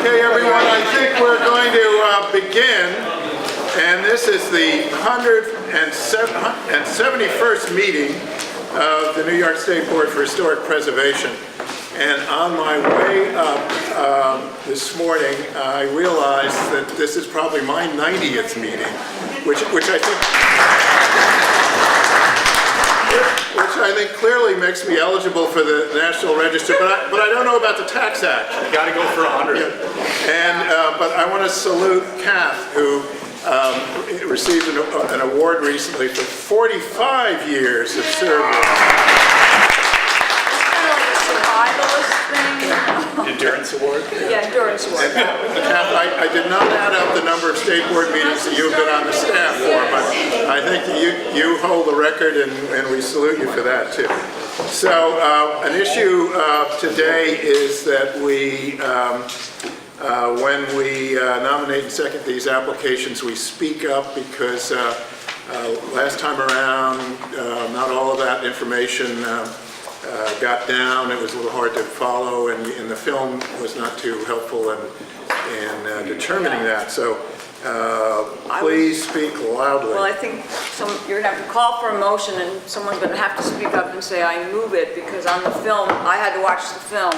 Okay, everyone, I think we're going to begin, and this is the 171st meeting of the New York State Board for Historic Preservation. And on my way up this morning, I realized that this is probably my 90th meeting, which I think clearly makes me eligible for the National Register, but I don't know about the Tax Act. You got to go for 100. And but I want to salute Kath, who received an award recently for 45 years of service. Endurance Award? Yeah, Endurance Award. Kath, I did not add up the number of state board meetings that you've been on the staff for, but I think that you hold the record, and we salute you for that too. So an issue today is that we, when we nominate and second these applications, we speak up because last time around, not all of that information got down. It was a little hard to follow, and the film was not too helpful in determining that. So please speak loudly. Well, I think you're going to have to call for a motion, and someone's going to have to speak up and say, I move it, because on the film, I had to watch the film,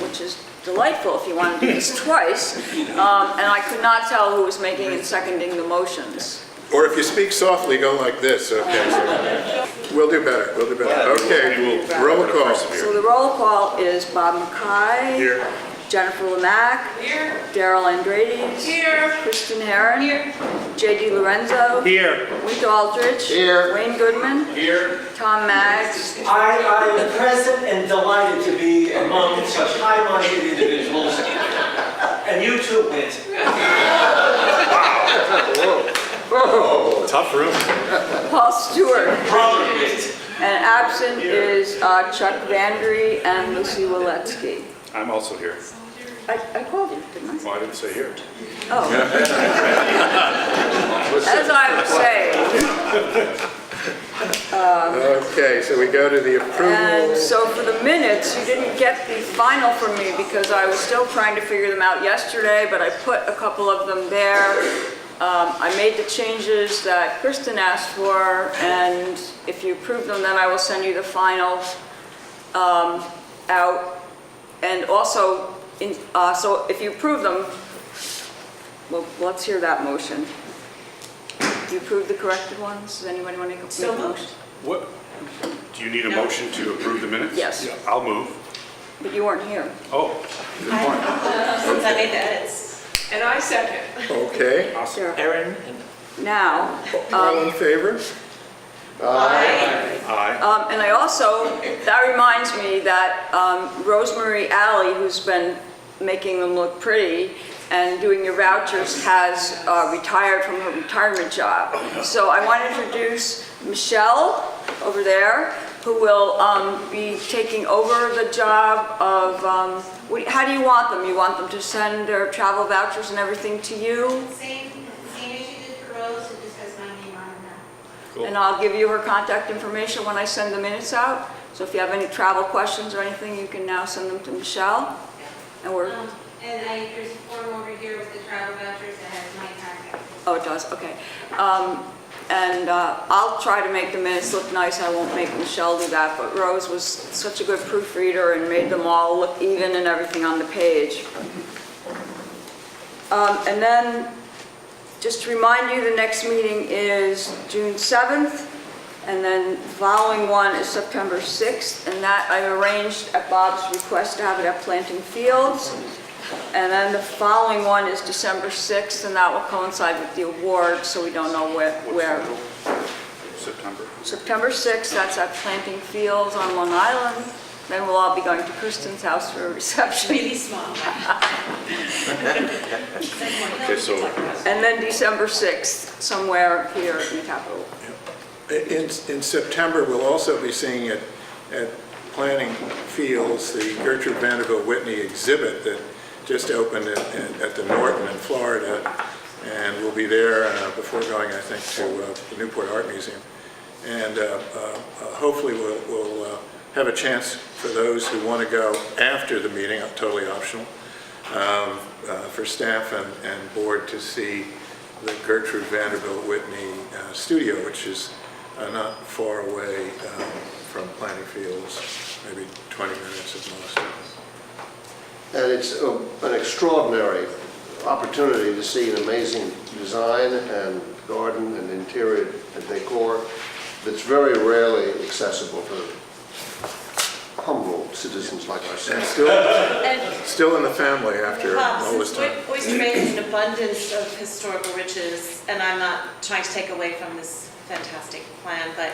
which is delightful if you want to do this twice, and I could not tell who was making and seconding the motions. Or if you speak softly, go like this, okay? So we'll do better, Okay, roll call. So the roll call is Bob Mackay. Here. Jennifer Lamack. Here. Daryl Andrades. Here. Kristen Herron. Here. J.D. Lorenzo. Here. Winter Aldrich. Here. Wayne Goodman. Here. Tom Maggs. I am present and delighted to be among such high-minded individuals, and you too, Whit. Tough room. Paul Stewart. Brother Whit. And absent is Chuck Vandry and Lucy Waletsky. I'm also here. I called you, didn't I? Well, I didn't say here. Oh. As I was saying. Okay, so we go to the approval. And so for the minutes, you didn't get the final from me because I was still trying to figure them out yesterday, but I put a couple of them there. I made the changes that Kristen asked for, and if you approve them, then I will send you the final out. And also, so if you approve them, well, let's hear that motion. Do you approve the corrected ones? Does anybody want to make a motion? What? Do you need a motion to approve the minutes? Yes. Yeah, I'll move. But you weren't here. Oh, good point. Since I made the edits. And I second. Okay, Awesome. Erin? Now, all in favor? Aye. and I also, that reminds me that Rosemary Alley, who's been making them look pretty and doing your vouchers, has retired from her retirement job. So I want to introduce Michelle over there, who will be taking over the job of, how do you want them? You want them to send their travel vouchers and everything to you? Same as you did for Rose, it just has my name on it now. Cool. And I'll give you her contact information when I send the minutes out. So if you have any travel questions or anything, you can now send them to Michelle. And we're, And there's a form over here with the travel vouchers that has my contact. oh, it does, okay. I'll try to make the minutes look nice. I won't make Michelle do that, but Rose was such a good proofreader and made them all look even and everything on the page. And then, just to remind you, the next meeting is June 7th, and then the following one is September 6th, and that I arranged at Bob's request to have it at Planting Fields. And then the following one is December 6th, and that will coincide with the award, so we don't know where. September. September 6th, that's at Planting Fields on Long Island. Then we'll all be going to Kristen's house for a reception. Really small. Okay, so And then December 6th, somewhere here in the Capitol. In September, we'll also be seeing at Planting Fields the Gertrude Vanderbilt Whitney exhibit that just opened at the Norton in Florida, and we'll be there before going, I think, to the Newport Art Museum. And hopefully we'll have a chance for those who want to go after the meeting, totally optional, for staff and board to see the Gertrude Vanderbilt Whitney studio, which is not far away from Planting Fields, maybe 20 minutes at most. And it's an extraordinary opportunity to see an amazing design and garden and interior and decor that's very rarely accessible to humble citizens like And ourselves. still in the family after all this time. Since Oyster Bay has an abundance of historical riches, and I'm not trying to take away from this fantastic plan, but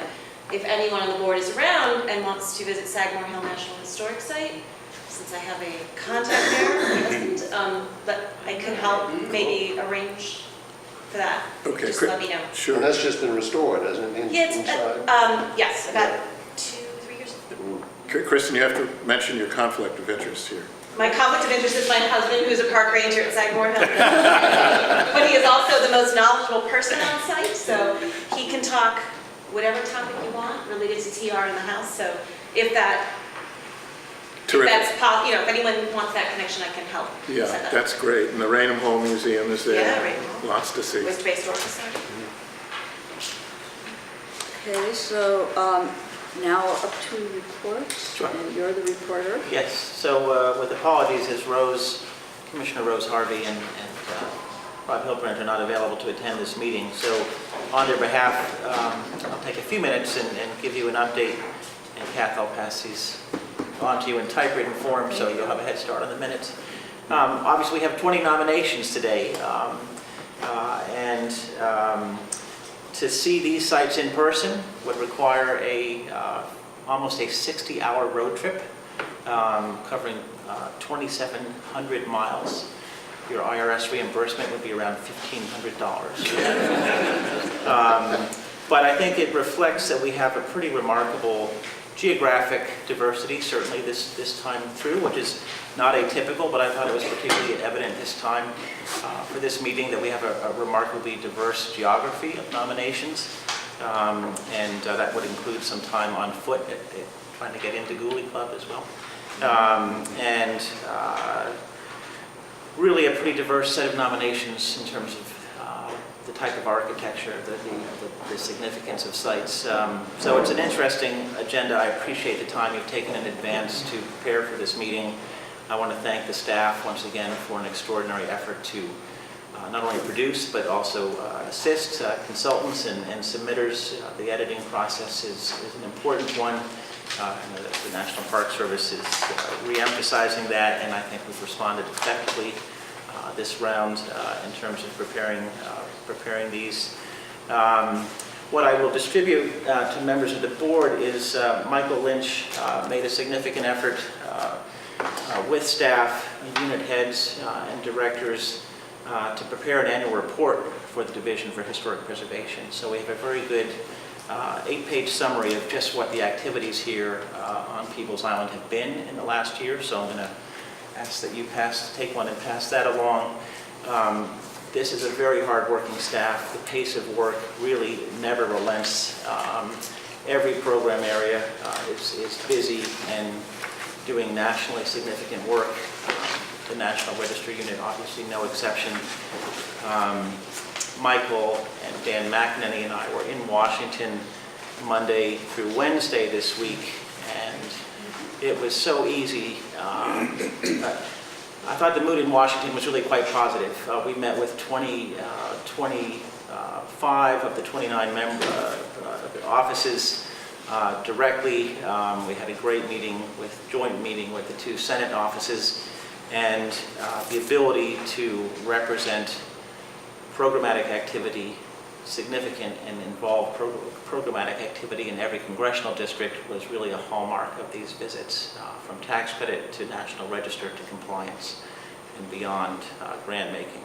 if anyone on the board is around and wants to visit Sagamore Hill National Historic Site, since I have a contact there, but I could help maybe arrange for that. Okay, Just great. let me know. Sure. And that's just been restored, hasn't it, Yeah, it's, inside? yes, about 2-3 years. Kristen, you have to mention your conflict of interest here. My conflict of interest is my husband, who's a park ranger at Sagamore Hill. But he is also the most knowledgeable person on site, so he can talk whatever topic you want related to TR in the house. So if that's, Terrific. if anyone wants that connection, I can help Yeah, set that up. that's great. And the Raynham Hall Museum is there. Yeah, Raynham Hall. Lots to see. Oyster Bay Historical Society. Okay, so now up to reports. Sure. And you're the reporter. Yes, so with apologies, as Commissioner Rose Harvey and Rob Hilbrand are not available to attend this meeting. So on their behalf, I'll take a few minutes and give you an update. And Kath, I'll pass these on to you in typewritten form, so you'll have a head start on the minutes. Obviously, we have 20 nominations today. To see these sites in person would require almost a 60-hour road trip covering 2,700 miles. Your IRS reimbursement would be around $1,500. But I think it reflects that we have a pretty remarkable geographic diversity, certainly this time through, which is not atypical, but I thought it was particularly evident this time for this meeting that we have a remarkably diverse geography of nominations, and that would include some time on foot trying to get into Gully Club as well. Really a pretty diverse set of nominations in terms of the type of architecture, the significance of sites. So it's an interesting agenda. I appreciate the time you've taken in advance to prepare for this meeting. I want to thank the staff once again for an extraordinary effort to not only produce but also assist consultants and submitters. The editing process is an important one. The National Park Service is re-emphasizing that, and I think we've responded effectively this round in terms of preparing these. What I will distribute to members of the board is Michael Lynch made a significant effort with staff, unit heads, and directors to prepare an annual report for the Division for Historic Preservation. So we have a very good 8-page summary of just what the activities here on Peebles Island have been in the last year. So I'm going to ask that you take one and pass that along. This is a very hard-working staff. The pace of work really never relents. Every program area is busy and doing nationally significant work. The National Register Unit, obviously no exception. Michael and Dan McEnany and I were in Washington Monday through Wednesday this week, and it was so easy. I thought the mood in Washington was really quite positive. We met with 25 of the 29 offices directly. We had a great joint meeting with the 2 Senate offices, and the ability to represent programmatic activity, significant and involved programmatic activity in every congressional district was really a hallmark of these visits, from tax credit to National Register to compliance and beyond grant making.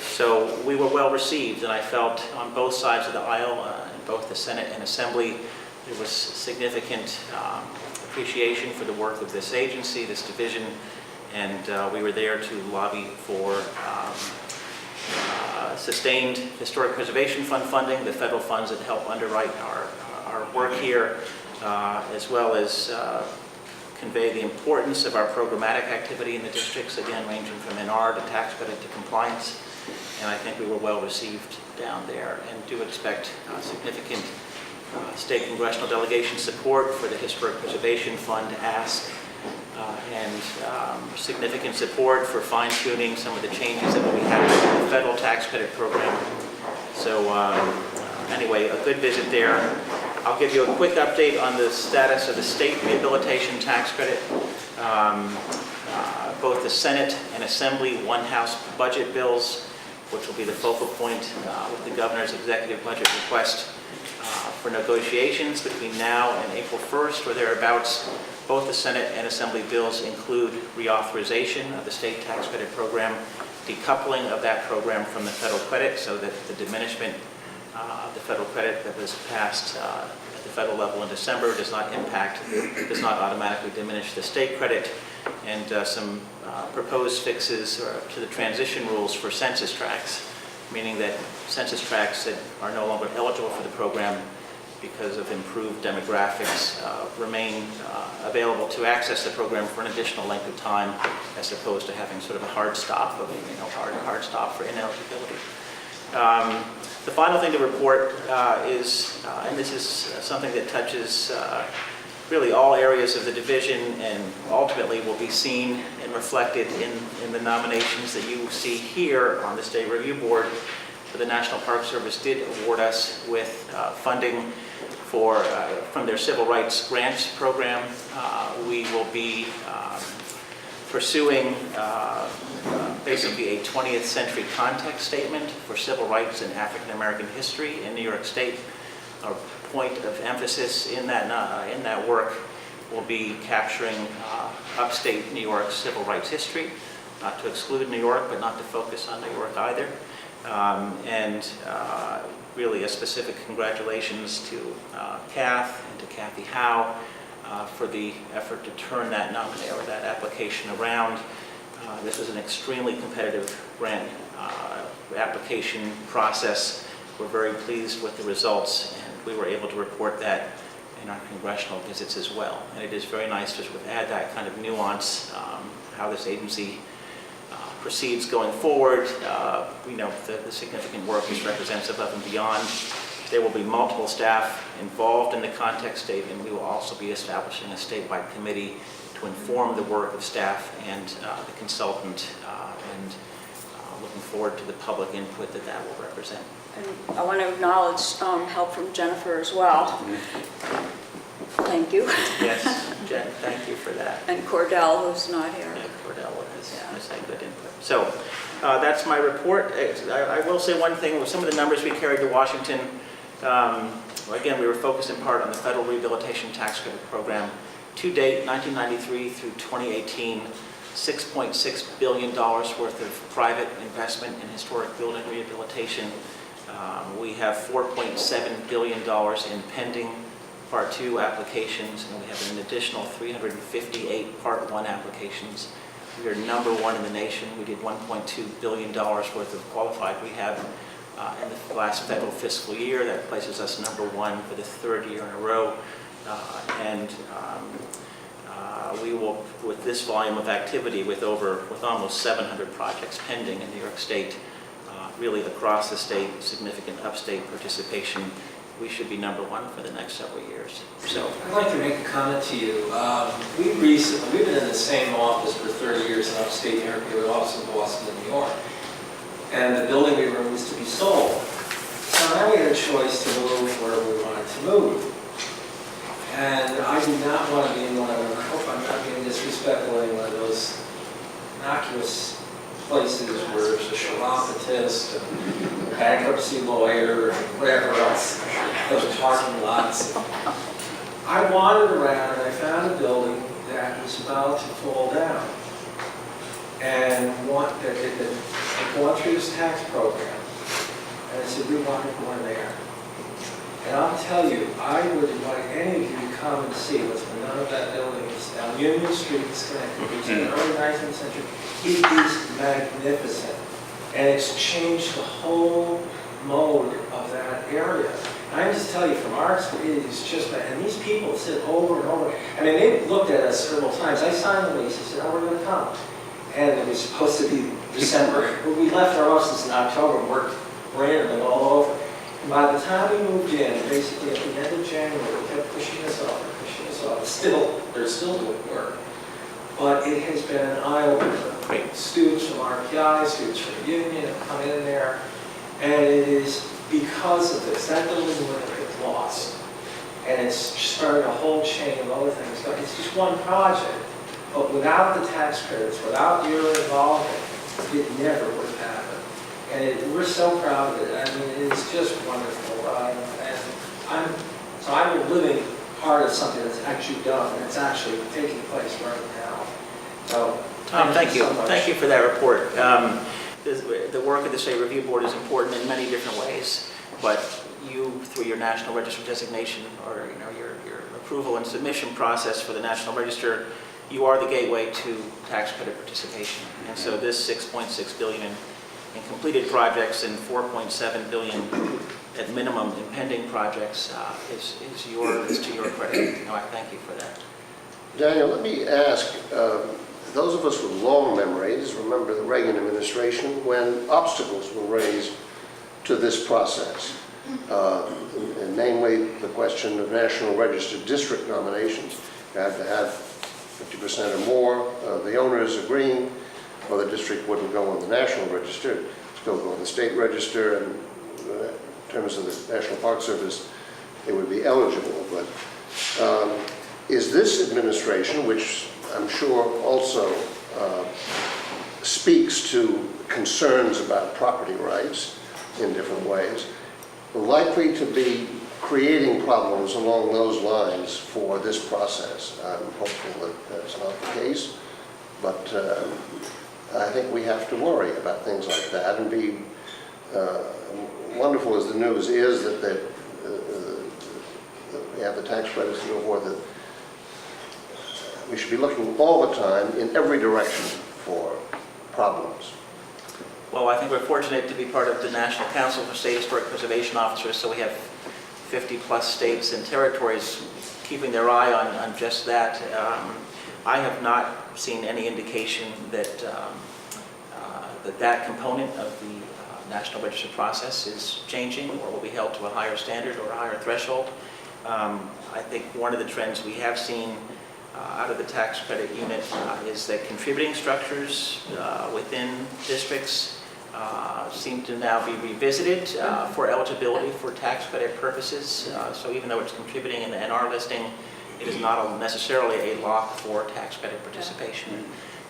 So we were well received, and I felt on both sides of the aisle, in both the Senate and Assembly, there was significant appreciation for the work of this agency, this division, and we were there to lobby for sustained Historic Preservation Fund funding, the federal funds that help underwrite our work here, as well as convey the importance of our programmatic activity in the districts, again, ranging from NR to tax credit to compliance. And I think we were well received down there and do expect significant state congressional delegation support for the Historic Preservation Fund ask, and significant support for fine-tuning some of the changes that we had in the federal tax credit program. So anyway, a good visit there. I'll give you a quick update on the status of the state rehabilitation tax credit. Both the Senate and Assembly one-house budget bills, which will be the focal point with the governor's executive budget request for negotiations between now and April 1st or thereabouts. Both the Senate and Assembly bills include reauthorization of the state tax credit program, decoupling of that program from the federal credit so that the diminishment of the federal credit that was passed at the federal level in December does not automatically diminish the state credit, and some proposed fixes to the transition rules for census tracts, meaning that census tracts that are no longer eligible for the program because of improved demographics remain available to access the program for an additional length of time, as opposed to having sort of a hard stop hard stop for ineligibility. The final thing to report is, and this is something that touches really all areas of the division and ultimately will be seen and reflected in the nominations that you see here on the State Review Board. The National Park Service did award us with funding from their Civil Rights Grants Program. We will be pursuing basically a 20th century context statement for civil rights and African American history in New York State. Our point of emphasis in that work will be capturing upstate New York civil rights history, not to exclude New York, but not to focus on New York either. Really a specific congratulations to Kath and to Kathy Howe for the effort to turn that application around. This was an extremely competitive grant application process. We're very pleased with the results, and we were able to report that in our congressional visits as well. And it is very nice to sort of add that kind of nuance, how this agency proceeds going forward. We know the significant work this represents above and beyond. There will be multiple staff involved in the context statement. We will also be establishing a statewide committee to inform the work of staff and the consultant, and looking forward to the public input that will represent. And I want to acknowledge help from Jennifer as well. Thank you. Yes, Jen, thank you for that. And Cordell, who's not here. Yeah, Cordell has had good input. So that's my report. I will say one thing with some of the numbers we carried to Washington. Again, we were focused in part on the Federal Rehabilitation Tax Credit Program. To date, 1993 through 2018, $6.6 billion worth of private investment in historic building rehabilitation. We have $4.7 billion in pending Part 2 applications, and we have an additional 358 Part 1 applications. We are number one in the nation. We did $1.2 billion worth of qualified rehab in the last federal fiscal year. That places us number one for the third year in a row. We will, with this volume of activity, with almost 700 projects pending in New York State, really across the state, significant upstate participation, we should be number one for the next several years. So I'd like to make a comment to you. We've been in the same office for 30 years in upstate New York. We have an office in Boston and New York. And the building we were in was to be sold. So now we had a choice to move where we wanted to move. And I do not want to be in one of them. I hope I'm not being disrespectful in one of those innocuous places where there's a chiropodist, a bankruptcy lawyer, and whatever else, those parking lots. I wandered around and I found a building that was about to fall down. And that had gone through this tax program. And I said, we want to go in there. And I'll tell you, I would invite any of you to come and see what's been done with that building. It's down Union Street in Schenectady. It's in the early 19th century. It is magnificent. And it's changed the whole mode of that area. I just tell you from our experience, it's just, and these people sit over and over. I mean, they've looked at us several times. I signed the lease, I said, oh, we're gonna come. And it was supposed to be December. But we left our offices in October and worked randomly all over. And by the time we moved in, basically at the end of January, we kept pushing this off and pushing this off. They're still doing work. But it has been an eye-opener. Great. Students from RPI, students from Union have come in there. And it is because of this, that building would have been lost. And it's started a whole chain of other things. It's just one project, but without the tax credits, without your involvement, it never would have happened. And we're so proud of it. I mean, it is just wonderful. I'm a living part of something that's actually done, and it's actually taking place right now. So, Tom, thank you. so much. Thank you for that report. The work of the State Review Board is important in many different ways, but you, through your National Register designation or your approval and submission process for the National Register, you are the gateway to tax credit participation. And so this $6.6 billion in completed projects and $4.7 billion at minimum in pending projects is to your credit. And I thank you for that. Daniel, let me ask, those of us with long memories remember the Reagan administration when obstacles were raised to this process, and namely the question of National Register district nominations. You had to have 50% or more of the owners agreeing, or the district wouldn't go on the National Register, still go on the State Register, and in terms of the National Park Service, it would be eligible. But is this administration, which I'm sure also speaks to concerns about property rights in different ways, likely to be creating problems along those lines for this process? I'm hopeful that that's not the case, but I think we have to worry about things like that and be wonderful as the news is that we have the tax credits and so forth, that we should be looking all the time in every direction for problems. Well, I think we're fortunate to be part of the National Council for State Historic Preservation Officers, so we have 50-plus states and territories keeping their eye on just that. I have not seen any indication that that component of the National Register process is changing or will be held to a higher standard or a higher threshold. I think one of the trends we have seen out of the tax credit unit is that contributing structures within districts seem to now be revisited for eligibility for tax credit purposes. So even though it's contributing in the NR listing, it is not necessarily a lock for tax credit participation.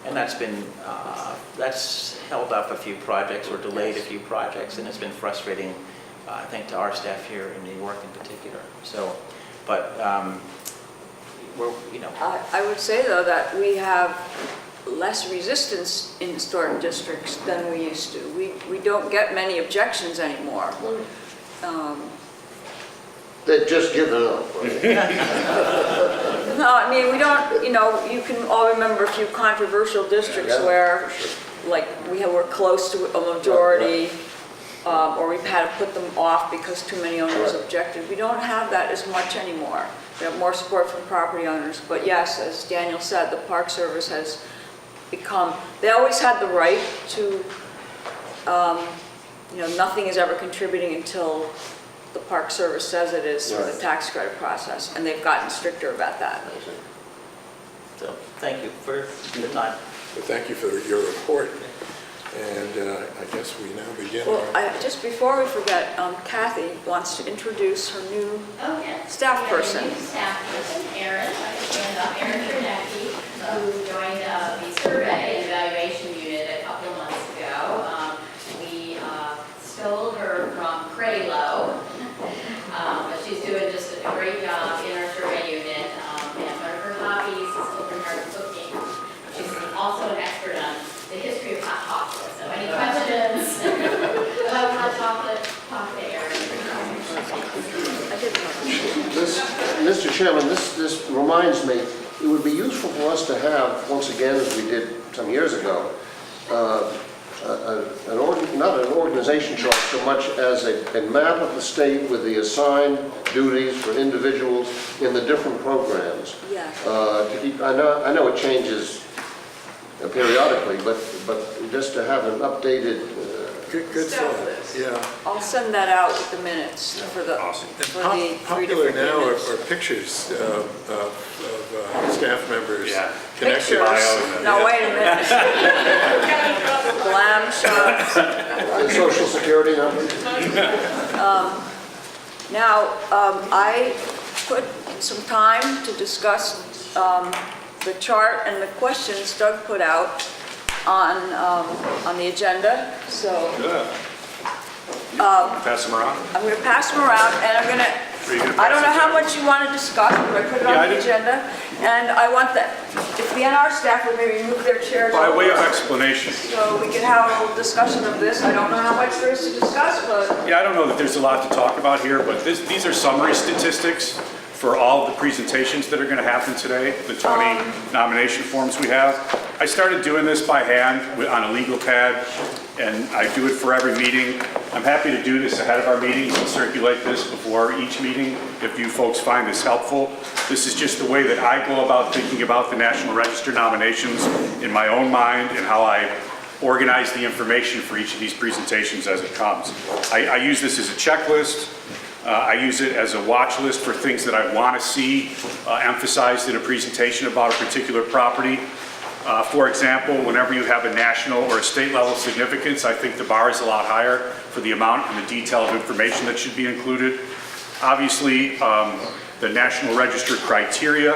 And that's been, that's held up a few projects or delayed a few projects, and it's been frustrating, I think, to our staff here in New York in particular. So, but we're, I would say, though, that we have less resistance in historic districts than we used to. We don't get many objections anymore. They've just given up. No, I mean, we don't, you can all remember a few controversial districts Yeah, where, for sure. like, were close to a majority, or we've had to put them off because too many owners Right. objected. We don't have that as much anymore. We have more support from property owners. But yes, as Daniel said, the Park Service has become, they always had the right to, nothing is ever contributing until the Park Service says it is through the Right. tax credit process, and they've gotten stricter about that. so thank you for the time. But thank you for your report. And I guess we now begin Well, our... just before we forget, Kathy wants to introduce her new Oh, yes. staff person. We have a new staff person, Erin, I can stand up, Erin Chernecki, who joined the survey and evaluation unit a couple of months ago. We stole her from Craylow, but she's doing just a great job in our survey unit. And one of her hobbies is open heart cooking. She's also an expert on the history of hot chocolate. So any questions about hot chocolate, talk to Erin. Mr. Chairman, this reminds me, it would be useful for us to have, once again, as we did some years ago, not an organization chart so much as a map of the state with the assigned duties for individuals in the different programs. Yeah. I know it changes periodically, but just to have an updated, Good Stuff thought. list. Yeah. I'll send that out with the minutes for the, Awesome. for the 3 Popular different now units. are pictures of staff members. Yeah. Connected. Pictures. No, wait a minute. Glam shots. the social security number. Now, I put some time to discuss the chart and the questions Doug put out on the agenda, so Pass them around? I'm going to pass them around, and I'm going to, Are you gonna I don't know pass how it? much you want to discuss, but I put it Yeah, I on the did. agenda, and I want that, if the NR staff would maybe move their chairs By way of over, explanation, so we can have a little discussion of this. I don't know how much there is to discuss, but yeah, I don't know that there's a lot to talk about here, but these are summary statistics for all of the presentations that are going to happen today, the 20 nomination forms we have. I started doing this by hand on a legal pad, and I do it for every meeting. I'm happy to do this ahead of our meetings and circulate this before each meeting if you folks find this helpful. This is just the way that I go about thinking about the National Register nominations in my own mind and how I organize the information for each of these presentations as it comes. I use this as a checklist. I use it as a watch list for things that I want to see emphasized in a presentation about a particular property. For example, whenever you have a national or a state level significance, I think the bar is a lot higher for the amount and the detail of information that should be included. Obviously, the National Register criteria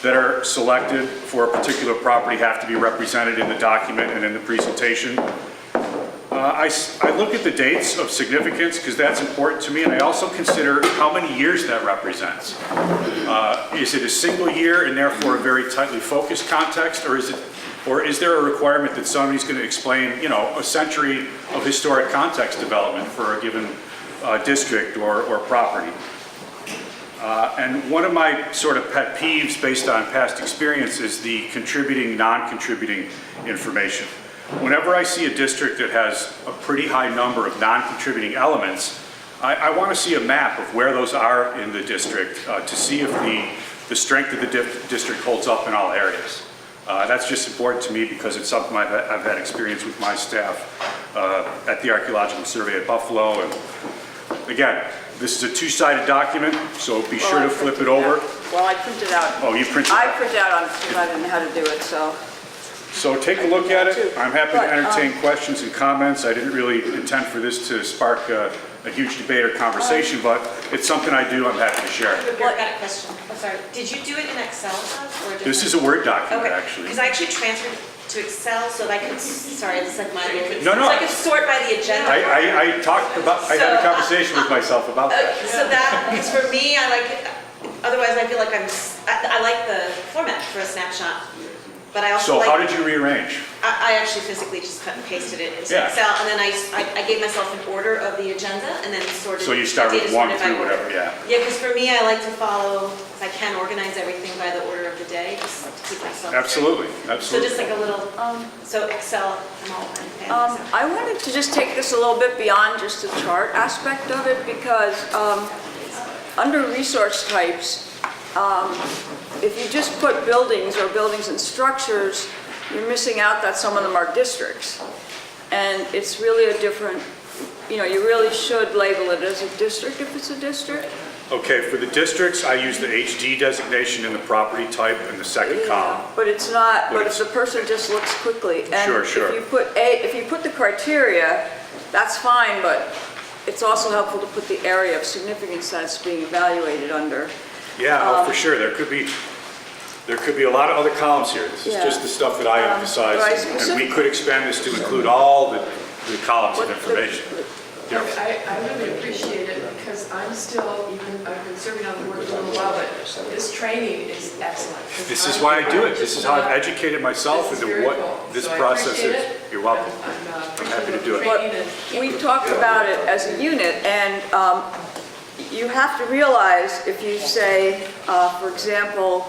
that are selected for a particular property have to be represented in the document and in the presentation. I look at the dates of significance because that's important to me, and I also consider how many years that represents. Is it a single year and therefore a very tightly focused context, or is there a requirement that somebody's going to explain, you know, a century of historic context development for a given district or property? And one of my sort of pet peeves based on past experience is the contributing, non-contributing information. Whenever I see a district that has a pretty high number of non-contributing elements, I want to see a map of where those are in the district to see if the strength of the district holds up in all areas. That's just important to me because it's something I've had experience with my staff at the Archaeological Survey at Buffalo. And again, this is a two-sided document, so be sure to flip it over. Well, I printed out. Oh, you printed it? I printed out on, because I didn't know how to do it, so. So take a look at it. I'm happy to But, entertain questions and comments. I didn't really intend for this to spark a huge debate or conversation, but it's something I do. I'm happy to share. I've got a question. I'm sorry. Did you do it in Excel, Doug, or different? This is a Word document, Okay, actually. because I actually transferred to Excel so that I could, sorry, it's like my little. No, no. So I could sort by the agenda. I talked about, I had a conversation with myself about that. So that, because for me, I like, otherwise I feel like I like the format for a snapshot, but I also So like. how did you rearrange? I actually physically just cut and pasted it into Yeah. Excel, and then I gave myself an order of the agenda, and then sorted. So you start data with one sorted by through order. whatever, yeah. Yeah, because for me, I like to follow, if I can, organize everything by the order of the day, just to keep myself. Absolutely, So absolutely. just like a little, so Excel, I'm all fan. I wanted to just take this a little bit beyond just the chart aspect of it, because under resource types, if you just put buildings or buildings and structures, you're missing out that some of them are districts. And it's really a different, you know, you really should label it as a district if it's a district. Okay, for the districts, I use the HD designation in the property type in the second column. But it's not, But but if the person just looks quickly. Sure, sure. And if you put the criteria, that's fine, but it's also helpful to put the area of significance that's being evaluated under. Yeah, oh, for sure. There could be a lot of other columns here. This is Yeah. just the stuff that I emphasize, but I and we specific- could expand this to include all the columns of What the- information. Yeah. I really appreciate it because I'm still, I've been serving on the board for a little while, but this training is excellent. 'Cause This is why I do it. I'm This just is how I've not- educated myself This is into very what cool. this So I process appreciate is. it. You're welcome. I'm happy to do it. But Training and- we talked about it as a unit, and you have to realize if you say, for example,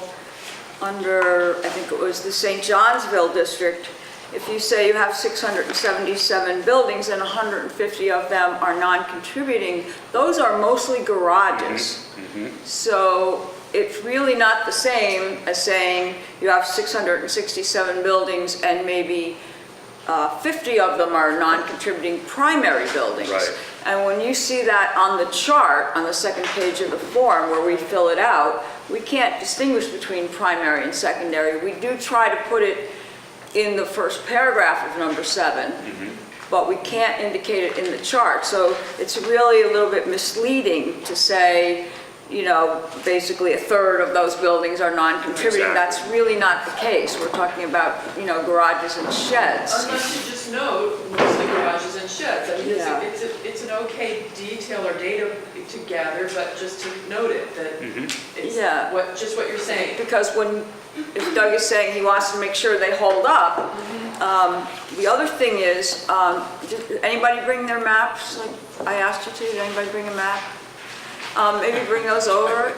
under, I think it was the St. Johnsville district, if you say you have 677 buildings and 150 of them are non-contributing, those are mostly garages. So it's really not the same as saying you have 667 buildings and maybe 50 of them are non-contributing primary buildings. Right. And when you see that on the chart, on the second page of the form where we fill it out, we can't distinguish between primary and secondary. We do try to put it in the first paragraph of number 7, but we can't indicate it in the chart. So it's really a little bit misleading to say, you know, basically a third of those buildings are non-contributing. Exactly. That's really not the case. We're talking about, you know, garages and sheds. Unless you just note mostly garages and sheds. I mean, Yeah. it's an okay detail or data to gather, but just to note it, that it's Yeah. just what you're saying. Because if Doug is saying he wants to make sure they hold up, the other thing is, did anybody bring their maps? Like I asked you to, did anybody bring a map? Maybe bring those over.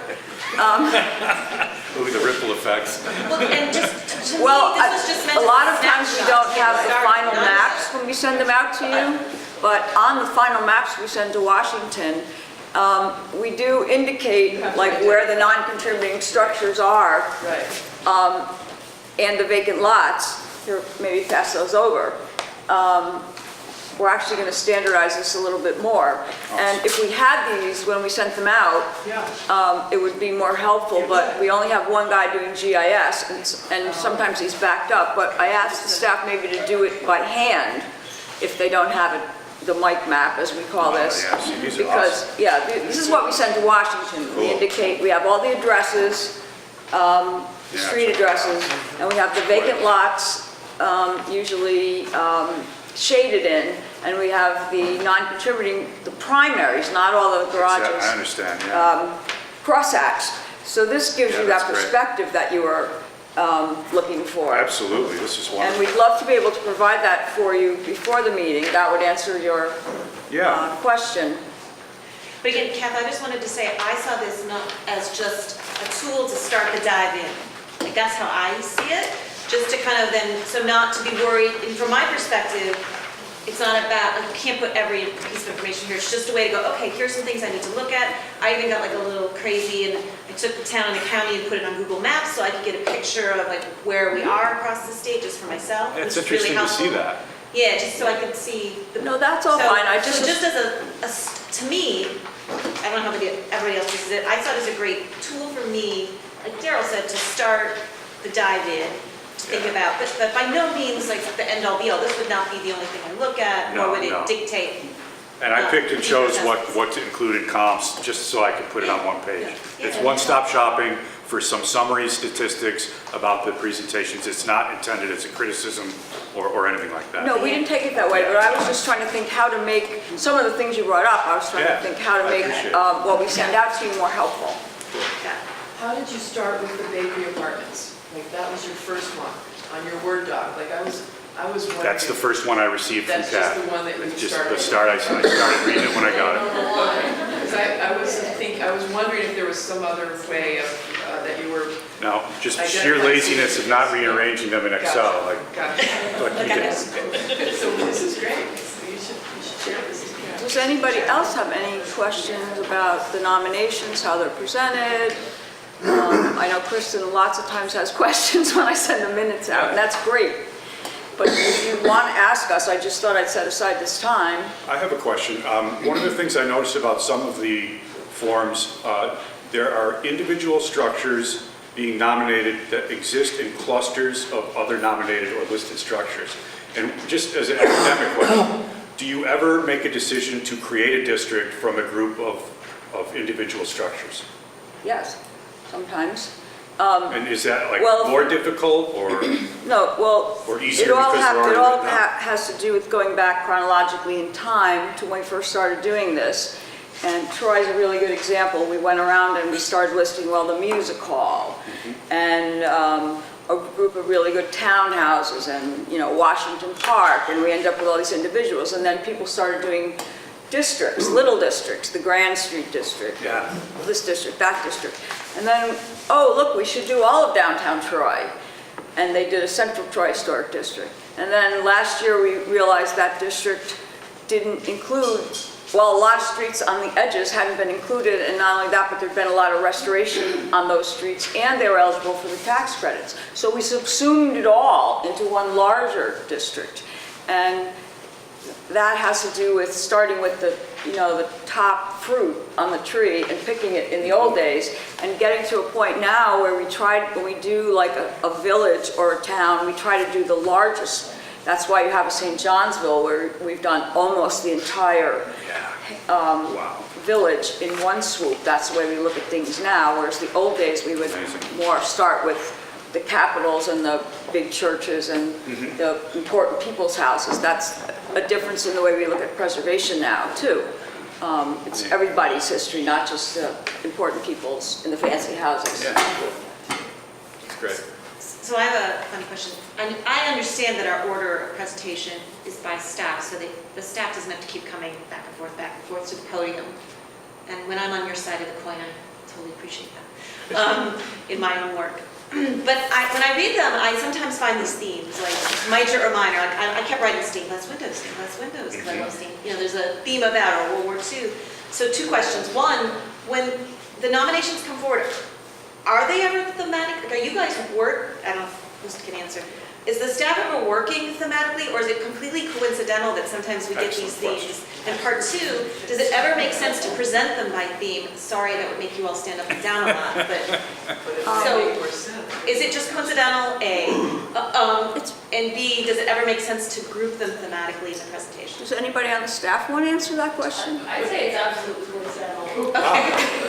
Ooh, the ripple effects. Well, and just, to me, Well, this was just meant a as lot of times we snapshot don't to get have the started, final not- maps when we send them out to you, but on the final maps we send to Washington, we do indicate like where the non-contributing structures are Right. and the vacant lots. Here, maybe pass those over. We're actually going to standardize this a little bit more. And if we had these when we sent them out, Yeah. it would be more helpful, but we only have one guy doing GIS, and sometimes he's backed up, but I asked the staff maybe to do it by hand if they don't have it, the Mike map, as we call this. yeah, see, these are Because, yeah, this is what we send to Washington. We Cool. indicate, we have all the addresses, the Yeah, street check it out. addresses, and we have the vacant lots, usually shaded in, and we have the non-contributing, the primaries, not all the garages, I understand, yeah. cross-hatched. So this gives Yeah, you that that's great. perspective that you were looking for. Absolutely, this is And wonderful. we'd love to be able to provide that for you before the meeting. That would answer your Yeah, question. But again, Kath, I just wanted to say, I saw this not as just a tool to start the dive in. Like, that's how I see it, just to kind of then, so not to be worried, and from my perspective, it's not about, like, you can't put every piece of information here, it's just a way to go, okay, here's some things I need to look at. I even got like a little crazy, and I took the town and the county and put it on Google Maps, so I could get a picture of like where we are across the state, just for myself, which it's is really interesting to see helpful. that. Yeah, just so I could see the. No, that's all So- fine. I So just, just as to me, I don't know how everybody else uses it, I saw it as a great tool for me, like Daryl said, to start the dive in, to think about, but by no means like the end all be all, this would not be the only thing I look at, No, nor would no. it dictate. And I picked and chose what to include in comps, just so I could put it on one page. It's one-stop shopping for some summary statistics about the presentations. It's not intended as a criticism or anything like that. no, we didn't take it that way, but I was just trying to think how to make, some of the things you brought up, I was trying Yeah, to think how to I make appreciate it. what we send out to you more helpful. How did you start with the bakery apartments? Like, that was your first one on your Word doc. Like, I was wondering. That's the first one I received from That's just Kat. the one that you Just started the start, I started reading it when I got it. Because I was wondering if there was some other way of, that you were. No, just I get sheer it. laziness of not rearranging them in Excel, like Gotcha. you did. So this is great. You should share this. Does anybody else have any questions about the nominations, how they're presented? I know Kristen lots of times has questions when I send the minutes out, and that's great. But if you want to ask us, I just thought I'd set aside this time. I have a question. One of the things I noticed about some of the forms, there are individual structures being nominated that exist in clusters of other nominated or listed structures. And just as an academic question, do you ever make a decision to create a district from a group of individual structures? Yes, sometimes. And is that like Well- more difficult or? No, well, Or easier it all because they're it already all written out. has to do with going back chronologically in time to when we first started doing this. And Troy's a really good example. We went around and we started listing, well, the music hall, and a group of really good townhouses, and, you know, Washington Park, and we ended up with all these individuals. And then people started doing districts, little districts, the Grand Street district, Yeah. this district, that district. And then, oh, look, we should do all of downtown Troy. and they did a Central Troy Historic District. And then last year, we realized that district didn't include, well, a lot of streets on the edges hadn't been included, and not only that, but there'd been a lot of restoration on those streets, and they were eligible for the tax credits. So we subsumed it all into one larger district. And that has to do with starting with the, the top fruit on the tree and picking it in the old days, and getting to a point now where when we do like a village or a town, we try to do the largest. That's why you have a St. Johnsville, where we've done almost the entire village in one swoop. That's the way we look at things now, whereas the old days, we would more start with the capitals and the big churches and the important people's houses. That's a difference in the way we look at preservation now, too. It's everybody's history, not just the important people's in the fancy houses. That's great. So I have a fun question. I understand that our order of presentation is by staff, so the staff doesn't have to keep coming back and forth to the podium. And when I'm on your side of the coin, I totally appreciate that in my own work. But when I read them, I sometimes find these themes, like major or minor. Like I kept writing stained-glass windows, because I love stained. There's a theme of that, or World War II. So 2 questions. One, when the nominations come forward, are they ever thematic? Like, are you guys I don't know who can answer. Is the staff ever working thematically, or is it completely coincidental that sometimes we get these themes? And part 2, does it ever make sense to present them by theme? Sorry, that would make you all stand up and down a lot, but so is it just coincidental, A? And B, does it ever make sense to group them thematically in the presentation? Does anybody on the staff want to answer that question? I'd say it's absolutely coincidental. Okay.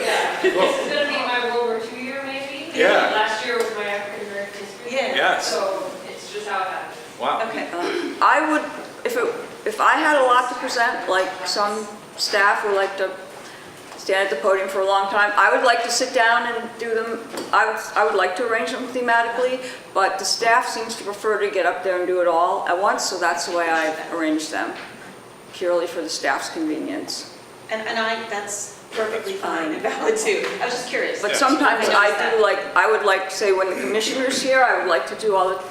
Yeah, this is gonna be my World War II year maybe. Yeah. Last year was my African American history. Yeah. Yes. So it's just how it happened. Wow. Okay. I would, if I had a lot to present, like some staff who like to stand at the podium for a long time, I would like to sit down and do them. I would like to arrange them thematically, but the staff seems to prefer to get up there and do it all at once, so that's the way I've arranged them, purely for the staff's convenience. And that's perfectly fine and valid too. I was just curious. But sometimes I would like to say, when the commissioner's here, I would like to do all the,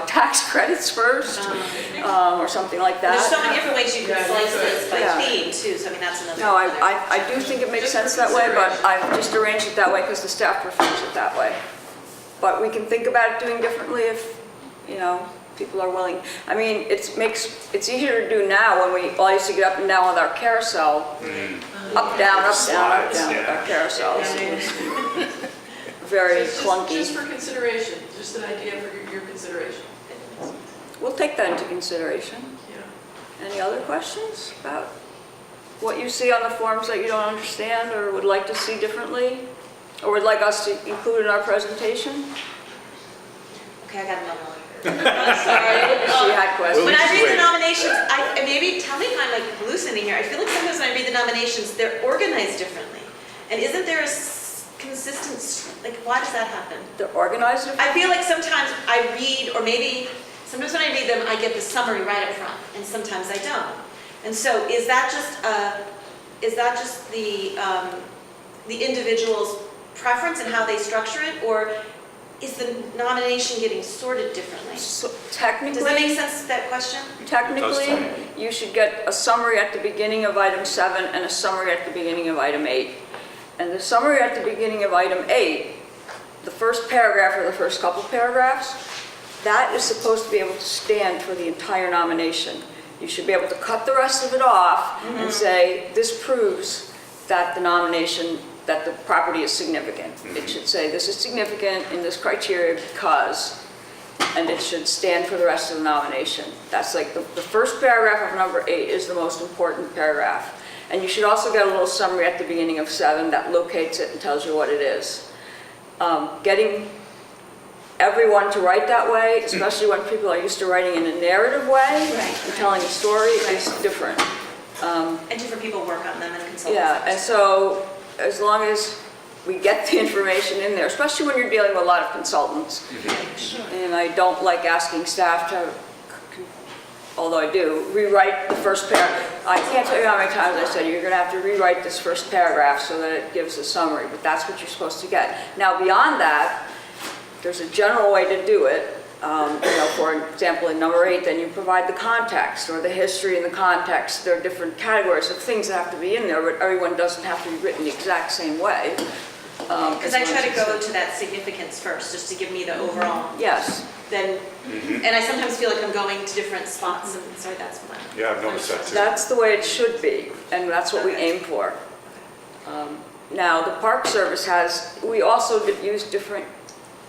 tax credits first, or something like that. There's so many different ways you can slice this by Yeah. theme too, so I mean, that's another. No, I do think it makes sense that way, but I've just arranged it that way because the staff prefers it that way. But we can think about it doing differently if, people are willing. I mean, it's easier to do now when we all used to get up and down with our carousel. Up, down, up, down, up, down with our carousels. Very clunky. Just for consideration, just an idea for your consideration. We'll take that into consideration. Yeah. Any other questions about what you see on the forms that you don't understand or would like to see differently? Or would like us to include in our presentation? Okay, I got another one. Sorry. She had questions. When I read the nominations, and maybe tell me if I'm like hallucinating here. I feel like sometimes when I read the nominations, they're organized differently. And isn't there a consistent, like, why does that happen? They're organized. I feel like sometimes I read, or maybe sometimes when I read them, I get the summary right up front, and sometimes I don't. And so, is that just the individual's preference and how they structure it, or is the nomination getting sorted differently? So technically, Does that make sense, that question? technically, you should get a summary at the beginning of item 7 and a summary at the beginning of item 8. And the summary at the beginning of item 8, the first paragraph or the first couple paragraphs, that is supposed to be able to stand for the entire nomination. You should be able to cut the rest of it off and say, this proves that the nomination, that the property is significant. It should say, this is significant in this criteria because, and it should stand for the rest of the nomination. That's like the first paragraph of number 8 is the most important paragraph. And you should also get a little summary at the beginning of 7 that locates it and tells you what it is. Getting everyone to write that way, especially when people are used to writing in a narrative way and telling a story, is different. And different people work on them and consult. Yeah, and so as long as we get the information in there, especially when you're dealing with a lot of consultants. And I don't like asking staff to, although I do, rewrite the first paragraph. I can't tell you how many times I said, you're going to have to rewrite this first paragraph so that it gives a summary, but that's what you're supposed to get. Now, beyond that, there's a general way to do it, For example, in number 8, then you provide the context or the history and the context. There are different categories of things that have to be in there, but everyone doesn't have to be written the exact same way. Because I try to go to that significance first, just to give me the overall, Yes. then, and I sometimes feel like I'm going to different spots, and so that's what I'm. Yeah, I've noticed that too. That's the way it should be, and that's what we aim for. Now, the Park Service we also use different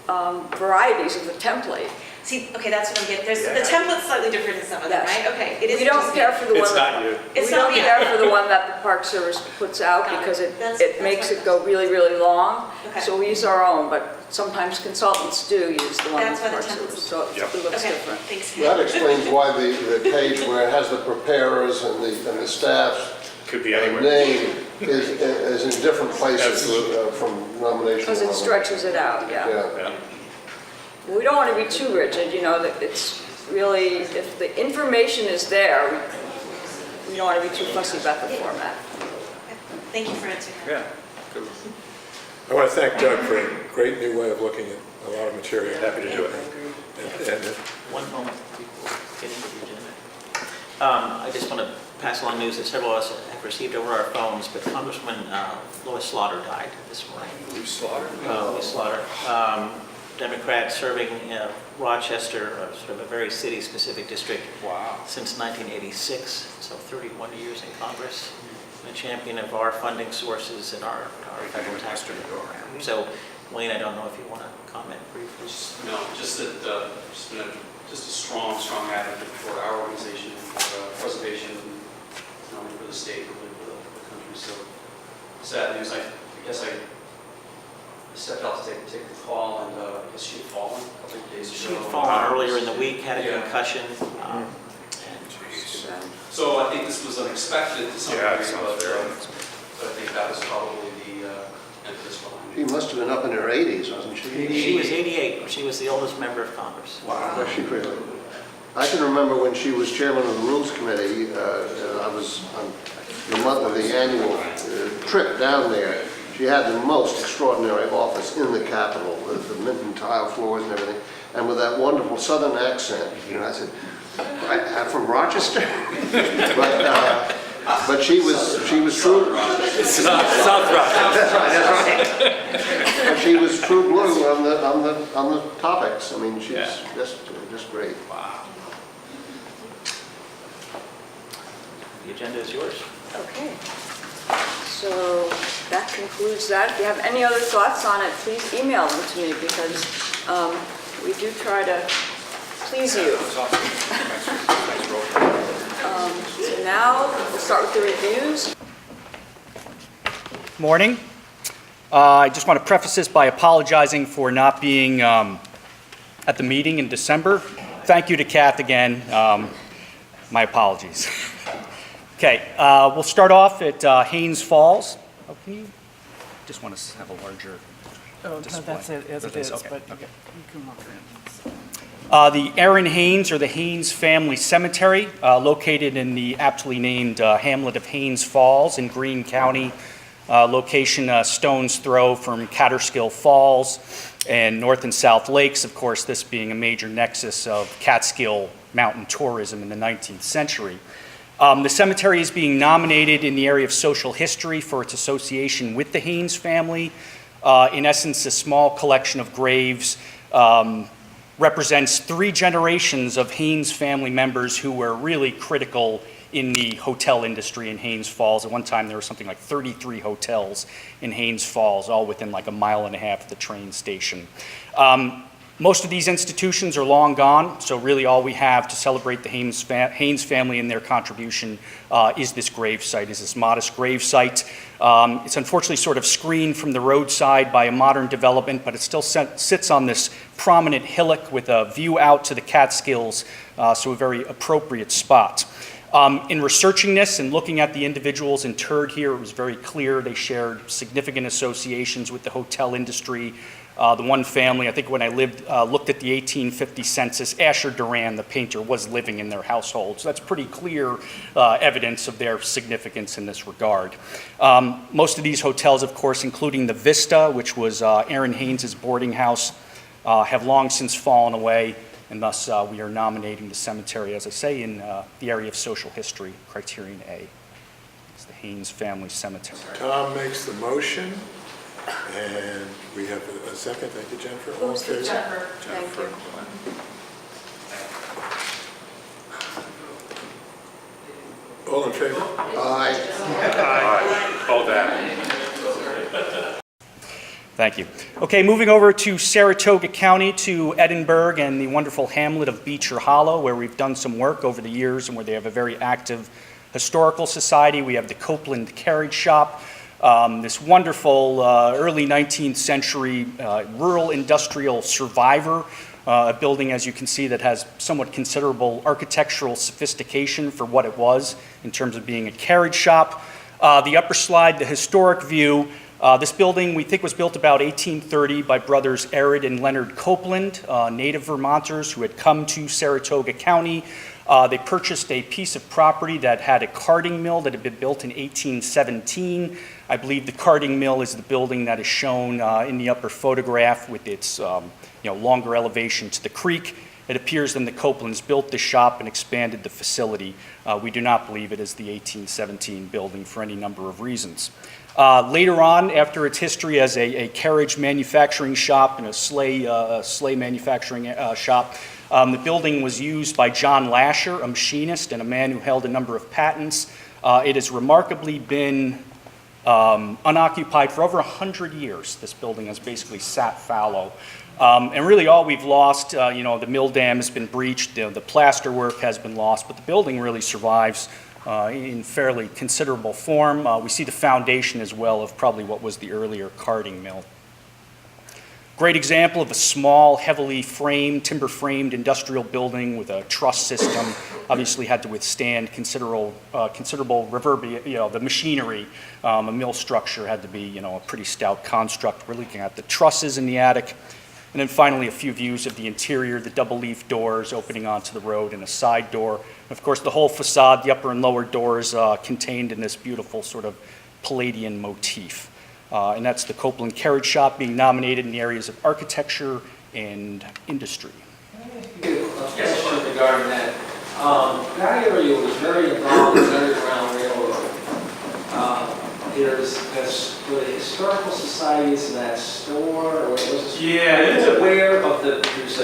varieties of the template. See, okay, that's what I'm getting, the Yeah. template's slightly different in some of them, Yes. right? Okay, it is We don't just care me. for the one. It's not you. It's We not don't me. care for the one that the Park Service puts out Got it. because That's it makes fine. it go really, really long. Okay. So we use our own, but sometimes consultants do use the one That's that the why the Park template's- Service, so Yep. it looks Okay, different. thanks. That explains why the page where it has the preparers and the staff's Could be anywhere. name is in different places Absolutely. from nomination. Because to it nomination. stretches it out, yeah. Yeah. We don't want to be too rigid, that it's really, if the information is there, we don't want to be too fussy about the format. Thank you for answering that. Yeah. Good. I want to thank Doug for a great new way of looking at a lot of material. Happy to do it. And One moment before we get into the agenda. I just want to pass along news that several of us have received over our phones, but Congresswoman Lois Slaughter died this morning. We've slaughtered. Lois Slaughter, Democrat serving in Rochester, sort of a very city-specific district. Wow. Since 1986, so 31 years in Congress, and a champion of our funding sources and our federal tax credit program. So, Wayne, I don't know if you want to comment briefly. No, just that, just a strong advocate for our organization, for preservation, not only for the state, but really for the country. So sad news. I guess I stepped out to take the call, and I guess she had fallen a couple of days ago. She had fallen earlier in the week, had a Yeah. concussion. So I think this was unexpected to some Yeah, it degree, sounds but very I think that was probably the impetus behind She it. must have been up in her 80s, wasn't she? She was 88. She was the oldest member of Congress. Was she really? I can remember when she was chairman of the Rules Committee, I was on the month of the annual trip down there. She had the most extraordinary office in the Capitol, with the Minton tile floors and everything, and with that wonderful Southern accent. I said, I'm from Rochester? But she was true. South Rochester. That's right. But she was true blue on the topics. I mean, she's Yeah. just great. Wow. The agenda is yours. Okay. So that concludes that. If you have any other thoughts on it, please email them to me because we do try to please you. That's awesome. Nice roll. So now we'll start with the reviews. Morning. I just want to preface this by apologizing for not being at the meeting in December. Thank you to Kath again. My apologies. Okay, we'll start off at Haynes Falls. Oh, can you just want to have a larger display? That's it, as Or it this? is, Okay, but okay. you can walk around. The Aaron Haynes, or the Haynes Family Cemetery, located in the aptly named hamlet of Haynes Falls in Greene County. Location a stone's throw from Catterskill Falls and North and South Lakes, of course, this being a major nexus of Catskill mountain tourism in the 19th century. The cemetery is being nominated in the area of social history for its association with the Haynes family. In essence, a small collection of graves represents 3 generations of Haynes family members who were really critical in the hotel industry in Haynes Falls. At one time, there were something like 33 hotels in Haynes Falls, all within like a mile and a half of the train station. Most of these institutions are long gone, so really all we have to celebrate the Haynes family and their contribution is this grave site, is this modest grave site. It's unfortunately sort of screened from the roadside by a modern development, but it still sits on this prominent hillock with a view out to the Catskills, so a very appropriate spot. In researching this and looking at the individuals interred here, it was very clear they shared significant associations with the hotel industry. The one family, I think when I looked at the 1850 census, Asher Duran, the painter, was living in their household. So that's pretty clear evidence of their significance in this regard. Most of these hotels, of course, including the Vista, which was Aaron Haynes' boarding house, have long since fallen away. and thus we are nominating the cemetery, as I say, in the area of social history, criterion A. It's the Haynes Family Cemetery. Tom makes the motion, and we have a second. Thank you, Jennifer. All in favor? Jennifer, thank you. All in favor? Aye. Hold that. Thank you. Okay, moving over to Saratoga County, to Edinburgh and the wonderful hamlet of Beecher Hollow, where we've done some work over the years and where they have a very active historical society. We have the Copeland Carriage Shop, this wonderful early 19th century rural industrial survivor, a building, as you can see, that has somewhat considerable architectural sophistication for what it was in terms of being a carriage shop. The upper slide, the historic view. This building, we think, was built about 1830 by brothers Arid and Leonard Copeland, native Vermonters who had come to Saratoga County. They purchased a piece of property that had a carding mill that had been built in 1817. I believe the carding mill is the building that is shown in the upper photograph with its longer elevation to the creek. It appears then the Copelands built the shop and expanded the facility. We do not believe it is the 1817 building for any number of reasons. Later on, after its history as a carriage manufacturing shop and a sleigh manufacturing shop, the building was used by John Lasher, a machinist and a man who held a number of patents. It has remarkably been unoccupied for over 100 years. This building has basically sat fallow. And really all we've lost, the mill dam has been breached, the plaster work has been lost, but the building really survives in fairly considerable form. We see the foundation as well of probably what was the earlier carding mill. Great example of a small, heavily framed, timber-framed industrial building with a truss system. Obviously had to withstand considerable the machinery. A mill structure had to be, a pretty stout construct. We're looking at the trusses in the attic. And then finally, a few views of the interior, the double-leaf doors opening onto the road and a side door. And of course, the whole facade, the upper and lower doors contained in this beautiful sort of Palladian motif. And that's the Copeland Carriage Shop being nominated in the areas of architecture and industry. A question regarding that. That area was very involved in the Underground Railroad. There's the historical societies in that store, or was it? Yeah, Is it aware of there's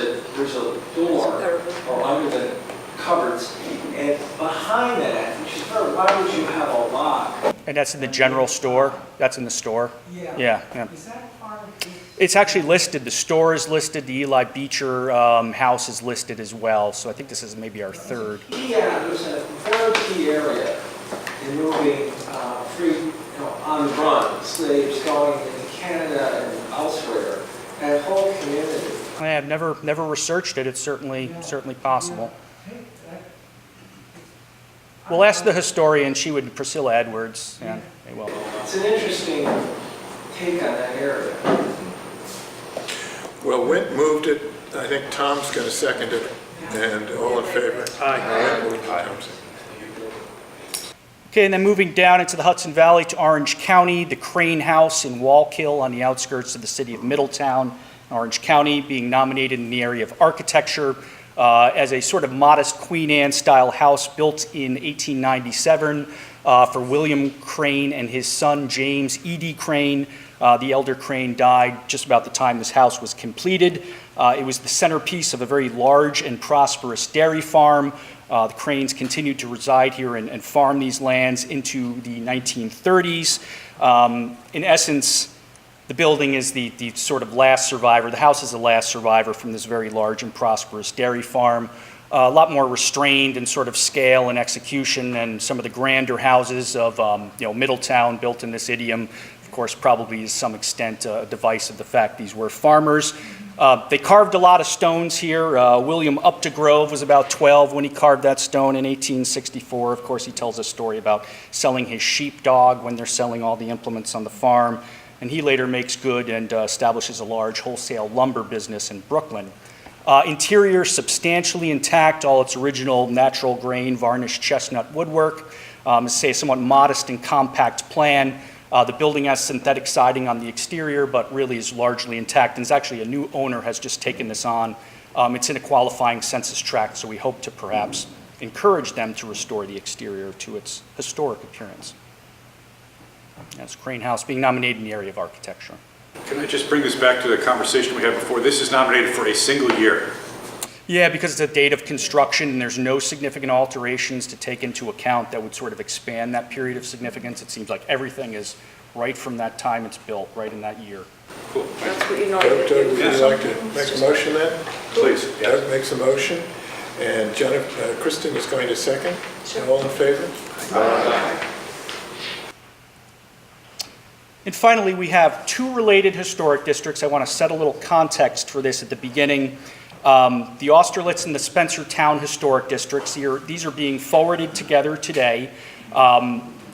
a door or under the cupboards, and behind that, which is why would you have a lock? And that's in the general store? That's in the store? Yeah. Yeah. Is that part of this? It's actually listed. The store is listed. The Eli Beecher house is listed as well. So I think this is maybe our third. Yeah, there's a very key area in moving free, on the run, slaves going into Canada and elsewhere. That whole community. I have never researched it. It's certainly possible. We'll ask the historian. She would, Priscilla Edwards. Yeah, they will. It's an interesting take on that area. Well, Wint moved it. I think Tom's going to second it. And all in favor? Aye. Okay, and then moving down into the Hudson Valley to Orange County, the Crane House in Wallkill on the outskirts of the city of Middletown, Orange County, being nominated in the area of architecture as a sort of modest Queen Anne style house built in 1897 for William Crane and his son James E.D. Crane. The elder Crane died just about the time this house was completed. It was the centerpiece of a very large and prosperous dairy farm. The Cranes continued to reside here and farm these lands into the 1930s. In essence, the building is the sort of last survivor. The house is the last survivor from this very large and prosperous dairy farm. A lot more restrained in sort of scale and execution than some of the grander houses of Middletown, built in this idiom. Of course, probably to some extent a device of the fact these were farmers. They carved a lot of stones here. William Updegrove was about 12 when he carved that stone in 1864. Of course, he tells a story about selling his sheepdog when they're selling all the implements on the farm. And he later makes good and establishes a large wholesale lumber business in Brooklyn. Interior substantially intact, all its original natural grain varnished chestnut woodwork. Say a somewhat modest and compact plan. The building has synthetic siding on the exterior, but really is largely intact. And it's actually a new owner has just taken this on It's in a qualifying census tract, so we hope to perhaps encourage them to restore the exterior to its historic appearance. That's Crane House being nominated in the area of architecture. Can I just bring this back to the conversation we had before? This is nominated for a single year. Yeah, because it's a date of construction and there's no significant alterations to take into account that would sort of expand that period of significance. It seems like everything is right from that time it's built, right in that year. Cool. That's what you know. Doug, would you like to make a motion then? Please. Doug makes a motion, and Kristen is going to second. All in favor? And finally, we have two related historic districts. I want to set a little context for this at the beginning. The Austerlitz and the Spencertown Historic Districts. These are being forwarded together today,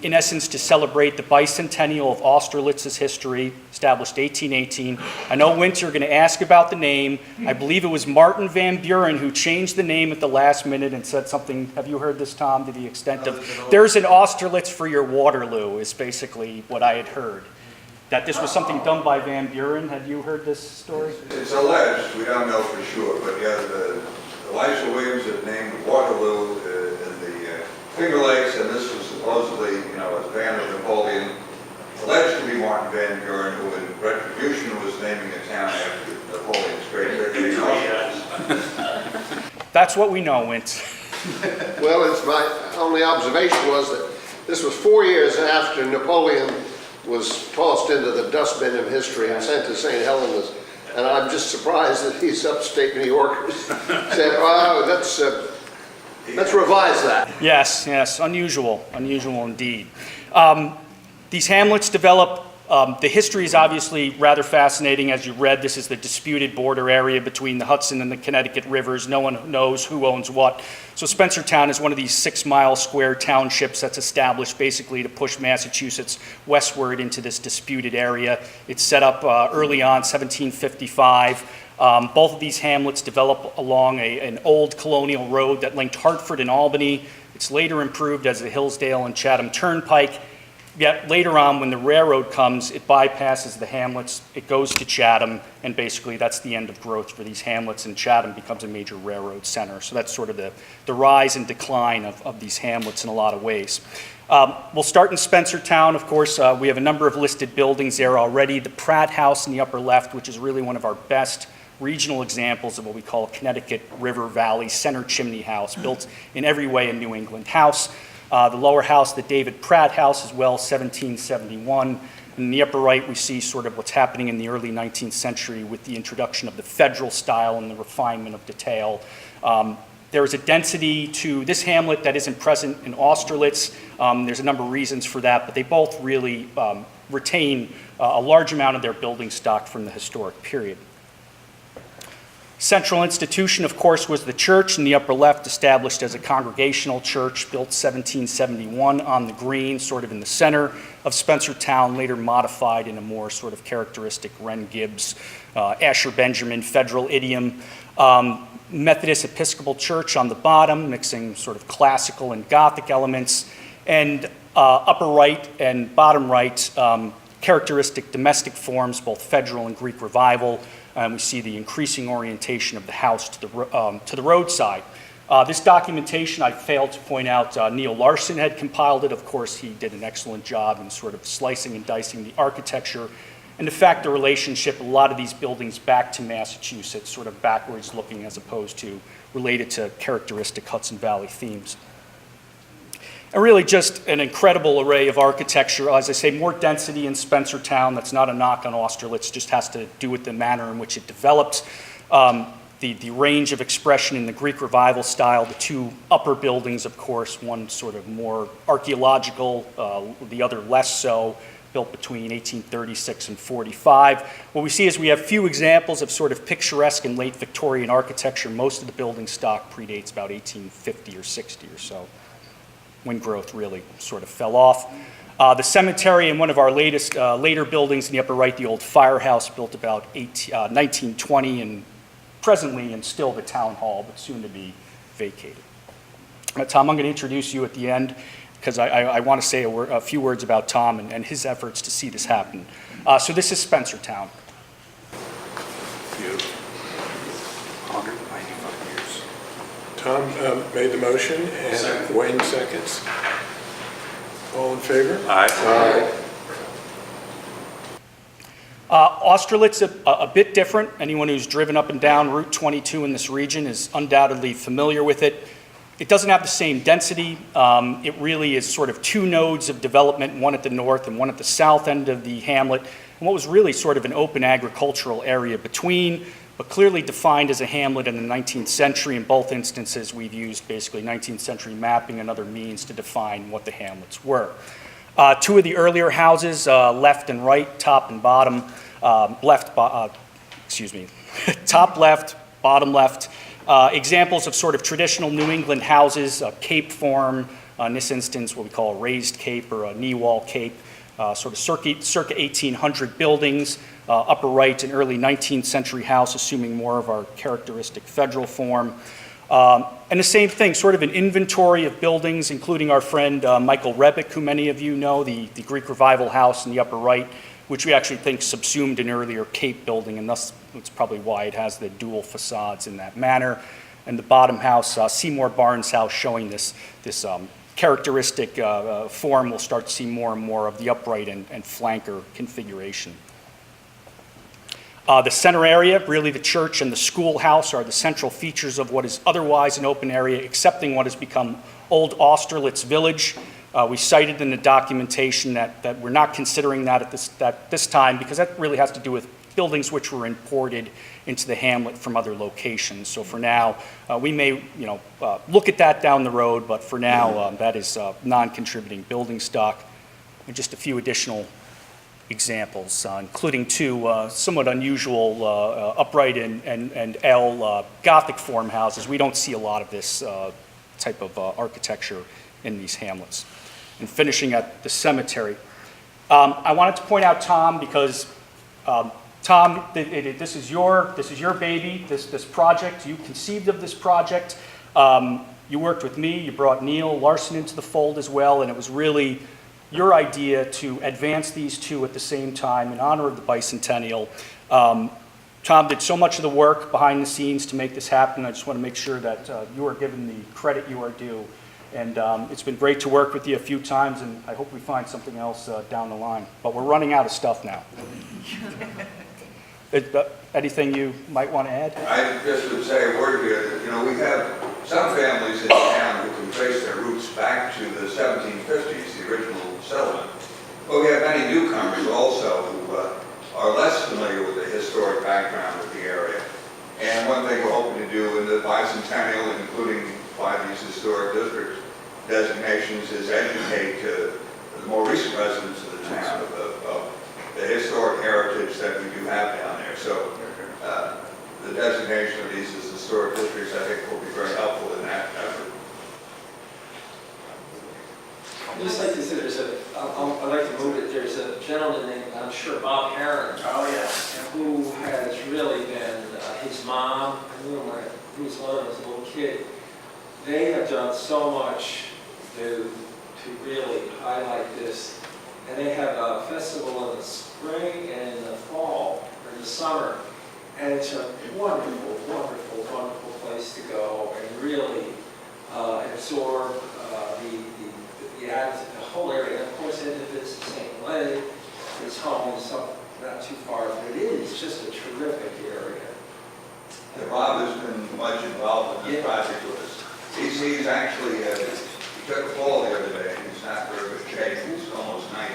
in essence, to celebrate the bicentennial of Austerlitz's history, established 1818. I know, Winter, you're going to ask about the name. I believe it was Martin Van Buren who changed the name at the last minute and said something. Have you heard this, Tom, to the extent of, there's an Austerlitz for your Waterloo, is basically what I had heard. That this was something done by Van Buren. Had you heard this story? It's alleged, we don't know for sure, but yeah, Elisha Williams had named Waterloo in the Finger Lakes, and this was supposedly, a van of Napoleon, alleged to be Martin Van Buren, who in retribution was naming a town after Napoleon's great victory in Austerlitz. That's what we know, Wint. Well, my only observation was that this was 4 years after Napoleon was tossed into the dustbin of history and sent to St. Helens. And I'm just surprised that these upstate New Yorkers said, oh, let's revise that. Yes, unusual indeed. These hamlets develop, the history is obviously rather fascinating. As you read, this is the disputed border area between the Hudson and the Connecticut rivers. No one knows who owns what. So Spencertown is one of these 6-mile square townships that's established basically to push Massachusetts westward into this disputed area. It's set up early on, 1755. Both of these hamlets develop along an old colonial road that linked Hartford and Albany. It's later improved as the Hillsdale and Chatham Turnpike. Yet later on, when the railroad comes, it bypasses the hamlets, it goes to Chatham, and basically that's the end of growth for these hamlets, and Chatham becomes a major railroad center. So that's sort of the rise and decline of these hamlets in a lot of ways. We'll start in Spencertown. Of course, we have a number of listed buildings there already. The Pratt House in the upper left, which is really one of our best regional examples of what we call a Connecticut River Valley center chimney house, built in every way a New England house. The lower house, the David Pratt House, as well, 1771. In the upper right, we see sort of what's happening in the early 19th century with the introduction of the federal style and the refinement of detail. There is a density to this hamlet that isn't present in Austerlitz. There's a number of reasons for that, but they both really retain a large amount of their building stock from the historic period. Central institution, of course, was the church in the upper left, established as a congregational church, built 1771 on the green, sort of in the center of Spencertown, later modified in a more sort of characteristic Wren Gibbs, Asher Benjamin federal idiom. Methodist Episcopal Church on the bottom, mixing sort of classical and Gothic elements, and upper right and bottom right, characteristic domestic forms, both federal and Greek revival. We see the increasing orientation of the house to the roadside. This documentation, I failed to point out, Neil Larson had compiled it. Of course, he did an excellent job in sort of slicing and dicing the architecture. And in fact, the relationship, a lot of these buildings back to Massachusetts, sort of backwards looking as opposed to related to characteristic Hudson Valley themes. And really just an incredible array of architecture. As I say, more density in Spencertown. That's not a knock on Austerlitz, just has to do with the manner in which it developed. The range of expression in the Greek Revival style, the two upper buildings, of course, one sort of more archaeological, the other less so, built between 1836 and 45. What we see is we have few examples of sort of picturesque and late Victorian architecture. Most of the building stock predates about 1850 or 60 or so, when growth really sort of fell off. The cemetery in one of our later buildings in the upper right, the old firehouse, built about 1920 and presently and still the town hall, but soon to be vacated. Tom, I'm going to introduce you at the end because I want to say a few words about Tom and his efforts to see this happen. So this is Spencertown. Beautiful. 100 by 95 years. Tom made the motion, and Wayne seconds. All in favor? Aye. Austerlitz's a bit different. Anyone who's driven up and down Route 22 in this region is undoubtedly familiar with it. It doesn't have the same density. It really is sort of two nodes of development, one at the north and one at the south end of the hamlet, and what was really sort of an open agricultural area between, but clearly defined as a hamlet in the 19th century. In both instances, we've used basically 19th century mapping and other means to define what the hamlets were. Two of the earlier houses, left and right, top and bottom, top left, bottom left, examples of sort of traditional New England houses, cape form, in this instance what we call a raised cape or a knee wall cape, sort of circa 1800 buildings, upper right, an early 19th century house assuming more of our characteristic federal form. And the same thing, sort of an inventory of buildings, including our friend Michael Rebick, who many of you know, the Greek Revival house in the upper right, which we actually think subsumed an earlier Cape building, and thus it's probably why it has the dual facades in that manner. And the bottom house, Seymour Barnes' house, showing this characteristic form. We'll start to see more and more of the upright and flanker configuration. The center area, really the church and the schoolhouse, are the central features of what is otherwise an open area, excepting what has become Old Austerlitz Village. We cited in the documentation that we're not considering that at this time, because that really has to do with buildings which were imported into the hamlet from other locations. So for now, we may look at that down the road, but for now, that is non-contributing building stock. And just a few additional examples, including two somewhat unusual upright and L Gothic form houses. We don't see a lot of this type of architecture in these hamlets. And finishing at the cemetery. I wanted to point out Tom because Tom, this is your baby, this project. You conceived of this project. You worked with me. You brought Neil Larson into the fold as well, and it was really your idea to advance these two at the same time in honor of the bicentennial. Tom did so much of the work behind the scenes to make this happen. I just want to make sure that you are given the credit you are due. And it's been great to work with you a few times, and I hope we find something else down the line. But we're running out of stuff now. Anything you might want to add? I just would say a word here that, we have some families in town who can trace their roots back to the 1750s, the original settlement. But we have many newcomers also who are less familiar with the historic background of the area. And one thing we're hoping to do in the bicentennial, including by these historic district designations, is educate the more recent residents of the town of the historic heritage that we do have down there. So the designation of these as historic districts, I think, will be very helpful in that effort. I'd just like to say I'd like to move it, there's a gentleman named, I'm sure, Bob Heron. Oh, yes. Who has really been, his mom, who was one of his little kid. They have done so much to really highlight this. And they have a festival in the spring and in the fall, or in the summer. And it's a wonderful, wonderful, wonderful place to go and really absorb the whole area. And of course, it is the same way. His home is not too far, but it is just a terrific area. And Rob has been much involved in this project with us. He's actually, he took a fall the other day. He's not very good shape. He's almost 90.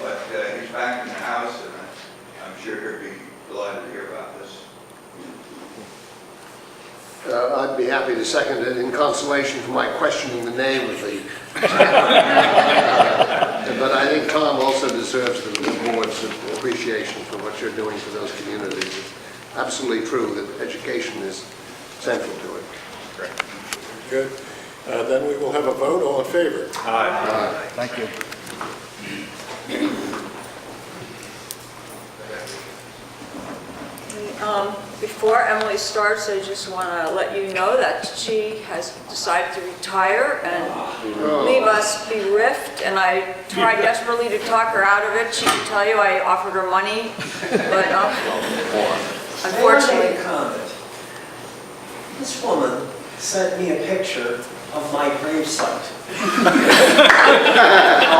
But he's back in the house, and I'm sure he'll be delighted to hear about this. I'd be happy to second it in consolation for my questioning the name of the but I think Tom also deserves the board's appreciation for what you're doing for those communities. It's absolutely true that education is central to it. Great. Good. Then we will have a vote. All in favor? Aye. Thank you. Before Emily starts, I just want to let you know that she has decided to retire and leave us bereft, and I tried desperately to talk her out of it. She can tell you I offered her money, but unfortunately. This woman sent me a picture of my gravesite. Now,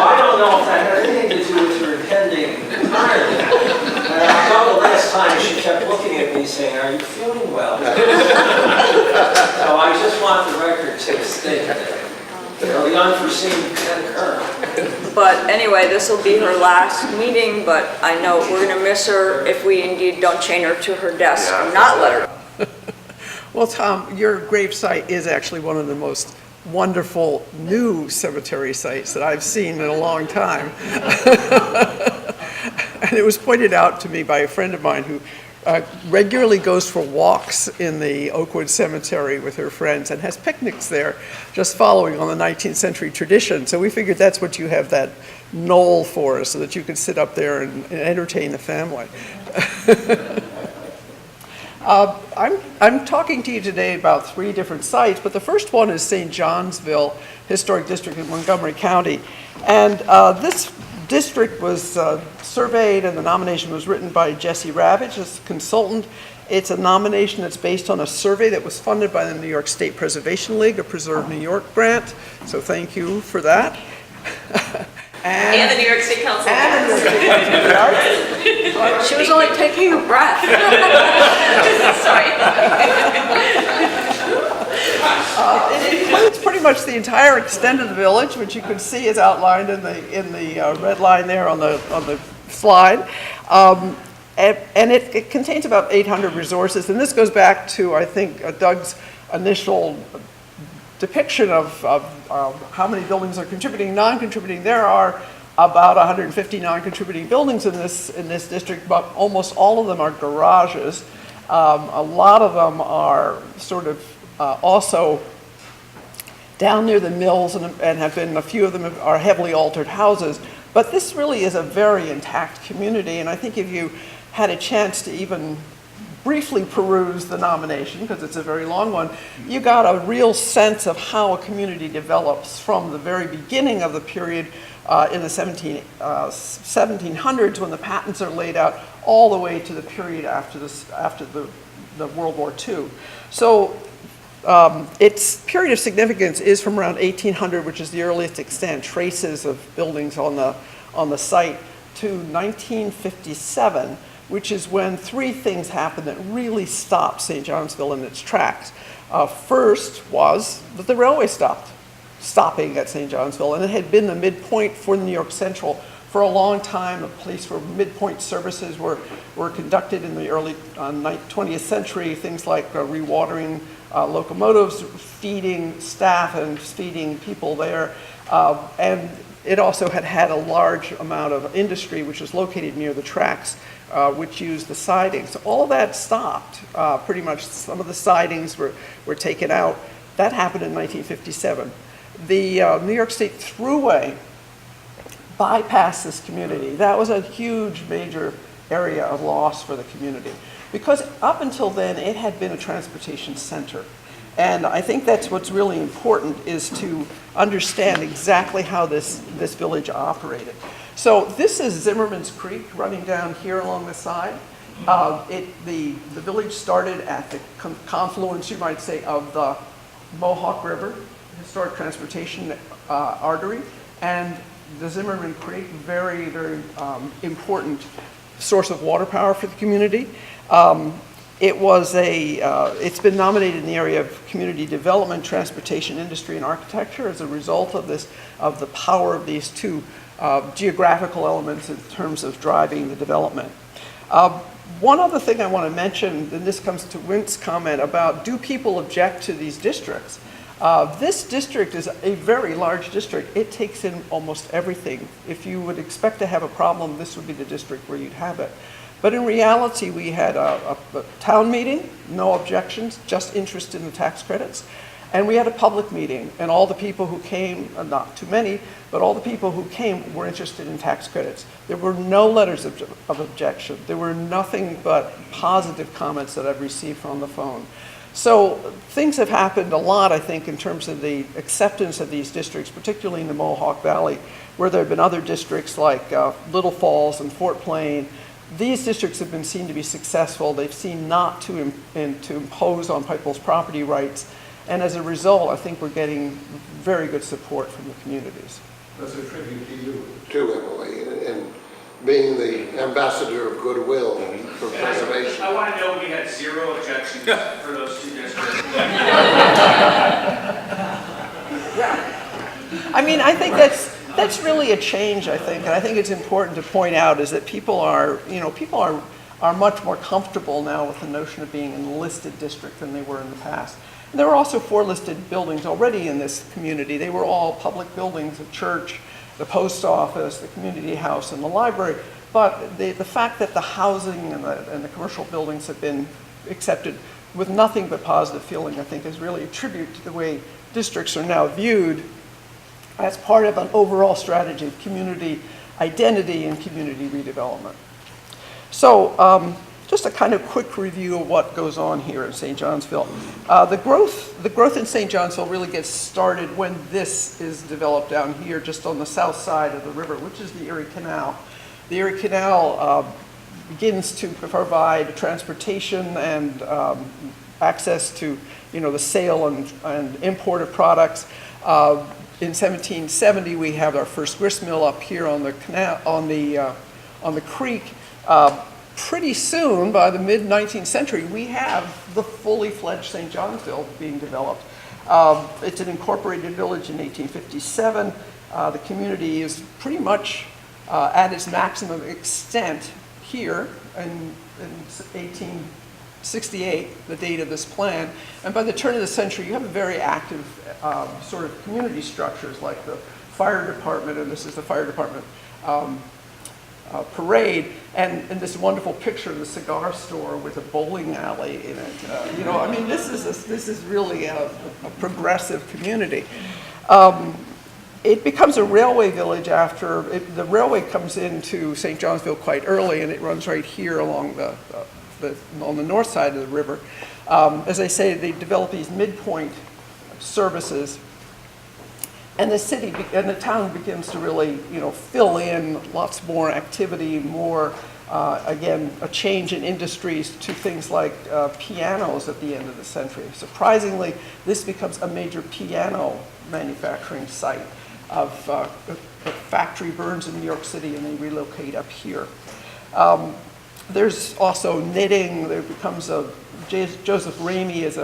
I don't know if that had anything to do with your impending retirement, but I know the last time she kept looking at me saying, "Are you feeling well?" So I just want the record to state that. You know, the unforeseen can occur. But anyway, this will be her last meeting, but I know we're going to miss her if we indeed don't chain her to her desk and not let her. Well, Tom, your gravesite is actually one of the most wonderful new cemetery sites that I've seen in a long time. And it was pointed out to me by a friend of mine who regularly goes for walks in the Oakwood Cemetery with her friends and has picnics there, just following on the 19th century tradition. So we figured that's what you have that knoll for, so that you could sit up there and entertain the family. I'm talking to you today about 3 different sites, but the first one is St. Johnsville Historic District in Montgomery County. And this district was surveyed, and the nomination was written by Jesse Ravitch as consultant. It's a nomination that's based on a survey that was funded by the New York State Preservation League, a Preserve New York grant. So thank you for that. And the New York State Council. She was only taking a breath. Sorry. It includes pretty much the entire extent of the village, which you can see is outlined in the red line there on the slide. And it contains about 800 resources. And this goes back to, I think, Doug's initial depiction of how many buildings are contributing, non-contributing. There are about 150 non-contributing buildings in this district, but almost all of them are garages. A lot of them are sort of also down near the mills, and have been, a few of them are heavily altered houses. But this really is a very intact community, and I think if you had a chance to even briefly peruse the nomination, because it's a very long one, you got a real sense of how a community develops from the very beginning of the period in the 1700s, when the patents are laid out, all the way to the period after the World War II. So its period of significance is from around 1800, which is the earliest extant traces of buildings on the site, to 1957, which is when 3 things happened that really stopped St. Johnsville in its tracks. First was that the railway stopped stopping at St. Johnsville, and it had been the midpoint for New York Central for a long time, a place where midpoint services were conducted in the early 20th century, things like rewatering locomotives, feeding staff and feeding people there. And it also had a large amount of industry, which was located near the tracks, which used the sidings. All that stopped. Pretty much some of the sidings were taken out. That happened in 1957. The New York State Thruway bypassed this community. That was a huge, major area of loss for the community, because up until then, it had been a transportation center. And I think that's what's really important, is to understand exactly how this village operated. So this is Zimmerman's Creek running down here along the side. The village started at the confluence, you might say, of the Mohawk River, historic transportation artery, and the Zimmerman Creek, very, very important source of water power for the community. It's been nominated in the area of community development, transportation, industry, and architecture as a result of the power of these 2 geographical elements in terms of driving the development. One other thing I want to mention, and this comes to Wint's comment about, do people object to these districts? This district is a very large district. It takes in almost everything. If you would expect to have a problem, this would be the district where you'd have it. But in reality, we had a town meeting, no objections, just interest in the tax credits. And we had a public meeting, and all the people who came, not too many, but all the people who came were interested in tax credits. There were no letters of objection. There were nothing but positive comments that I've received from the phone. So things have happened a lot, I think, in terms of the acceptance of these districts, particularly in the Mohawk Valley, where there have been other districts like Little Falls and Fort Plain these districts have been seen to be successful. They've seen not to impose on people's property rights. And as a result, I think we're getting very good support from the communities. That's a tribute to you. To Emily, and being the ambassador of goodwill for preservation. I want to know we had 0 objections for those 2 districts. I mean, I think that's really a change, I think, and I think it's important to point out is that people are much more comfortable now with the notion of being in a listed district than they were in the past. And there were also 4 listed buildings already in this community. They were all public buildings, a church, the post office, the community house, and the library. But the fact that the housing and the commercial buildings have been accepted with nothing but positive feeling, I think, is really a tribute to the way districts are now viewed as part of an overall strategy of community identity and community redevelopment. So just a kind of quick review of what goes on here in St. Johnsville. The growth in St. Johnsville really gets started when this is developed down here, just on the south side of the river, which is the Erie Canal. The Erie Canal begins to provide transportation and access to, the sale and import of products. In 1770, we have our first grist mill up here on the canal, on the creek. Pretty soon, by the mid-19th century, we have the fully fledged St. Johnsville being developed. It's an incorporated village in 1857. The community is pretty much at its maximum extent here in 1868, the date of this plan. And by the turn of the century, you have a very active sort of community structures like the fire department, and this is the fire department parade, and this wonderful picture of the cigar store with a bowling alley in it. I mean, this is really a progressive community. It becomes a railway village after the railway comes into St. Johnsville quite early, and it runs right here along on the north side of the river. As I say, they develop these midpoint services, and the city and the town begins to really, fill in lots more activity, more, again, a change in industries to things like pianos at the end of the century. Surprisingly, this becomes a major piano manufacturing site. A factory burns in New York City, and they relocate up here. There's also knitting. There becomes Joseph Ramey is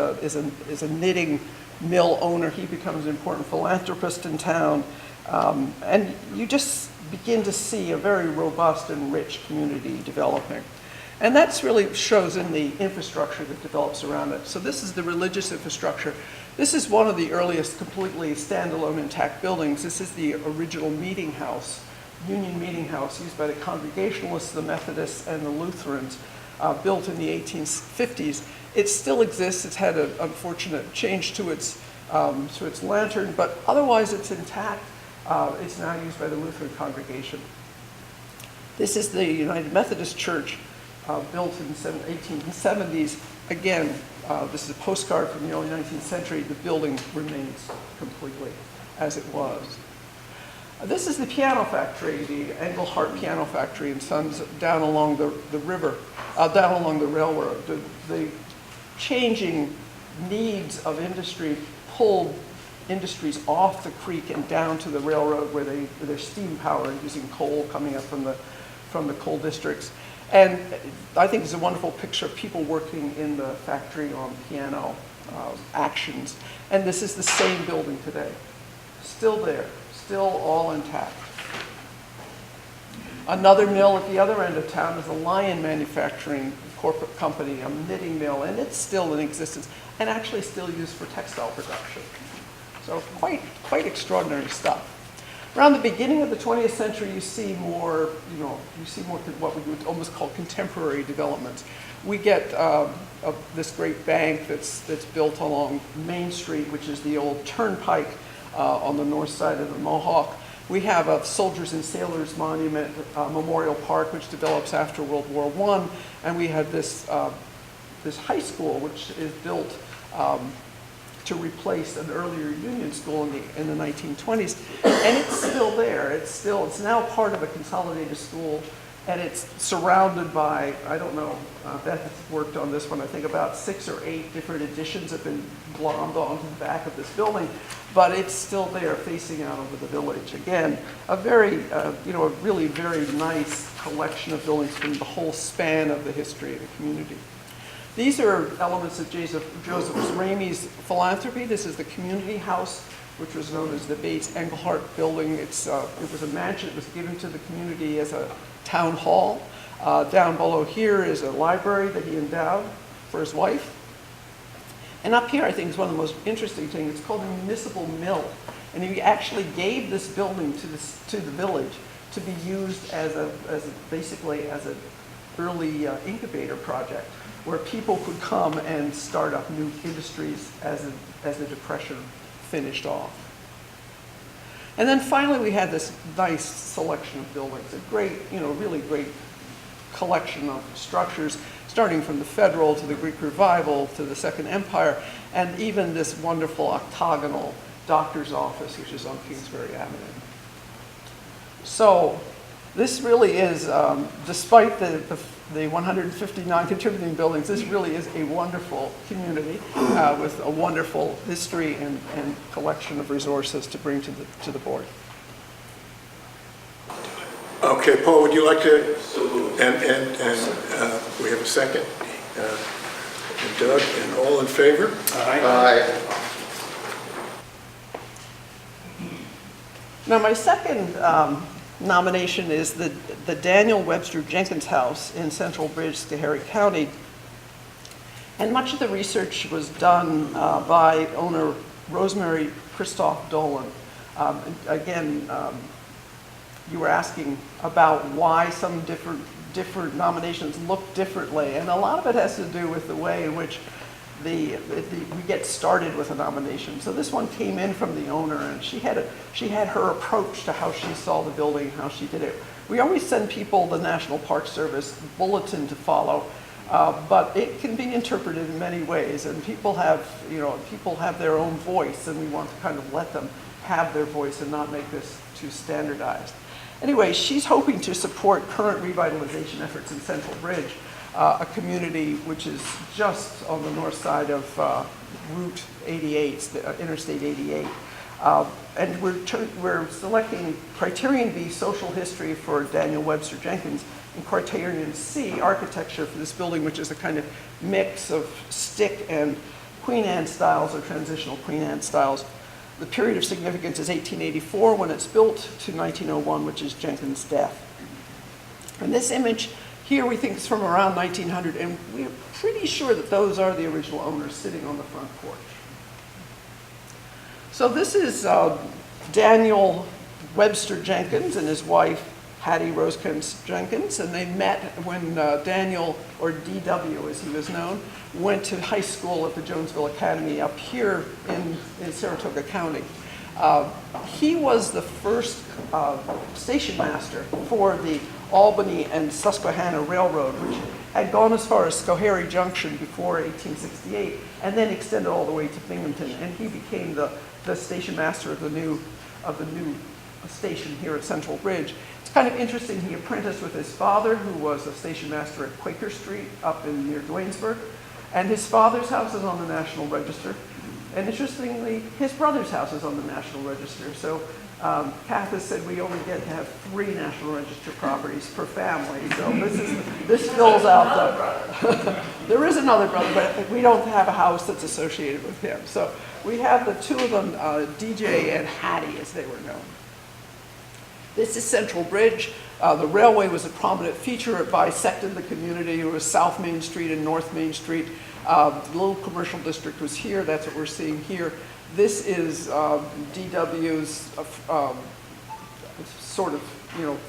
a knitting mill owner. He becomes an important philanthropist in town. And you just begin to see a very robust and rich community developing. And that's really shows in the infrastructure that develops around it. So this is the religious infrastructure. This is one of the earliest completely standalone intact buildings. This is the original meeting house, Union Meeting House, used by the Congregationalists, the Methodists, and the Lutherans, built in the 1850s. It still exists. It's had an unfortunate change to its lantern, but otherwise it's intact. It's now used by the Lutheran congregation. This is the United Methodist Church, built in the 1870s. Again, this is a postcard from the early 19th century. The building remains completely as it was. This is the piano factory, the Engelhart Piano Factory and Sons, down along the river, down along the railroad. The changing needs of industry pulled industries off the creek and down to the railroad where they're steam powered using coal coming up from the coal districts. And I think it's a wonderful picture of people working in the factory on piano actions. And this is the same building today, still there, still all intact. Another mill at the other end of town is a Lion Manufacturing corporate company, a knitting mill, and it's still in existence and actually still used for textile production. So quite extraordinary stuff. Around the beginning of the 20th century, you see more what we would almost call contemporary developments. We get this great bank that's built along Main Street, which is the old turnpike on the north side of the Mohawk. We have a Soldiers and Sailors Monument Memorial Park, which develops after World War I, and we have this high school, which is built to replace an earlier Union school in the 1920s, and it's still there. It's now part of a consolidated school And it's surrounded by, I don't know, Beth has worked on this one, I think about 6 or 8 different additions have been glommed onto the back of this building, but it's still there facing out over the village. Again, a very, a really very nice collection of buildings from the whole span of the history of the community. These are elements of Joseph Ramey's philanthropy. This is the community house, which was known as the Bates Engelhart Building. It was a mansion. It was given to the community as a town hall. Down below here is a library that he endowed for his wife. And up here, I think, is one of the most interesting things. It's called a municipal mill. And he actually gave this building to the village to be used basically as an early incubator project, where people could come and start up new industries as the Depression finished off. And then finally, we had this nice selection of buildings, a great, really great collection of structures, starting from the Federal to the Greek Revival to the Second Empire, and even this wonderful octagonal doctor's office, which is on Kingsbury Avenue. So this really is, despite the 159 contributing buildings, this really is a wonderful community with a wonderful history and collection of resources to bring to the board. Okay, Paul, would you like to, and we have a second, and Doug, and all in favor? Aye. Now, my second nomination is the Daniel Webster Jenkins House in Central Bridge, Schoharie County. And much of the research was done by owner Rosemary Christoph Dolan. Again, you were asking about why some different nominations look differently, and a lot of it has to do with the way in which we get started with a nomination. So this one came in from the owner, and she had her approach to how she saw the building, how she did it. We always send people the National Park Service bulletin to follow, but it can be interpreted in many ways, and people have their own voice, and we want to kind of let them have their voice and not make this too standardized. Anyway, she's hoping to support current revitalization efforts in Central Bridge, a community which is just on the north side of Route 88, Interstate 88. And we're selecting Criterion B, Social History for Daniel Webster Jenkins, and Criterion C, Architecture for this building, which is a kind of mix of stick and Queen Anne styles, or transitional Queen Anne styles. The period of significance is 1884 when it's built to 1901, which is Jenkins' death. And this image here we think is from around 1900, and we're pretty sure that those are the original owners sitting on the front porch. So this is Daniel Webster Jenkins and his wife, Hattie Rosecrans Jenkins, and they met when Daniel, or D.W. as he was known, went to high school at the Jonesville Academy up here in Saratoga County. He was the first station master for the Albany and Susquehanna Railroad, which had gone as far as Schoharie Junction before 1868, and then extended all the way to Binghamton, and he became the station master of the new station here at Central Bridge. It's kind of interesting, he apprenticed with his father, who was a station master at Quaker Street up near Duanesburg, and his father's house is on the National Register, and interestingly, his brother's house is on the National Register. So Kath has said we only get to have 3 National Register properties per family, so this fills out the... There is another brother, but we don't have a house that's associated with him. So we have the 2 of them, DJ and Hattie, as they were known. This is Central Bridge. The railway was a prominent feature. It bisected the community. It was South Main Street and North Main Street. The little commercial district was here. That's what we're seeing here. This is DW's sort of,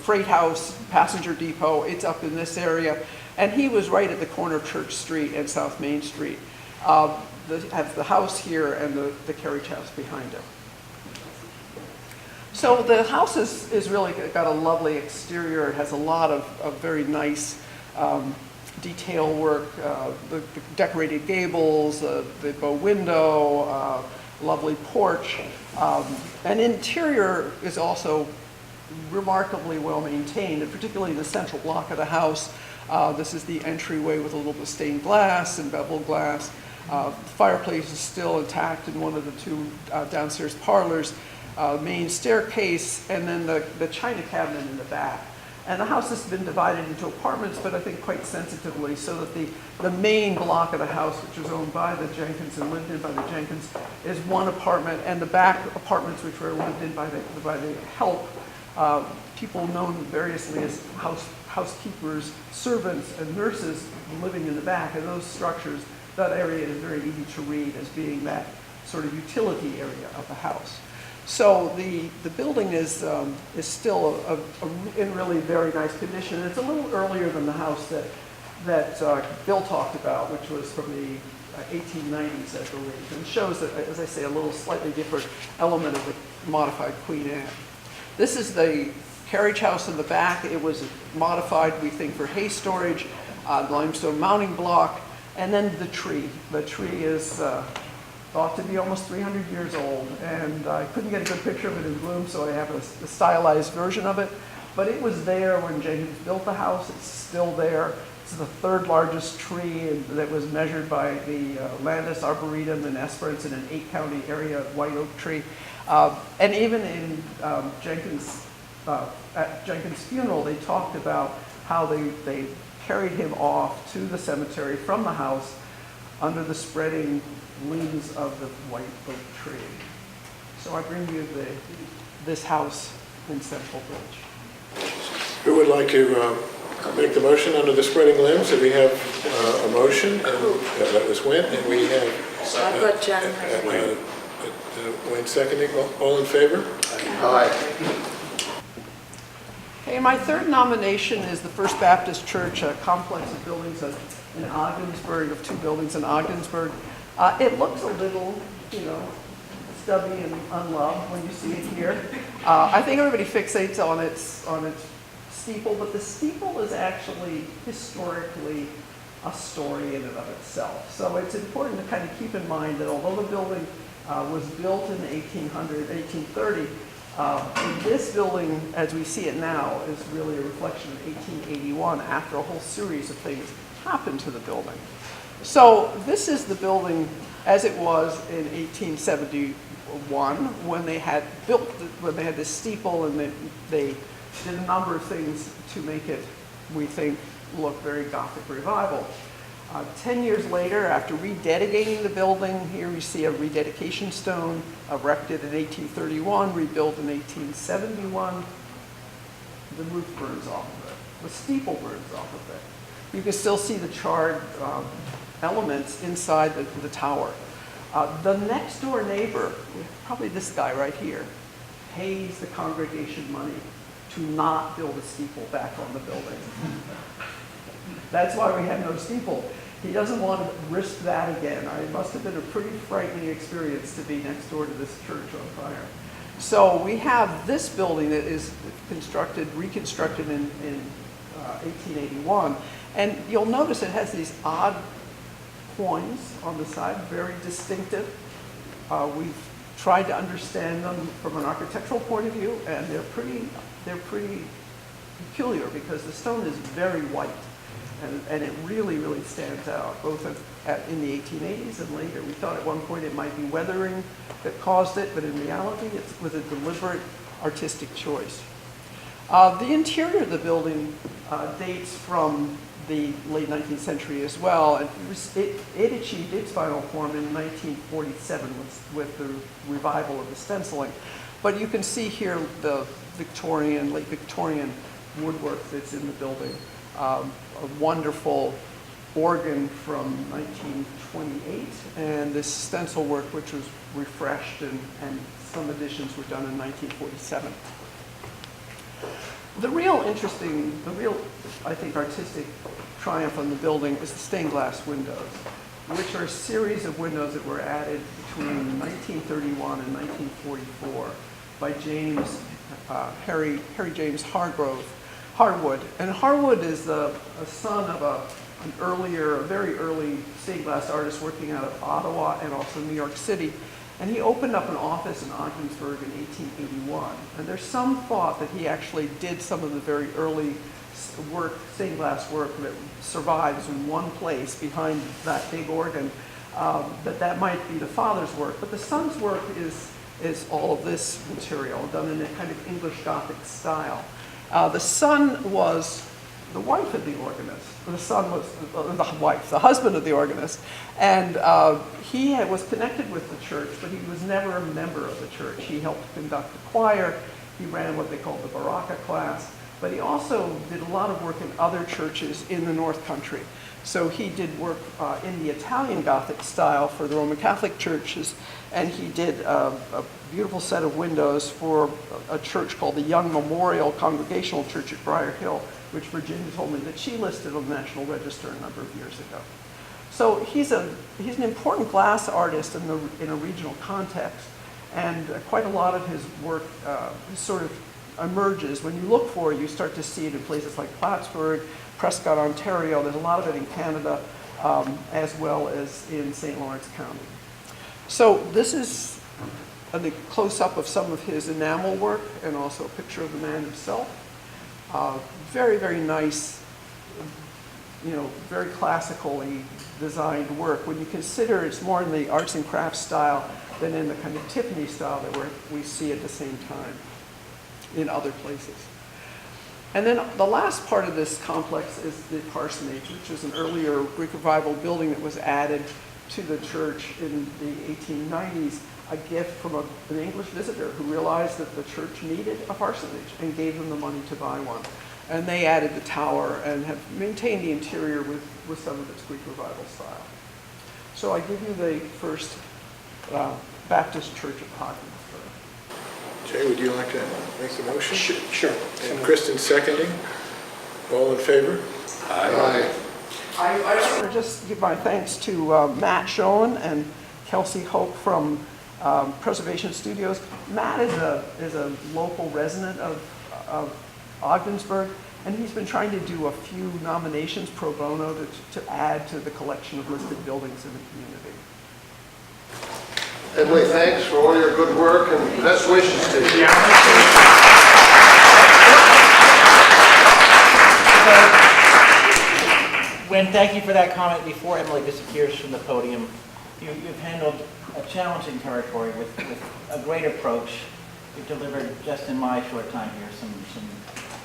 freight house, passenger depot. It's up in this area. And he was right at the corner of Church Street and South Main Street. Has the house here and the carriage house behind it. So the house is really got a lovely exterior. It has a lot of very nice detail work, the decorated gables, the bow window, lovely porch. And interior is also remarkably well maintained, and particularly in the central block of the house. This is the entryway with a little bit of stained glass and beveled glass. The fireplace is still intact in one of the two downstairs parlors, main staircase, and then the china cabinet in the back. And the house has been divided into apartments, but I think quite sensitively, so that the main block of the house, which was owned by the Jenkins and lived in by the Jenkins, is one apartment, and the back apartments, which were lived in by the help, people known variously as housekeepers, servants, and nurses living in the back. And those structures, that area is very easy to read as being that sort of utility area of the house. So the building is still in really very nice condition. It's a little earlier than the house that Bill talked about, which was from the 1890s, I believe, and shows that, as I say, a little slightly different element of the modified Queen Anne. This is the carriage house in the back. It was modified, we think, for hay storage, limestone mounting block, and then the tree. The tree is thought to be almost 300 years old, and I couldn't get a good picture of it in bloom, so I have a stylized version of it. But it was there when Jenkins built the house. It's still there. It's the third largest tree that was measured by the Landis Arboretum in Esperance, in an 8-county area, white oak tree. And even in at Jenkins' funeral, they talked about how they carried him off to the cemetery from the house under the spreading limbs of the white oak tree. So I bring you this house in Central Village. Who would like to make the motion under the spreading limbs? And we have a motion, and that was Wynn, and we have I've got Jen. Wayne seconding. All in favor? Aye. Okay, my third nomination is the First Baptist Church, a complex of buildings in Ogdensburg, of 2 buildings in Ogdensburg. It looks a little, stubby and unloved when you see it here. I think everybody fixates on its steeple, but the steeple is actually historically a story in and of itself. So it's important to kind of keep in mind that although the building was built in 1830, this building, as we see it now, is really a reflection of 1881, after a whole series of things happened to the building. So this is the building as it was in 1871, when they had this steeple, and they did a number of things to make it, we think, look very Gothic revival. 10 years later, after rededicating the building, here we see a rededication stone erected in 1831, rebuilt in 1871. The roof burns off of it. The steeple burns off of it. You can still see the charred elements inside the tower. The next door neighbor, probably this guy right here, pays the congregation money to not build a steeple back on the building. That's why we have no steeple. He doesn't want to risk that again. It must have been a pretty frightening experience to be next door to this church on fire. So we have this building that is reconstructed in 1881. And you'll notice it has these odd coins on the side, very distinctive. We've tried to understand them from an architectural point of view, and they're pretty peculiar because the stone is very white. And it really, really stands out, both in the 1880s and later. We thought at one point it might be weathering that caused it, but in reality it was a deliberate artistic choice. The interior of the building dates from the late 19th century as well. And it achieved its final form in 1947 with the revival of the stenciling. But you can see here the late Victorian woodwork that's in the building. A wonderful organ from 1928, and this stencil work which was refreshed, and some additions were done in 1947. The real, I think, artistic triumph on the building is the stained glass windows, which are a series of windows that were added between 1931 and 1944 by Harry James Harwood. And Harwood is a son of a very early stained glass artist working out of Ottawa and also New York City. And he opened up an office in Ogdensburg in 1881. And there's some thought that he actually did some of the very early work, stained glass work that survives in one place behind that big organ, that might be the father's work. But the son's work is all of this material done in a kind of English Gothic style. The son was the wife of the organist. The son was the wife, the husband of the organist. And he was connected with the church, but he was never a member of the church. He helped conduct the choir. He ran what they called the Baracca class. But he also did a lot of work in other churches in the North Country. So he did work in the Italian Gothic style for the Roman Catholic churches, and he did a beautiful set of windows for a church called the Young Memorial Congregational Church at Briar Hill, which Virginia told me that she listed on the National Register a number of years ago. So he's an important glass artist in a regional context, and quite a lot of his work sort of emerges. When you look for it, you start to see it in places like Plattsburgh, Prescott, Ontario. There's a lot of it in Canada, as well as in St. Lawrence County. So this is a close-up of some of his enamel work and also a picture of the man himself. Very, very nice, very classically designed work. When you consider it's more in the arts and crafts style than in the kind of Tiffany style that we see at the same time in other places. And then the last part of this complex is the parsonage, which is an earlier Greek Revival building that was added to the church in the 1890s, a gift from an English visitor who realized that the church needed a parsonage and gave them the money to buy one. And they added the tower and have maintained the interior with some of its Greek Revival style. So I give you the First Baptist Church of Ogdensburg. Jay, would you like to make the motion? Sure. And Kristen seconding. All in favor? Aye. I want to just give my thanks to Matt Schoen and Kelsey Hope from Preservation Studios. Matt is a local resident of Ogdensburg, and he's been trying to do a few nominations pro bono to add to the collection of listed buildings in the community. Emily, thanks for all your good work and best wishes to you. Gwen, thank you for that comment. Before Emily disappears from the podium, you've handled a challenging territory with a great approach. You've delivered, just in my short time here, some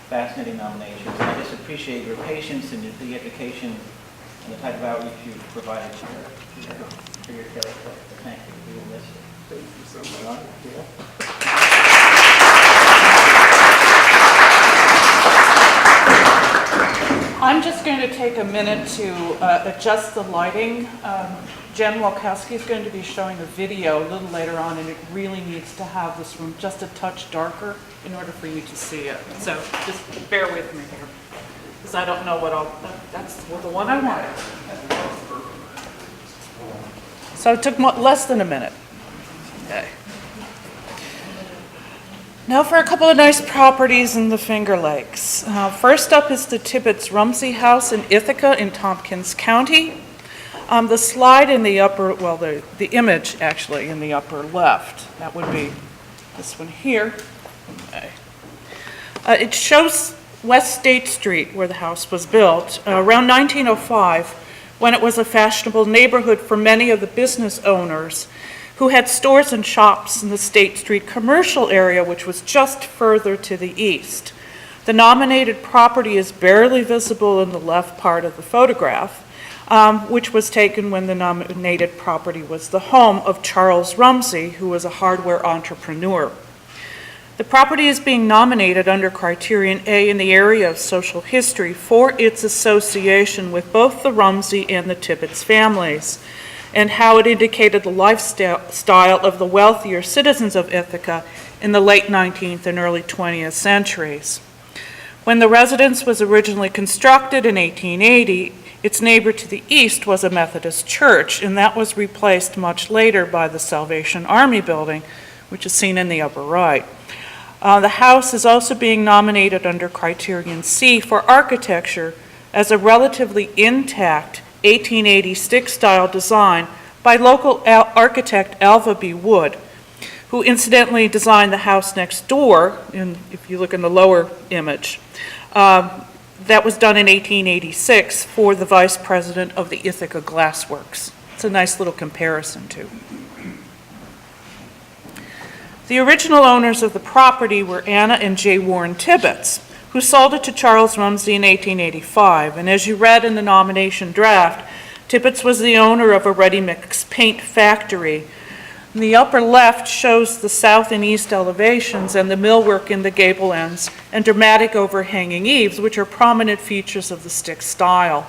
fascinating nominations. I just appreciate your patience and the education and the type of outreach you've provided for your territory. Thank you. We will miss you. Thank you so much. I'm just going to take a minute to adjust the lighting. Jen Walkowski is going to be showing a video a little later on, and it really needs to have this room just a touch darker in order for you to see it. So just bear with me here, because I don't know that's the one I wanted. So it took less than a minute. Okay. Now for a couple of nice properties in the Finger Lakes. First up is the Tibbetts Rumsey House in Ithaca in Tompkins County. The slide in the upper, well, the image actually in the upper left, that would be this one here. Okay. It shows West State Street where the house was built around 1905, when it was a fashionable neighborhood for many of the business owners who had stores and shops in the State Street commercial area, which was just further to the east. The nominated property is barely visible in the left part of the photograph, which was taken when the nominated property was the home of Charles Rumsey, who was a hardware entrepreneur. The property is being nominated under Criterion A in the area of social history for its association with both the Rumsey and the Tibbetts families, and how it indicated the lifestyle of the wealthier citizens of Ithaca in the late 19th and early 20th centuries. When the residence was originally constructed in 1880, its neighbor to the east was a Methodist church, and that was replaced much later by the Salvation Army building, which is seen in the upper right. The house is also being nominated under Criterion C for architecture as a relatively intact 1880 stick-style design by local architect Alva B. Wood, who incidentally designed the house next door, if you look in the lower image. That was done in 1886 for the vice president of the Ithaca Glass Works. It's a nice little comparison, too. The original owners of the property were Anna and J. Warren Tibbetts, who sold it to Charles Rumsey in 1885. And as you read in the nomination draft, Tibbetts was the owner of a ready-mix paint factory. And the upper left shows the south and east elevations and the millwork in the gable ends and dramatic overhanging eaves, which are prominent features of the stick style.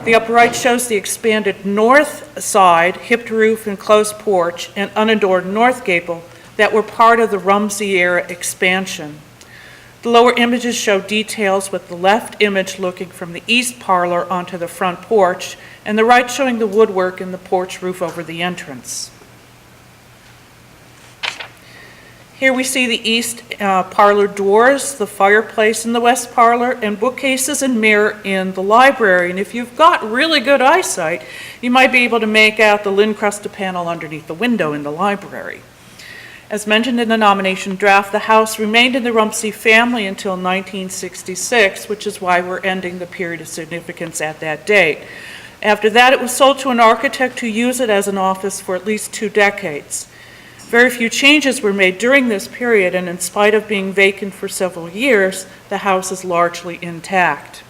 The upper right shows the expanded north side, hipped roof, enclosed porch, and unadorned north gable that were part of the Rumsey-era expansion. The lower images show details, with the left image looking from the east parlor onto the front porch, and the right showing the woodwork in the porch roof over the entrance. Here we see the east parlor doors, the fireplace in the west parlor, and bookcases and mirror in the library. And if you've got really good eyesight, you might be able to make out the Lincrusta panel underneath the window in the library. As mentioned in the nomination draft, the house remained in the Rumsey family until 1966, which is why we're ending the period of significance at that date. After that, it was sold to an architect who used it as an office for at least 2 decades. Very few changes were made during this period, and in spite of being vacant for several years, the house is largely intact.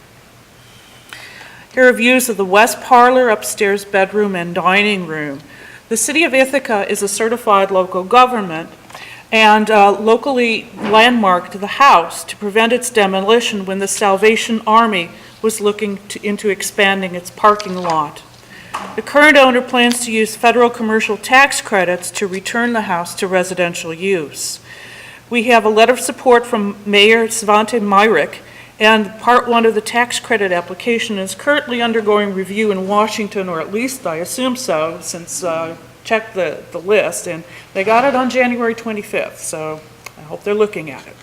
Here are views of the west parlor, upstairs bedroom, and dining room. The City of Ithaca is a certified local government and locally landmarked the house to prevent its demolition when the Salvation Army was looking into expanding its parking lot. The current owner plans to use federal commercial tax credits to return the house to residential use. We have a letter of support from Mayor Svante Myrick, and Part 1 of the tax credit application is currently undergoing review in Washington, or at least I assume so, since checked the list, and they got it on January 25th, so I hope they're looking at it.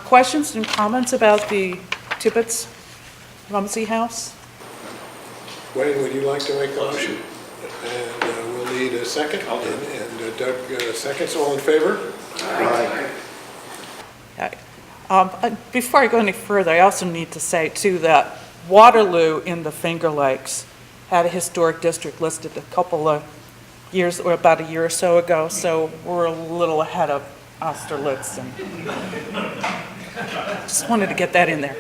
Questions and comments about the Tibbetts Rumsey house? Wayne, would you like to make the motion? And we'll need a second. And Doug seconds. All in favor? Aye. Before I go any further, I also need to say, too, that Waterloo in the Finger Lakes had a historic district listed a couple of years, or about a year or so ago, so we're a little ahead of Austerlitz. And just wanted to get that in there.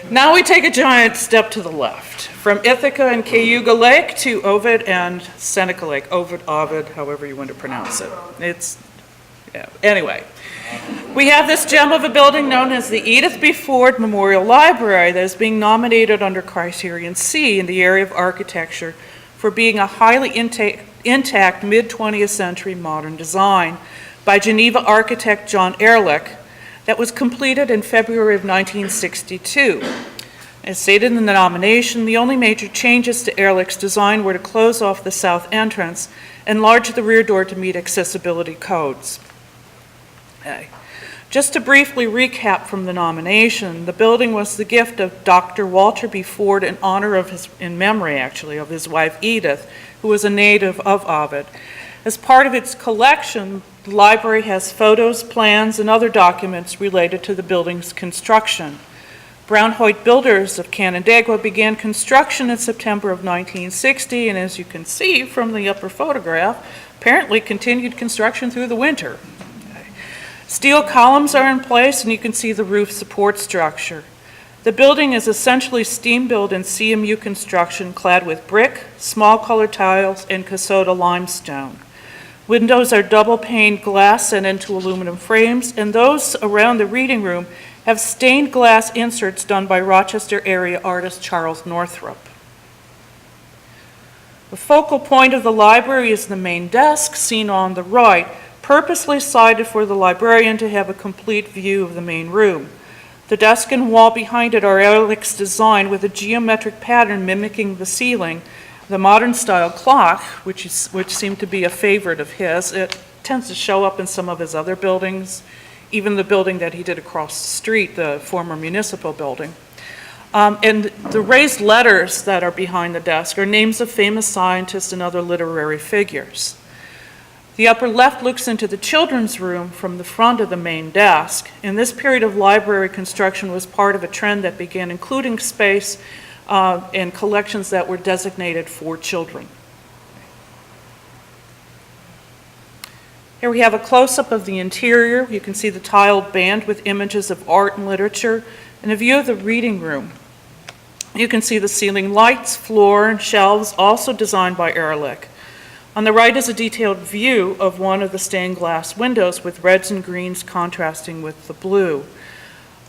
Now we take a giant step to the left, from Ithaca and Cayuga Lake to Ovid and Seneca Lake. Ovid, however you want to pronounce it. Anyway, we have this gem of a building known as the Edith B. Ford Memorial Library that is being nominated under Criterion C in the area of architecture for being a highly intact mid-20th century modern design by Geneva architect John Ehrlich, that was completed in February of 1962. As stated in the nomination, the only major changes to Ehrlich's design were to close off the south entrance, enlarge the rear door to meet accessibility codes. Okay. Just to briefly recap from the nomination, the building was the gift of Dr. Walter B. Ford in memory of his wife Edith, who was a native of Ovid. As part of its collection, the library has photos, plans, and other documents related to the building's construction. Brown Hoyt Builders of Canandaigua began construction in September of 1960, and as you can see from the upper photograph, apparently continued construction through the winter. Steel columns are in place, and you can see the roof support structure. The building is essentially steam-built in CMU construction, clad with brick, small colored tiles, and Cassoda limestone. Windows are double-paned glass set into aluminum frames, and those around the reading room have stained glass inserts done by Rochester area artist Charles Northrop. The focal point of the library is the main desk, seen on the right, purposely sited for the librarian to have a complete view of the main room. The desk and wall behind it are Ehrlich's design with a geometric pattern mimicking the ceiling. The modern style clock, which seemed to be a favorite of his, it tends to show up in some of his other buildings, even the building that he did across the street, the former municipal building. And the raised letters that are behind the desk are names of famous scientists and other literary figures. The upper left looks into the children's room from the front of the main desk. And this period of library construction was part of a trend that began including space and collections that were designated for children. Here we have a close-up of the interior. You can see the tiled band with images of art and literature, and a view of the reading room. You can see the ceiling lights, floor, and shelves, also designed by Ehrlich. On the right is a detailed view of one of the stained glass windows with reds and greens contrasting with the blue.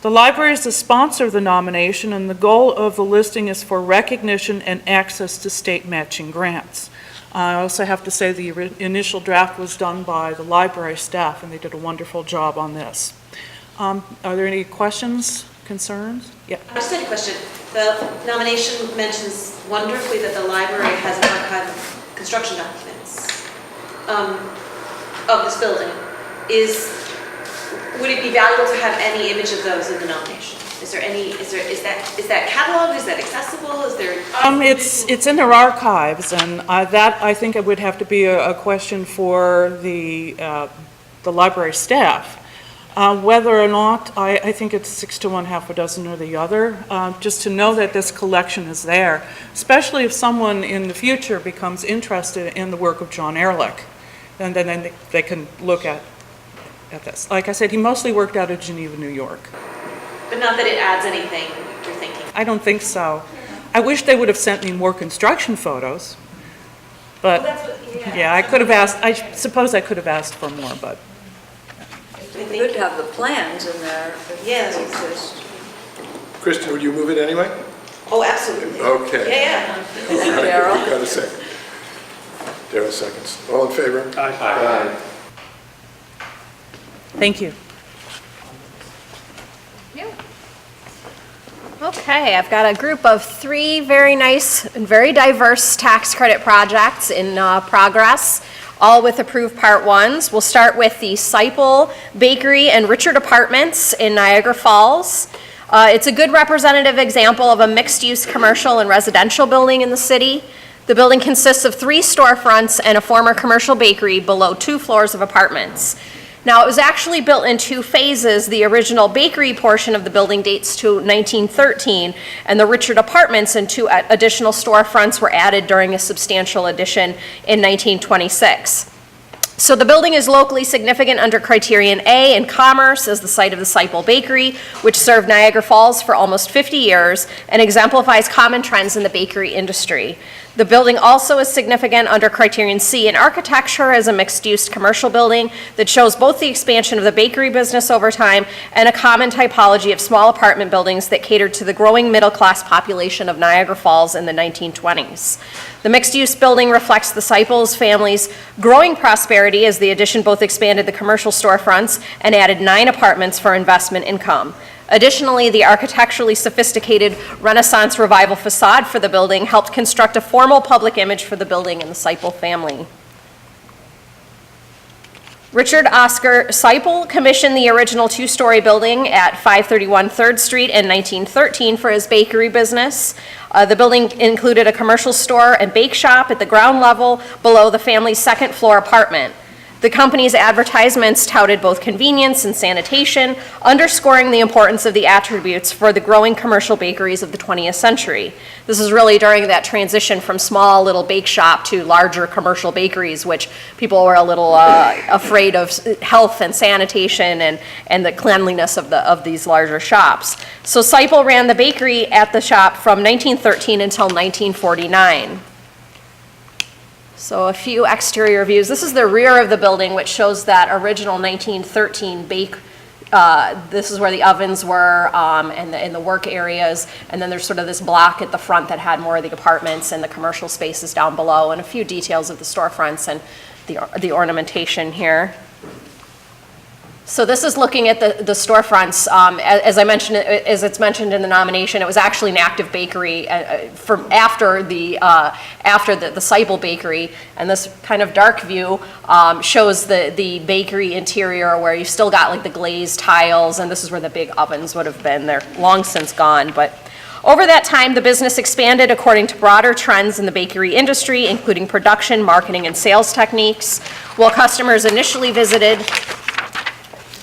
The library is the sponsor of the nomination, and the goal of the listing is for recognition and access to state matching grants. I also have to say the initial draft was done by the library staff, and they did a wonderful job on this. Are there any questions, concerns? Yeah. I just had a question. The nomination mentions wonderfully that the library has an archive of construction documents of this building. Would it be valuable to have any image of those in the nomination? Is that cataloged? Is that accessible? Is there? It's in their archives, and that I think it would have to be a question for the library staff. Whether or not, I think it's 6 to 1, half a dozen or the other, just to know that this collection is there, especially if someone in the future becomes interested in the work of John Ehrlich, and then they can look at this. Like I said, he mostly worked out of Geneva, New York. But not that it adds anything, you're thinking? I don't think so. I wish they would have sent me more construction photos, but yeah, I could have asked, I suppose I could have asked for more, but. It's good to have the plans in there if they exist. Kristen, would you move it anyway? Oh, absolutely. Okay. Yeah. Daryl? Got a second. Daryl seconds. All in favor? Aye. Thank you. Okay, I've got a group of 3 very nice and very diverse tax credit projects in progress, all with approved Part 1s. We'll start with the Seipel Bakery and Richard Apartments in Niagara Falls. It's a good representative example of a mixed-use commercial and residential building in the city. The building consists of 3 storefronts and a former commercial bakery below 2 floors of apartments. Now, it was actually built in 2 phases. The original bakery portion of the building dates to 1913, and the Richard Apartments and 2 additional storefronts were added during a substantial addition in 1926. So the building is locally significant under Criterion A in commerce as the site of the Seipel Bakery, which served Niagara Falls for almost 50 years and exemplifies common trends in the bakery industry. The building also is significant under Criterion C in architecture as a mixed-use commercial building that shows both the expansion of the bakery business over time and a common typology of small apartment buildings that catered to the growing middle-class population of Niagara Falls in the 1920s. The mixed-use building reflects the Seipels family's growing prosperity as the addition both expanded the commercial storefronts and added 9 apartments for investment income. Additionally, the architecturally sophisticated Renaissance Revival facade for the building helped construct a formal public image for the building and the Seipel family. Richard Oscar Seipel commissioned the original 2-story building at 531 3rd Street in 1913 for his bakery business. The building included a commercial store and bake shop at the ground level below the family's 2nd floor apartment. The company's advertisements touted both convenience and sanitation, underscoring the importance of the attributes for the growing commercial bakeries of the 20th century. This is really during that transition from small little bake shop to larger commercial bakeries, which people were a little afraid of health and sanitation and the cleanliness of these larger shops. So Seipel ran the bakery at the shop from 1913 until 1949. So a few exterior views. This is the rear of the building, which shows that original 1913 bake. This is where the ovens were and the work areas. And then there's sort of this block at the front that had more of the apartments and the commercial spaces down below, and a few details of the storefronts and the ornamentation here. So this is looking at the storefronts. As I mentioned, as it's mentioned in the nomination, it was actually an active bakery from after the Seipel Bakery. And this kind of dark view shows the bakery interior where you've still got like the glazed tiles, and this is where the big ovens would have been. They're long since gone, but Over that time, the business expanded according to broader trends in the bakery industry, including production, marketing, and sales techniques. While customers initially visited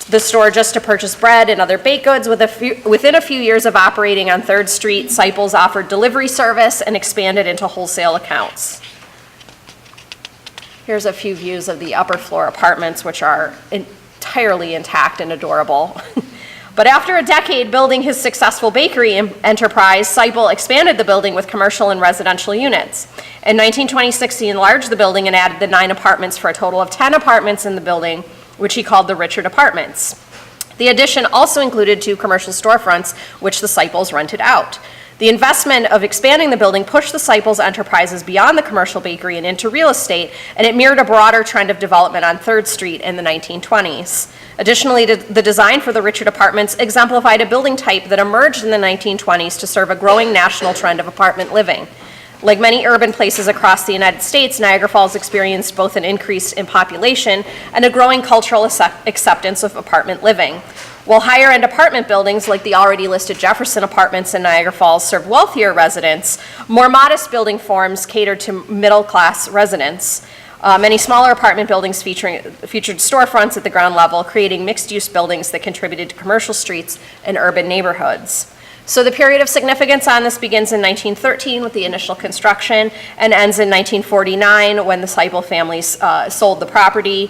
the store just to purchase bread and other baked goods, within a few years of operating on 3rd Street, Seipel's offered delivery service and expanded into wholesale accounts. Here's a few views of the upper floor apartments, which are entirely intact and adorable. But after a decade building his successful bakery enterprise, Seipel expanded the building with commercial and residential units. In 1926, he enlarged the building and added the 9 apartments for a total of 10 apartments in the building, which he called the Richard Apartments. The addition also included 2 commercial storefronts, which the Seipels rented out. The investment of expanding the building pushed the Seipels enterprises beyond the commercial bakery and into real estate, and it mirrored a broader trend of development on 3rd Street in the 1920s. Additionally, the design for the Richard Apartments exemplified a building type that emerged in the 1920s to serve a growing national trend of apartment living. Like many urban places across the United States, Niagara Falls experienced both an increase in population and a growing cultural acceptance of apartment living. While higher-end apartment buildings like the already listed Jefferson Apartments in Niagara Falls serve wealthier residents, more modest building forms catered to middle-class residents. Many smaller apartment buildings featured storefronts at the ground level, creating mixed-use buildings that contributed to commercial streets and urban neighborhoods. So the period of significance on this begins in 1913 with the initial construction and ends in 1949 when the Seipel families sold the property.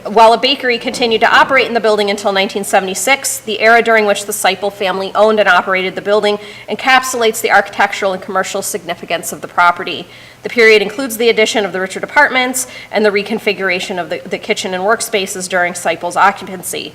While a bakery continued to operate in the building until 1976, the era during which the Seipel family owned and operated the building encapsulates the architectural and commercial significance of the property. The period includes the addition of the Richard Apartments and the reconfiguration of the kitchen and workspaces during Seipel's occupancy.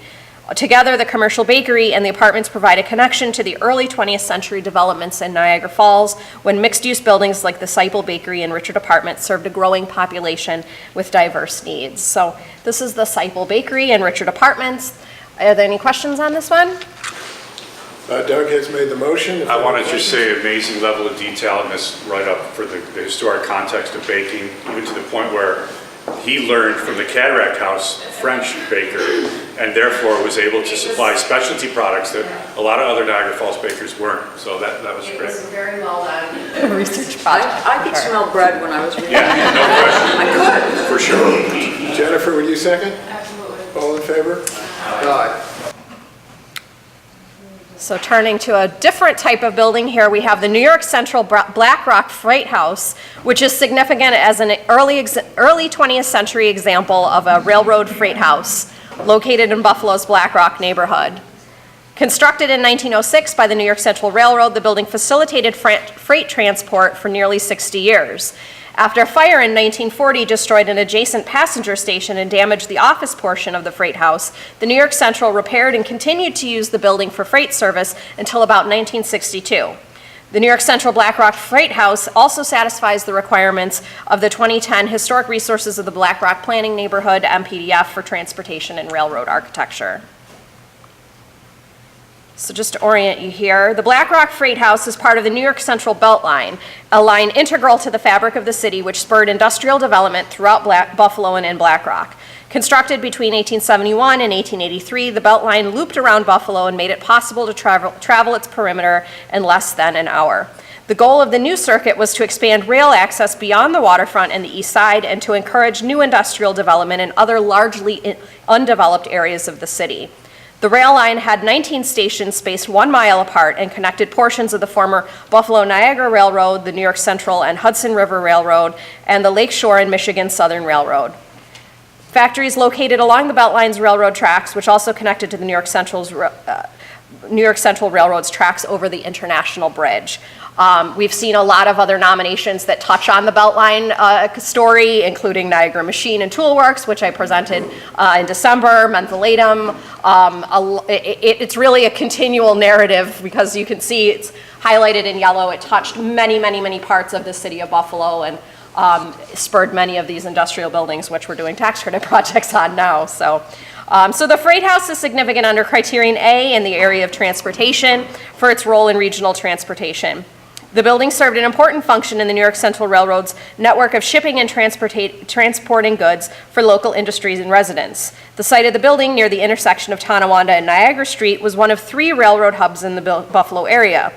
Together, the commercial bakery and the apartments provide a connection to the early 20th century developments in Niagara Falls, when mixed-use buildings like the Seipel Bakery and Richard Apartments served a growing population with diverse needs. So this is the Seipel Bakery and Richard Apartments. Are there any questions on this one? Doug has made the motion. I want to just say amazing level of detail in this write-up for the historic context of baking, even to the point where he learned from the Cataract House French baker, and therefore was able to supply specialty products that a lot of other Niagara Falls bakers weren't. So that was great. It was very well done. Research project. I could smell bread when I was reading. Yeah, no question. I could. For sure. Jennifer, would you second? Absolutely. All in favor? Aye. So turning to a different type of building here, we have the New York Central Black Rock Freight House, which is significant as an early 20th century example of a railroad freight house located in Buffalo's Black Rock neighborhood. Constructed in 1906 by the New York Central Railroad, the building facilitated freight transport for nearly 60 years. After a fire in 1940 destroyed an adjacent passenger station and damaged the office portion of the freight house, the New York Central repaired and continued to use the building for freight service until about 1962. The New York Central Black Rock Freight House also satisfies the requirements of the 2010 Historic Resources of the Black Rock Planning Neighborhood, MPDF, for transportation and railroad architecture. So just to orient you here, the Black Rock Freight House is part of the New York Central Beltline, a line integral to the fabric of the city which spurred industrial development throughout Buffalo and in Black Rock. Constructed between 1871 and 1883, the Beltline looped around Buffalo and made it possible to travel its perimeter in less than an hour. The goal of the new circuit was to expand rail access beyond the waterfront and the east side and to encourage new industrial development in other largely undeveloped areas of the city. The rail line had 19 stations spaced 1 mile apart and connected portions of the former Buffalo-Niagara Railroad, the New York Central and Hudson River Railroad, and the Lake Shore and Michigan Southern Railroad. Factories located along the Beltline's railroad tracks, which also connected to the New York Central Railroad's tracks over the International Bridge. We've seen a lot of other nominations that touch on the Beltline story, including Niagara Machine and Tool Works, which I presented in December, Mentholatum. It's really a continual narrative because you can see it's highlighted in yellow. It touched many, many, many parts of the city of Buffalo and spurred many of these industrial buildings, which we're doing tax credit projects on now. So the Freight House is significant under Criterion A in the area of transportation for its role in regional transportation. The building served an important function in the New York Central Railroad's network of shipping and transporting goods for local industries and residents. The site of the building, near the intersection of Tonawanda and Niagara Street, was one of 3 railroad hubs in the Buffalo area.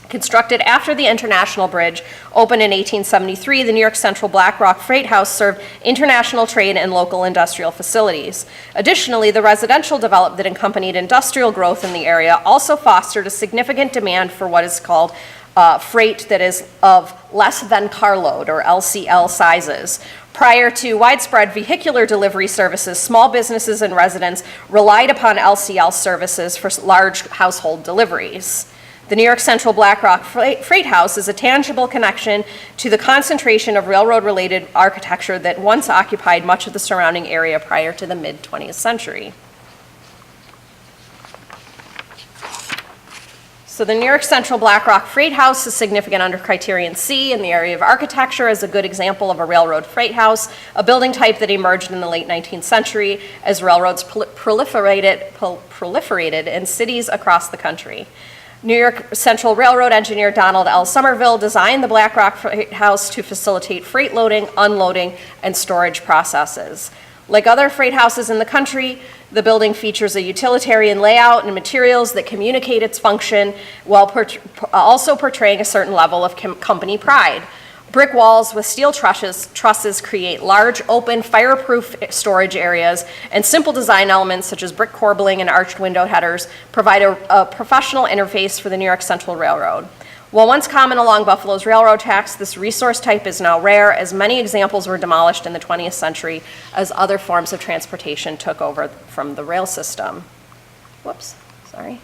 Constructed after the International Bridge opened in 1873, the New York Central Black Rock Freight House served international trade and local industrial facilities. Additionally, the residential development that accompanied industrial growth in the area also fostered a significant demand for what is called freight that is of less than carload, or LCL sizes. Prior to widespread vehicular delivery services, small businesses and residents relied upon LCL services for large household deliveries. The New York Central Black Rock Freight House is a tangible connection to the concentration of railroad-related architecture that once occupied much of the surrounding area prior to the mid-20th century. So the New York Central Black Rock Freight House is significant under Criterion C in the area of architecture as a good example of a railroad freight house, a building type that emerged in the late 19th century as railroads proliferated in cities across the country. New York Central Railroad engineer Donald L. Somerville designed the Black Rock Freight House to facilitate freight loading, unloading, and storage processes. Like other freight houses in the country, the building features a utilitarian layout and materials that communicate its function while also portraying a certain level of company pride. Brick walls with steel trusses create large, open, fireproof storage areas, and simple design elements such as brick corbelling and arched window headers provide a professional interface for the New York Central Railroad. While once common along Buffalo's railroad tracks, this resource type is now rare, as many examples were demolished in the 20th century as other forms of transportation took over from the rail system. Whoops, sorry.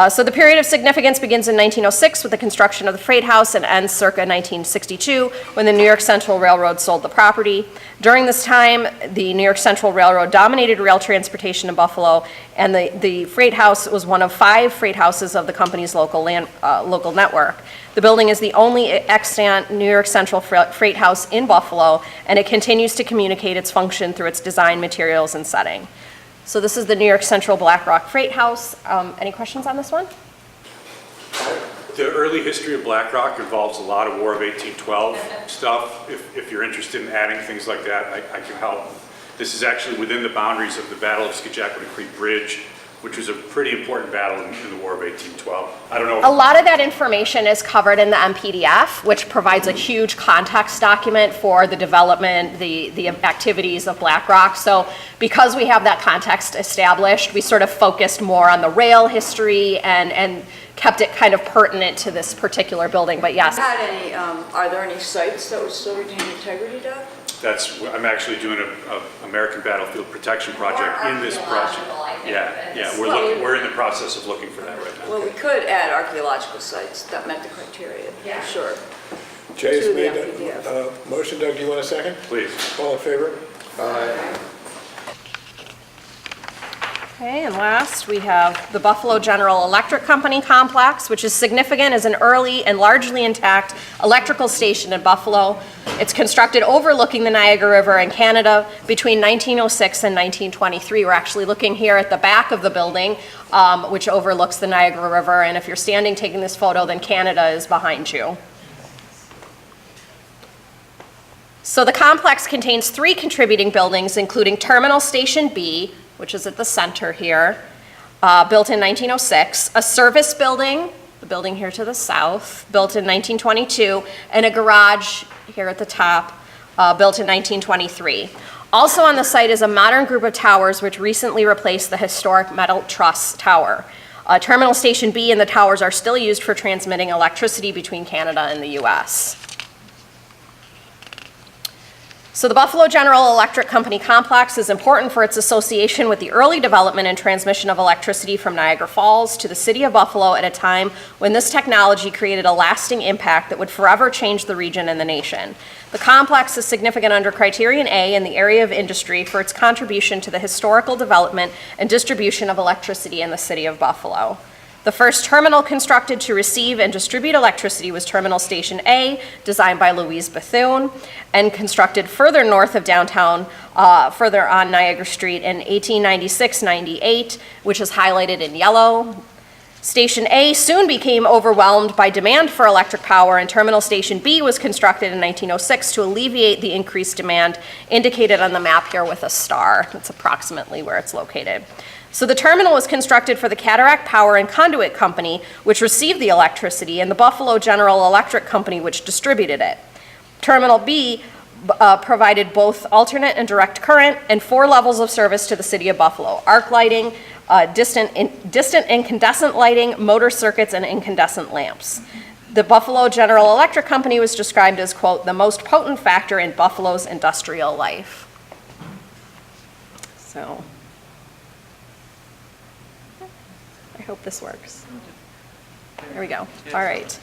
So the period of significance begins in 1906 with the construction of the freight house and ends circa 1962 when the New York Central Railroad sold the property. During this time, the New York Central Railroad dominated rail transportation in Buffalo, and the freight house was one of 5 freight houses of the company's local network. The building is the only extant New York Central freight house in Buffalo, and it continues to communicate its function through its design, materials, and setting. So this is the New York Central Black Rock Freight House. Any questions on this one? The early history of Black Rock involves a lot of War of 1812 stuff. If you're interested in adding things like that, I can help. This is actually within the boundaries of the Battle of Skidjackwin Creek Bridge, which was a pretty important battle in the War of 1812. I don't know. A lot of that information is covered in the MPDF, which provides a huge context document for the development, the activities of Black Rock. So because we have that context established, we sort of focused more on the rail history and kept it kind of pertinent to this particular building, but yes. Are there any sites that would still retain integrity, Doug? I'm actually doing a American Battlefield Protection Project in this project. Yeah, we're in the process of looking for that right now. Well, we could add archaeological sites that met the criteria, for sure. Jay's To the made MPDF. a motion. Doug, do you want a second? Please. All in favor? Aye. Okay, and last, we have the Buffalo General Electric Company complex, which is significant as an early and largely intact electrical station in Buffalo. It's constructed overlooking the Niagara River in Canada between 1906 and 1923. We're actually looking here at the back of the building, which overlooks the Niagara River, and if you're standing taking this photo, then Canada is behind you. So the complex contains 3 contributing buildings, including Terminal Station B, which is at the center here, built in 1906, a service building, the building here to the south, built in 1922, and a garage here at the top, built in 1923. Also on the site is a modern group of towers which recently replaced the historic Metal Truss Tower. Terminal Station B and the towers are still used for transmitting electricity between Canada and the US. So the Buffalo General Electric Company complex is important for its association with the early development and transmission of electricity from Niagara Falls to the city of Buffalo at a time when this technology created a lasting impact that would forever change the region and the nation. The complex is significant under Criterion A in the area of industry for its contribution to the historical development and distribution of electricity in the city of Buffalo. The first terminal constructed to receive and distribute electricity was Terminal Station A, designed by Louise Bethune, and constructed further north of downtown, further on Niagara Street in 1896-98, which is highlighted in yellow. Station A soon became overwhelmed by demand for electric power, and Terminal Station B was constructed in 1906 to alleviate the increased demand, indicated on the map here with a star. That's approximately where it's located. So the terminal was constructed for the Cataract Power and Conduit Company, which received the electricity, and the Buffalo General Electric Company, which distributed it. Terminal B provided both alternate and direct current and 4 levels of service to the city of Buffalo: arc lighting, distant incandescent lighting, motor circuits, and incandescent lamps. The Buffalo General Electric Company was described as, quote, the most potent factor in Buffalo's industrial life. So, I hope this works. There we go. All right.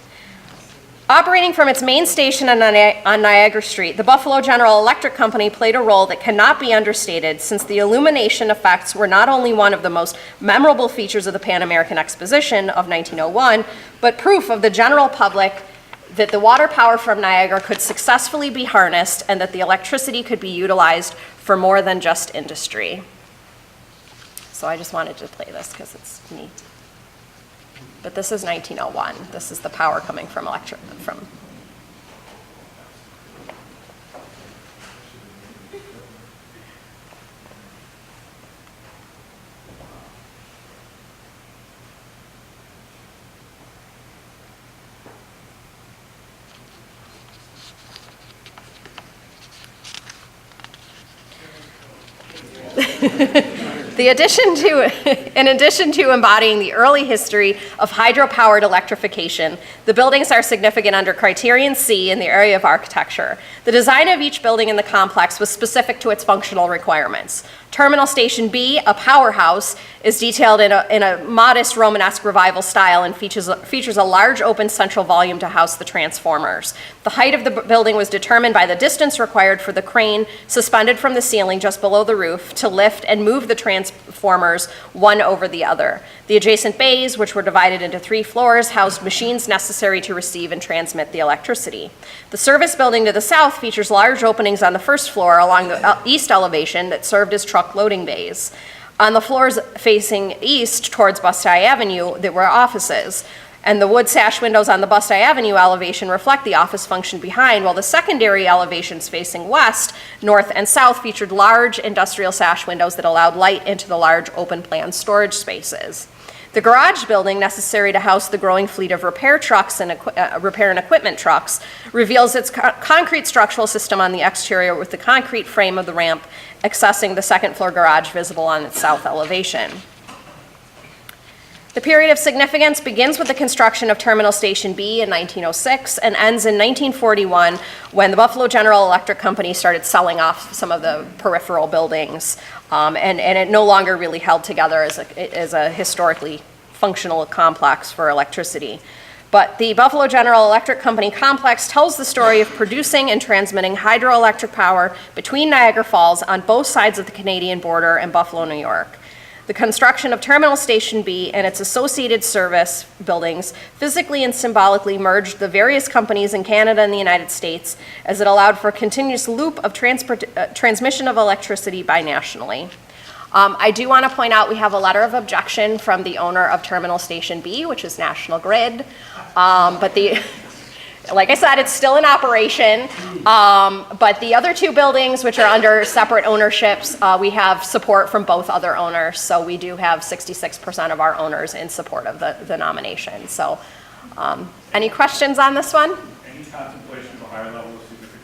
Operating from its main station on Niagara Street, the Buffalo General Electric Company played a role that cannot be understated, since the illumination effects were not only one of the most memorable features of the Pan American Exposition of 1901, but proof of the general public that the water power from Niagara could successfully be harnessed and that the electricity could be utilized for more than just industry. So I just wanted to play this because it's neat. But this is 1901. This is the power coming from In addition to embodying the early history of hydro-powered electrification, the buildings are significant under Criterion C in the area of architecture. The design of each building in the complex was specific to its functional requirements. Terminal Station B, a powerhouse, is detailed in a modest Romanesque revival style and features a large open central volume to house the transformers. The height of the building was determined by the distance required for the crane suspended from the ceiling just below the roof to lift and move the transformers one over the other. The adjacent bays, which were divided into 3 floors, housed machines necessary to receive and transmit the electricity. The service building to the south features large openings on the first floor along the east elevation that served as truck loading bays. On the floors facing east towards Bastille Avenue, there were offices, and the wood sash windows on the Bastille Avenue elevation reflect the office function behind, while the secondary elevations facing west, north, and south featured large industrial sash windows that allowed light into the large open-plan storage spaces. The garage building, necessary to house the growing fleet of repair trucks and repair and equipment trucks, reveals its concrete structural system on the exterior with the concrete frame of the ramp accessing the second-floor garage visible on its south elevation. The period of significance begins with the construction of Terminal Station B in 1906 and ends in 1941 when the Buffalo General Electric Company started selling off some of the peripheral buildings, and it no longer really held together as a historically functional complex for electricity. But the Buffalo General Electric Company complex tells the story of producing and transmitting hydroelectric power between Niagara Falls on both sides of the Canadian border and Buffalo, New York. The construction of Terminal Station B and its associated service buildings physically and symbolically merged the various companies in Canada and the United States, as it allowed for a continuous loop of transmission of electricity binationally. I do want to point out we have a letter of objection from the owner of Terminal Station B, which is National Grid. Like I said, it's still in operation, but the other 2 buildings, which are under separate ownerships, we have support from both other owners, so we do have 66% of our owners in support of the nomination. So, any questions on this one? Any contemplation of a higher level of significance?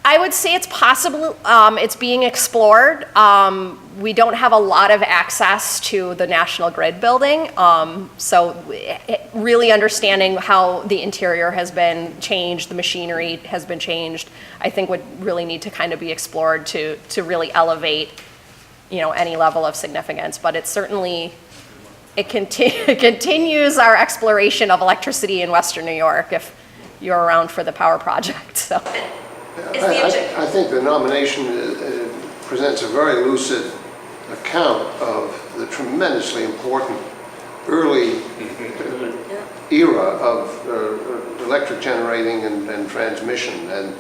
I would say it's possible. It's being explored. We don't have a lot of access to the National Grid building, so really understanding how the interior has been changed, the machinery has been changed, I think would really need to kind of be explored to really elevate, any level of significance. But it's certainly, it continues our exploration of electricity in Western New York if you're around for the power project. So. I think the nomination presents a very lucid account of the tremendously important early era of electric generating and transmission, and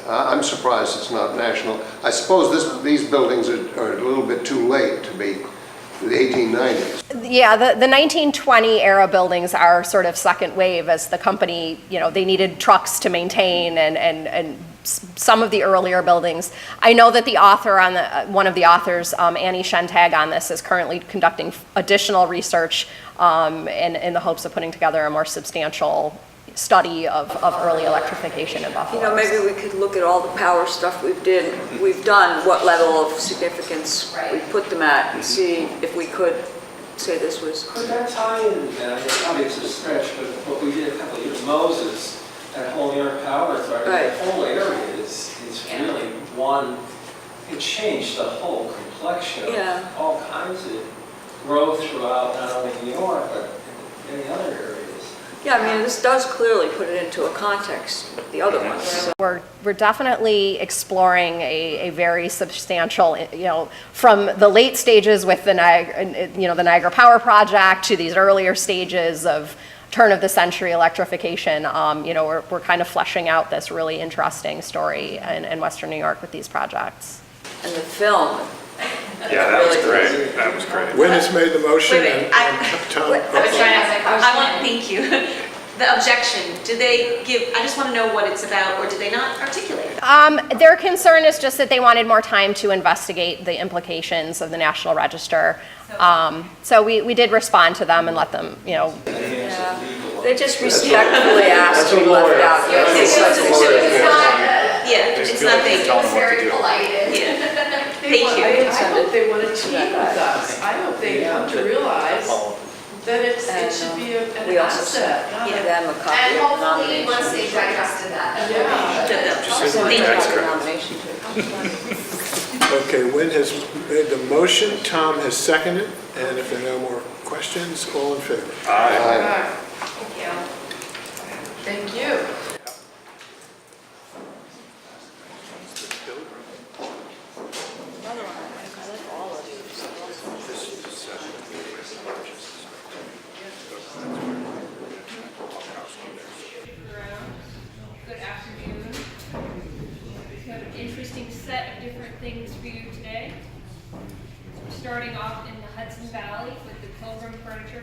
I'm surprised it's not national. I suppose these buildings are a little bit too late to be the 1890s. Yeah, the 1920 era buildings are sort of second wave as the company, you know, they needed trucks to maintain and some of the earlier buildings. I know that the author on one of the authors, Annie Shentag on this, is currently conducting additional research in the hopes of putting together a more substantial study of early electrification in Buffalo. You know, maybe we could look at all the power stuff we've done, what level of significance we put them at, and see if we could say this was. Could that tie in, and probably it's a stretch, but what we did a couple of years, Moses, that whole New York Power Authority, that whole area is really one, it changed the whole complexion of all kinds of growth throughout not only New York, but in many other areas. Yeah, I mean, this does clearly put it into a context with the other ones. So. We're definitely exploring a very substantial, you know, from the late stages with the Niagara Power Project to these earlier stages of turn of the century electrification. You know, we're kind of fleshing out this really interesting story in Western New York with these projects. And the film. Yeah, that was great. That was great. Wynn has made the motion. Wait, Tom. Thank you. The objection, did they give, I just want to know what it's about, or did they not articulate it? Their concern is just that they wanted more time to investigate the implications of the National Register. So we did respond to them and let them, you know. Yeah. They just respectfully asked to be left out. Yeah, it's nothing. It was very polite. Thank you. I hope they want to team with us. I hope they come to realize that it should be an We also asset. sent them a copy And of the hopefully, nomination. once they digested that. Nomination too. Okay, Wynn has made the motion, Tom has seconded, and if there are no more questions, all in favor? Aye. Thank you. Good afternoon. We have an interesting set of different things for you today. We're starting off in the Hudson Valley with the Pilgrim Furniture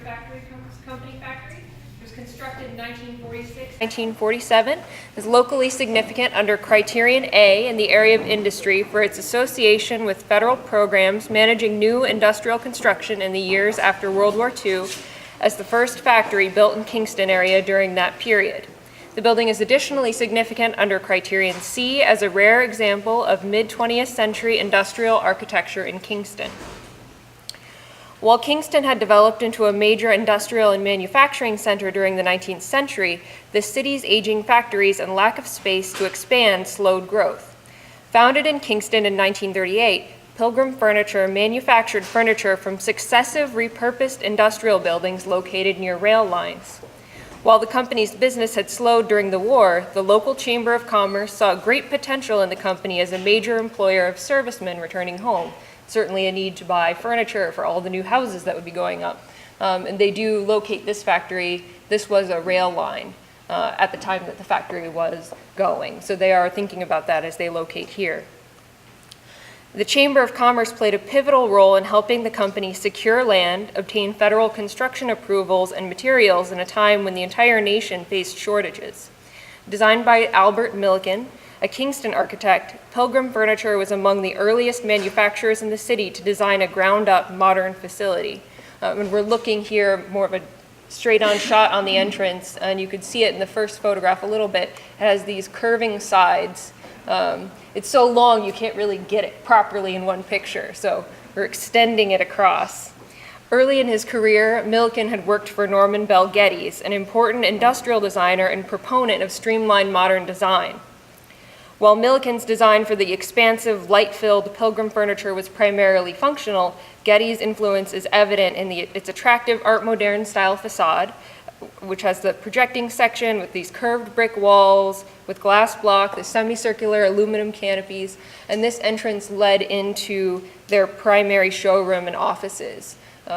Company factory. It was constructed in 1946. 1947 is locally significant under Criterion A in the area of industry for its association with federal programs managing new industrial construction in the years after World War II as the first factory built in Kingston area during that period. The building is additionally significant under Criterion C as a rare example of mid-20th century industrial architecture in Kingston. While Kingston had developed into a major industrial and manufacturing center during the 19th century, the city's aging factories and lack of space to expand slowed growth. Founded in Kingston in 1938, Pilgrim Furniture manufactured furniture from successive repurposed industrial buildings located near rail lines. While the company's business had slowed during the war, the local Chamber of Commerce saw great potential in the company as a major employer of servicemen returning home. Certainly a need to buy furniture for all the new houses that would be going up. And they do locate this factory. This was a rail line at the time that the factory was going. So they are thinking about that as they locate here. The Chamber of Commerce played a pivotal role in helping the company secure land, obtain federal construction approvals and materials in a time when the entire nation faced shortages. Designed by Albert Milliken, a Kingston architect, Pilgrim Furniture was among the earliest manufacturers in the city to design a ground-up modern facility. And we're looking here more of a straight-on shot on the entrance, and you could see it in the first photograph a little bit. It has these curving sides. It's so long you can't really get it properly in one picture, so we're extending it across. Early in his career, Milliken had worked for Norman Bell Geddes, an important industrial designer and proponent of streamlined modern design. While Milliken's design for the expansive, light-filled Pilgrim Furniture was primarily functional, Geddes' influence is evident in its attractive Art Moderne style facade, which has the projecting section with these curved brick walls, with glass block, the semicircular aluminum canopies, and this entrance led into their primary showroom and offices,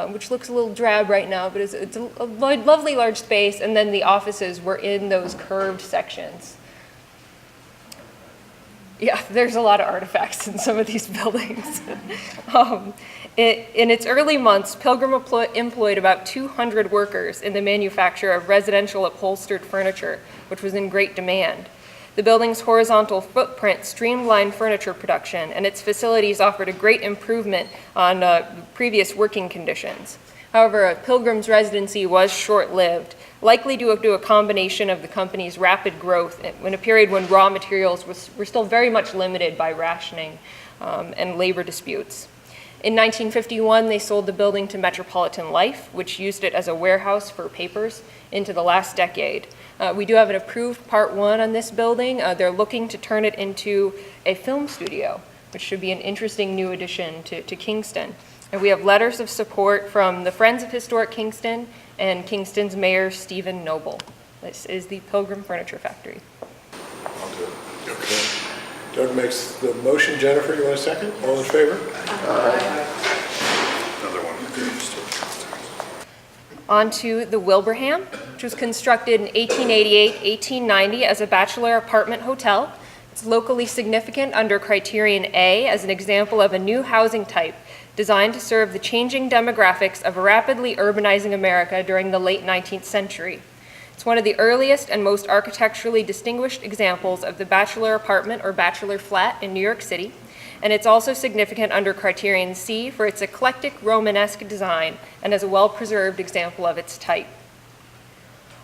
which looks a little drab right now, but it's a lovely large space, and then the offices were in those curved sections. Yeah, there's a lot of artifacts in some of these buildings. In its early months, Pilgrim employed about 200 workers in the manufacture of residential upholstered furniture, which was in great demand. The building's horizontal footprint streamlined furniture production, and its facilities offered a great improvement on previous working conditions. However, Pilgrim's residency was short-lived, likely due to a combination of the company's rapid growth in a period when raw materials were still very much limited by rationing and labor disputes. In 1951, they sold the building to Metropolitan Life, which used it as a warehouse for papers into the last decade. We do have an approved Part 1 on this building. They're looking to turn it into a film studio, which should be an interesting new addition to Kingston. And we have letters of support from the Friends of Historic Kingston and Kingston's Mayor, Stephen Noble. This is the Pilgrim Furniture Factory. I'll do it. Okay. Doug makes the motion. Jennifer, you want a second? All in favor? Another one. On to the Wilbraham, which was constructed in 1888-1890 as a bachelor apartment hotel. It's locally significant under Criterion A as an example of a new housing type designed to serve the changing demographics of a rapidly urbanizing America during the late 19th century. It's one of the earliest and most architecturally distinguished examples of the bachelor apartment or bachelor flat in New York City, and it's also significant under Criterion C for its eclectic Romanesque design and as a well-preserved example of its type.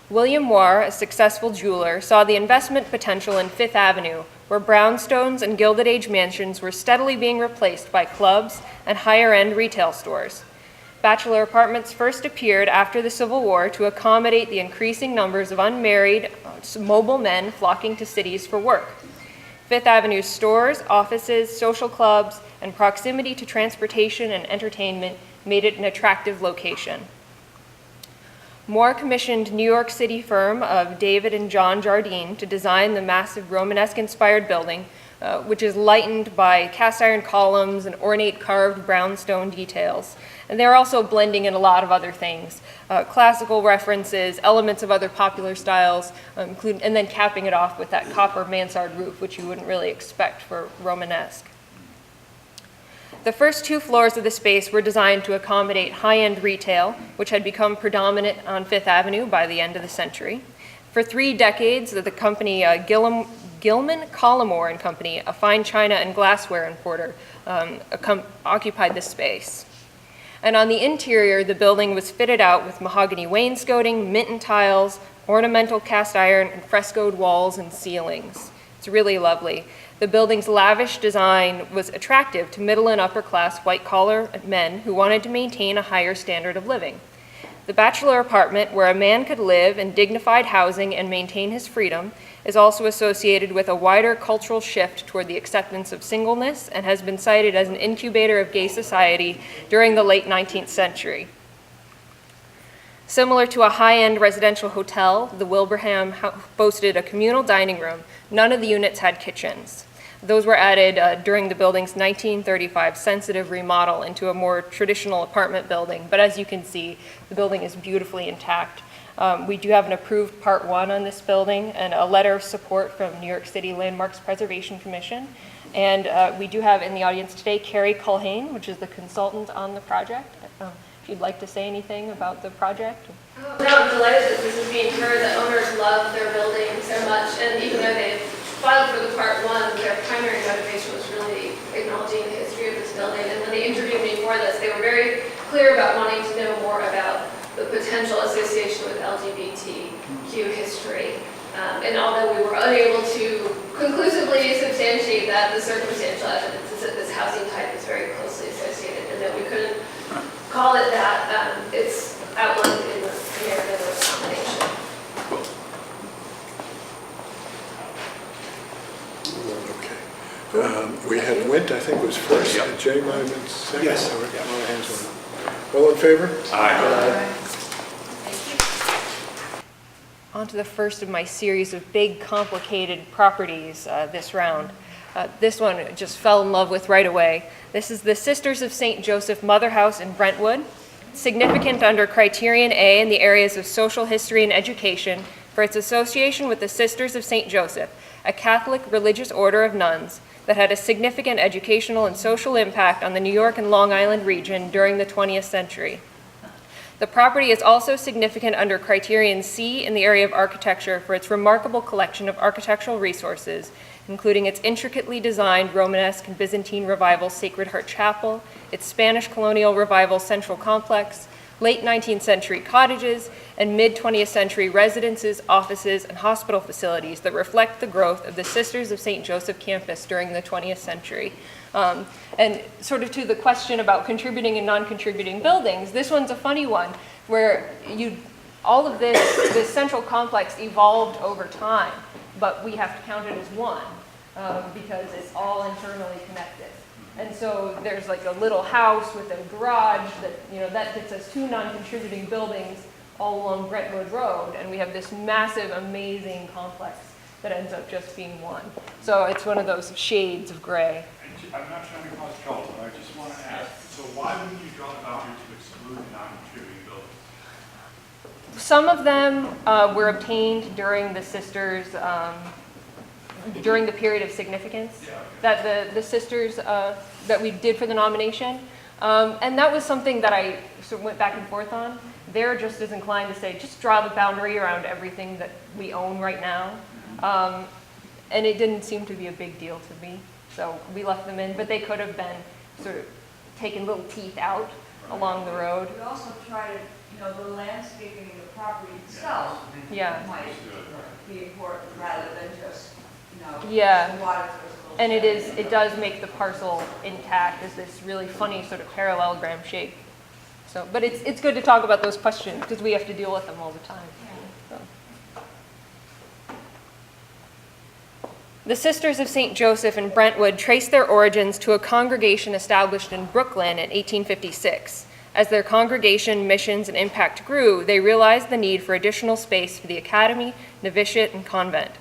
William Moir, a successful jeweler, saw the investment potential in Fifth Avenue, where brownstones and Gilded Age mansions were steadily being replaced by clubs and higher-end retail stores. Bachelor apartments first appeared after the Civil War to accommodate the increasing numbers of unmarried, mobile men flocking to cities for work. Fifth Avenue's stores, offices, social clubs, and proximity to transportation and entertainment made it an attractive location. Moore commissioned New York City firm of David and John Jardine to design the massive Romanesque-inspired building, which is lightened by cast iron columns and ornate carved brownstone details. And they're also blending in a lot of other things, classical references, elements of other popular styles, and then capping it off with that copper mansard roof, which you wouldn't really expect for Romanesque. The first 2 floors of the space were designed to accommodate high-end retail, which had become predominant on Fifth Avenue by the end of the century. For 3 decades, the company Gilman Collimore and Company, a fine china and glassware importer, occupied this space. And on the interior, the building was fitted out with mahogany wainscoting, mitten tiles, ornamental cast iron, and frescoed walls and ceilings. It's really lovely. The building's lavish design was attractive to middle and upper class white-collar men who wanted to maintain a higher standard of living. The bachelor apartment, where a man could live in dignified housing and maintain his freedom, is also associated with a wider cultural shift toward the acceptance of singleness and has been cited as an incubator of gay society during the late 19th century. Similar to a high-end residential hotel, the Wilbraham boasted a communal dining room. None of the units had kitchens. Those were added during the building's 1935 sensitive remodel into a more traditional apartment building. But as you can see, the building is beautifully intact. We do have an approved Part 1 on this building and a letter of support from New York City Landmarks Preservation Commission. And we do have in the audience today Carrie Culhane, which is the consultant on the project. If you'd like to say anything about the project. No, I'm delighted that this is being heard, that owners love their building so much, and even though they've filed for the Part 1, their primary motivation was really acknowledging the history of this building. And when they interviewed me for this, they were very clear about wanting to know more about the potential association with LGBTQ history. And although we were unable to conclusively substantiate that, the circumstantial evidence is that this housing type is very closely associated, and that we couldn't call it that. It's outlined in the narrative of combination. Okay. We had Wint, I think, was first. Yep. Jay might have been second. Yes. So a lot of hands went up. All in favor? Aye. On to the first of my series of big, complicated properties this round. This one I just fell in love with right away. This is the Sisters of St. Joseph Mother House in Brentwood. Significant under Criterion A in the areas of social history and education, for its association with the Sisters of St. Joseph, a Catholic religious order of nuns that had a significant educational and social impact on the New York and Long Island region during the 20th century. The property is also significant under Criterion C in the area of architecture for its remarkable collection of architectural resources, including its intricately designed Romanesque and Byzantine Revival Sacred Heart Chapel, its Spanish Colonial Revival Central Complex, late 19th century cottages, and mid-20th century residences, offices, and hospital facilities that reflect the growth of the Sisters of St. Joseph campus during the 20th century. And sort of to the question about contributing and non-contributing buildings, this one's a funny one, where all of this central complex evolved over time, but we have to count it as one, because it's all internally connected. And so there's like a little house with a garage that gets us 2 non-contributing buildings all along Brentwood Road, and we have this massive, amazing complex that ends up just being one. So it's one of those shades of gray. I'm not trying to cause trouble, but I just want to ask, so why wouldn't you draw the boundary to exclude the non-contributing buildings? Some of them were obtained during the sisters, during the period of significance that the sisters, that we did for the nomination. And that was something that I sort of went back and forth on. They're just as inclined to say, just draw the boundary around everything that we own right now. And it didn't seem to be a big deal to me. So we left them in, but they could have been sort of taking little teeth out along the road. We also try to, the landscaping of the property itself might be important rather than just, water. And it does make the parcel intact as this really funny sort of parallelogram shape. So, but it's good to talk about those questions because we have to deal with them all the time. So. The Sisters of St. Joseph in Brentwood trace their origins to a congregation established in Brooklyn in 1856. As their congregation, missions, and impact grew, they realized the need for additional space for the academy, novitiate, and convent.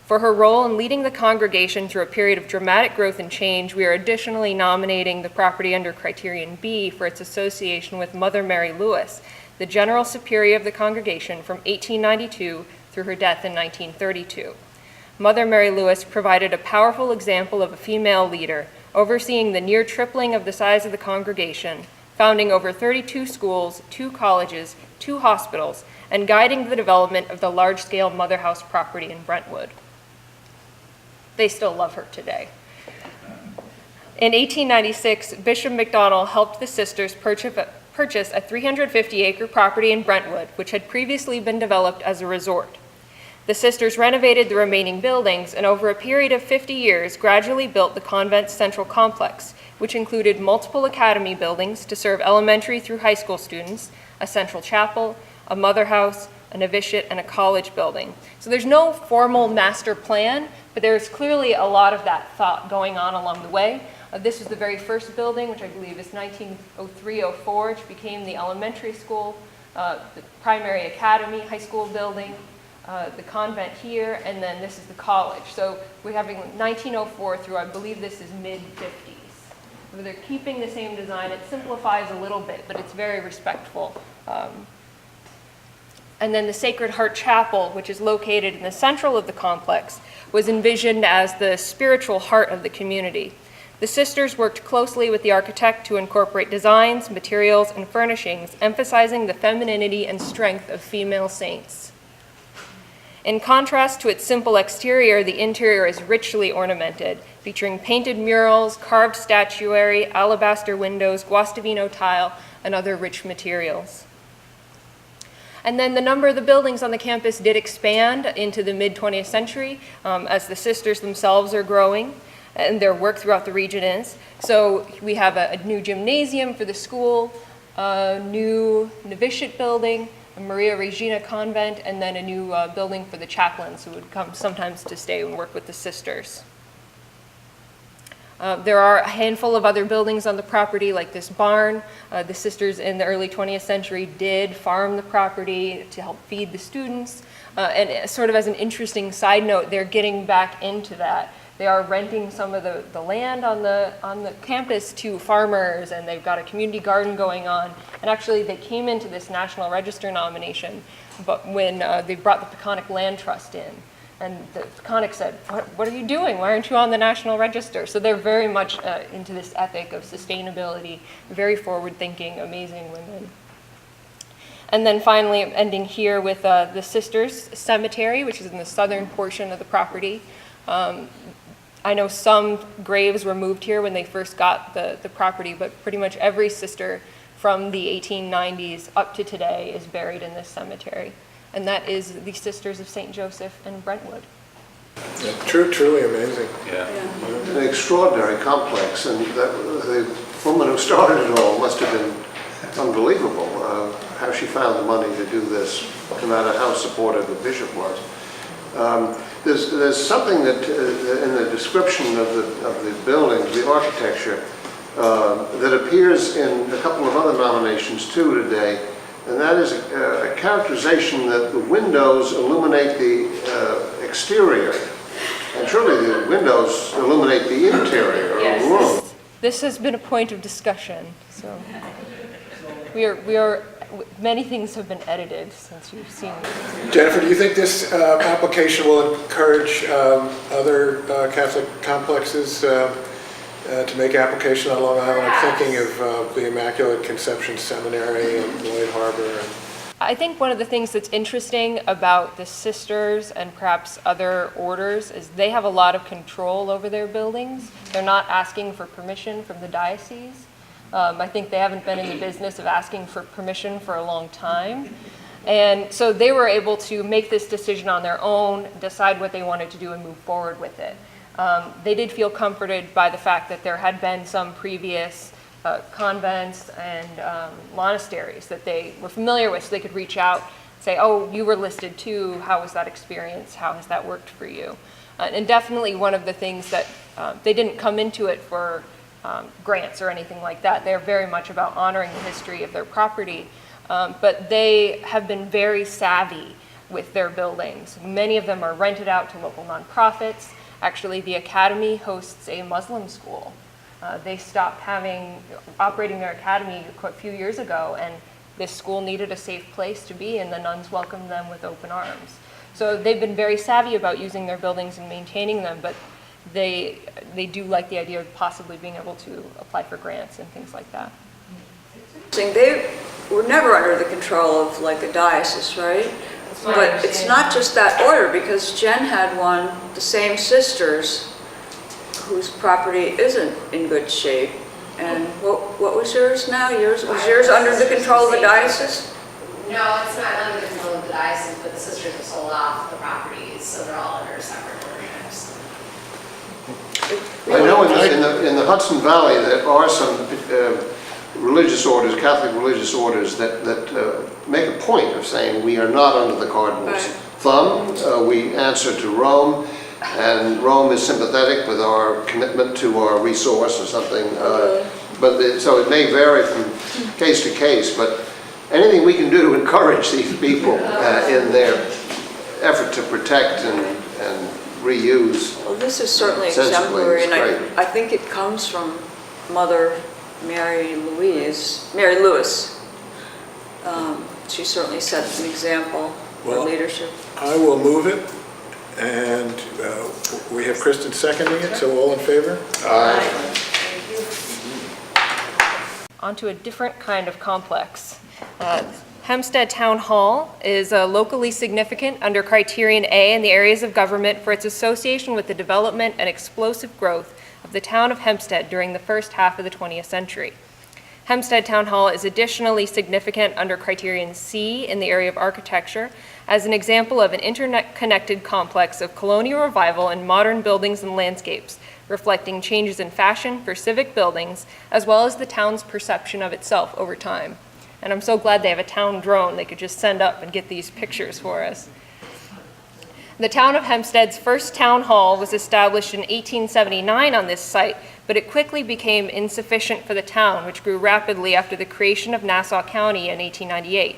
For her role in leading the congregation through a period of dramatic growth and change, we are additionally nominating the property under Criterion B for its association with Mother Mary Lewis, the General Superior of the congregation from 1892 through her death in 1932. Mother Mary Lewis provided a powerful example of a female leader, overseeing the near tripling of the size of the congregation, founding over 32 schools, 2 colleges, 2 hospitals, and guiding the development of the large-scale Mother House property in Brentwood. They still love her today. In 1896, Bishop McDonnell helped the sisters purchase a 350-acre property in Brentwood, which had previously been developed as a resort. The sisters renovated the remaining buildings and over a period of 50 years gradually built the convent's central complex, which included multiple academy buildings to serve elementary through high school students, a central chapel, a mother house, a novitiate, and a college building. So there's no formal master plan, but there's clearly a lot of that thought going on along the way. This was the very first building, which I believe is 1903-04, which became the elementary school, the primary academy, high school building, the convent here, and then this is the college. So we're having 1904 through, I believe this is mid-50s. So they're keeping the same design. It simplifies a little bit, but it's very respectful. And then the Sacred Heart Chapel, which is located in the central of the complex, was envisioned as the spiritual heart of the community. The sisters worked closely with the architect to incorporate designs, materials, and furnishings, emphasizing the femininity and strength of female saints. In contrast to its simple exterior, the interior is richly ornamented, featuring painted murals, carved statuary, alabaster windows, Guastavino tile, and other rich materials. And then the number of the buildings on the campus did expand into the mid-20th century as the sisters themselves are growing and their work throughout the region is. So we have a new gymnasium for the school, a new novitiate building, a Maria Regina convent, and then a new building for the chaplains who would come sometimes to stay and work with the sisters. There are a handful of other buildings on the property, like this barn. The sisters in the early 20th century did farm the property to help feed the students. And sort of as an interesting side note, they're getting back into that. They are renting some of the land on the campus to farmers, and they've got a community garden going on. And actually, they came into this National Register nomination, but when they brought the Peconic Land Trust in. And the Peconic said, what are you doing? Why aren't you on the National Register? So they're very much into this ethic of sustainability, very forward-thinking, amazing women. And then finally, I'm ending here with the Sisters Cemetery, which is in the southern portion of the property. I know some graves were moved here when they first got the property, but pretty much every sister from the 1890s up to today is buried in this cemetery. And that is the Sisters of St. Joseph in Brentwood. Yeah, truly amazing. Yeah. An extraordinary complex, and the woman who started it all must have been unbelievable, how she found the money to do this, no matter how supportive the bishop was. There's something that in the description of the buildings, the architecture, that appears in a couple of other nominations too today, and that is a characterization that the windows illuminate the exterior, and surely the windows illuminate the interior of the room. This has been a point of discussion, so many things have been edited since you've seen it. Jennifer, do you think this application will encourage other Catholic complexes to make application on Long Island? I'm thinking of the Immaculate Conception Seminary and Lloyd Harbor. I think one of the things that's interesting about the sisters and perhaps other orders is they have a lot of control over their buildings. They're not asking for permission from the diocese. I think they haven't been in the business of asking for permission for a long time. And so they were able to make this decision on their own, decide what they wanted to do and move forward with it. They did feel comforted by the fact that there had been some previous convents and monasteries that they were familiar with, so they could reach out, say, oh, you were listed too, how was that experience, how has that worked for you? And definitely one of the things that they didn't come into it for grants or anything like that. They're very much about honoring the history of their property, but they have been very savvy with their buildings. Many of them are rented out to local nonprofits. Actually, the Academy hosts a Muslim school. They stopped operating their academy a few years ago, and this school needed a safe place to be, and the nuns welcomed them with open arms. So they've been very savvy about using their buildings and maintaining them, but they do like the idea of possibly being able to apply for grants and things like that. They were never under the control of like a diocese, right? But it's not just that order, because Jen had one, the same sisters, whose property isn't in good shape. And what was yours now? Was yours under the control of the diocese? No, it's not under the control of the diocese, but the sisters have sold off the properties, so they're all under separate ownerships. I know in the Hudson Valley there are some religious orders, Catholic religious orders that make a point of saying we are not under the Cardinal's thumb. We answer to Rome, and Rome is sympathetic with our commitment to our resource or something. So it may vary from case to case, but anything we can do to encourage these people in their effort to protect and reuse. Well, this is certainly exemplary, and I think it comes from Mother Mary Louise. She certainly sets an example for leadership. I will move it, and we have Kristen seconding it, so all in favor? Aye. Onto a different kind of complex. Hempstead Town Hall is locally significant under Criterion A in the areas of government for its association with the development and explosive growth of the town of Hempstead during the first half of the 20th century. Hempstead Town Hall is additionally significant under Criterion C in the area of architecture as an example of an interconnected complex of colonial revival and modern buildings and landscapes, reflecting changes in fashion for civic buildings, as well as the town's perception of itself over time. And I'm so glad they have a town drone they could just send up and get these pictures for us. The town of Hempstead's first town hall was established in 1879 on this site, but it quickly became insufficient for the town, which grew rapidly after the creation of Nassau County in 1898.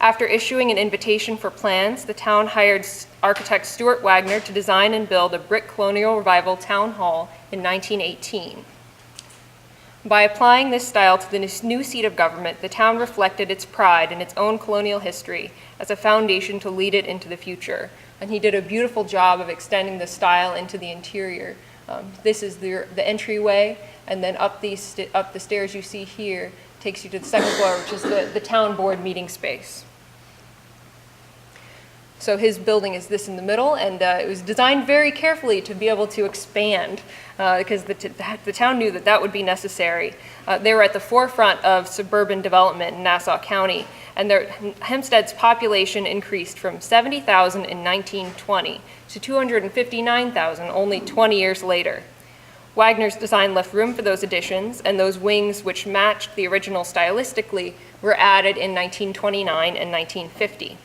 After issuing an invitation for plans, the town hired architect Stuart Wagner to design and build a brick colonial revival town hall in 1918. By applying this style to the new seat of government, the town reflected its pride in its own colonial history as a foundation to lead it into the future. And he did a beautiful job of extending the style into the interior. This is the entryway, and then up the stairs you see here takes you to the second floor, which is the town board meeting space. So his building is this in the middle, and it was designed very carefully to be able to expand because the town knew that that would be necessary. They were at the forefront of suburban development in Nassau County, and Hempstead's population increased from 70,000 in 1920 to 259,000 only 20 years later. Wagner's design left room for those additions, and those wings, which matched the original stylistically, were added in 1929 and 1950.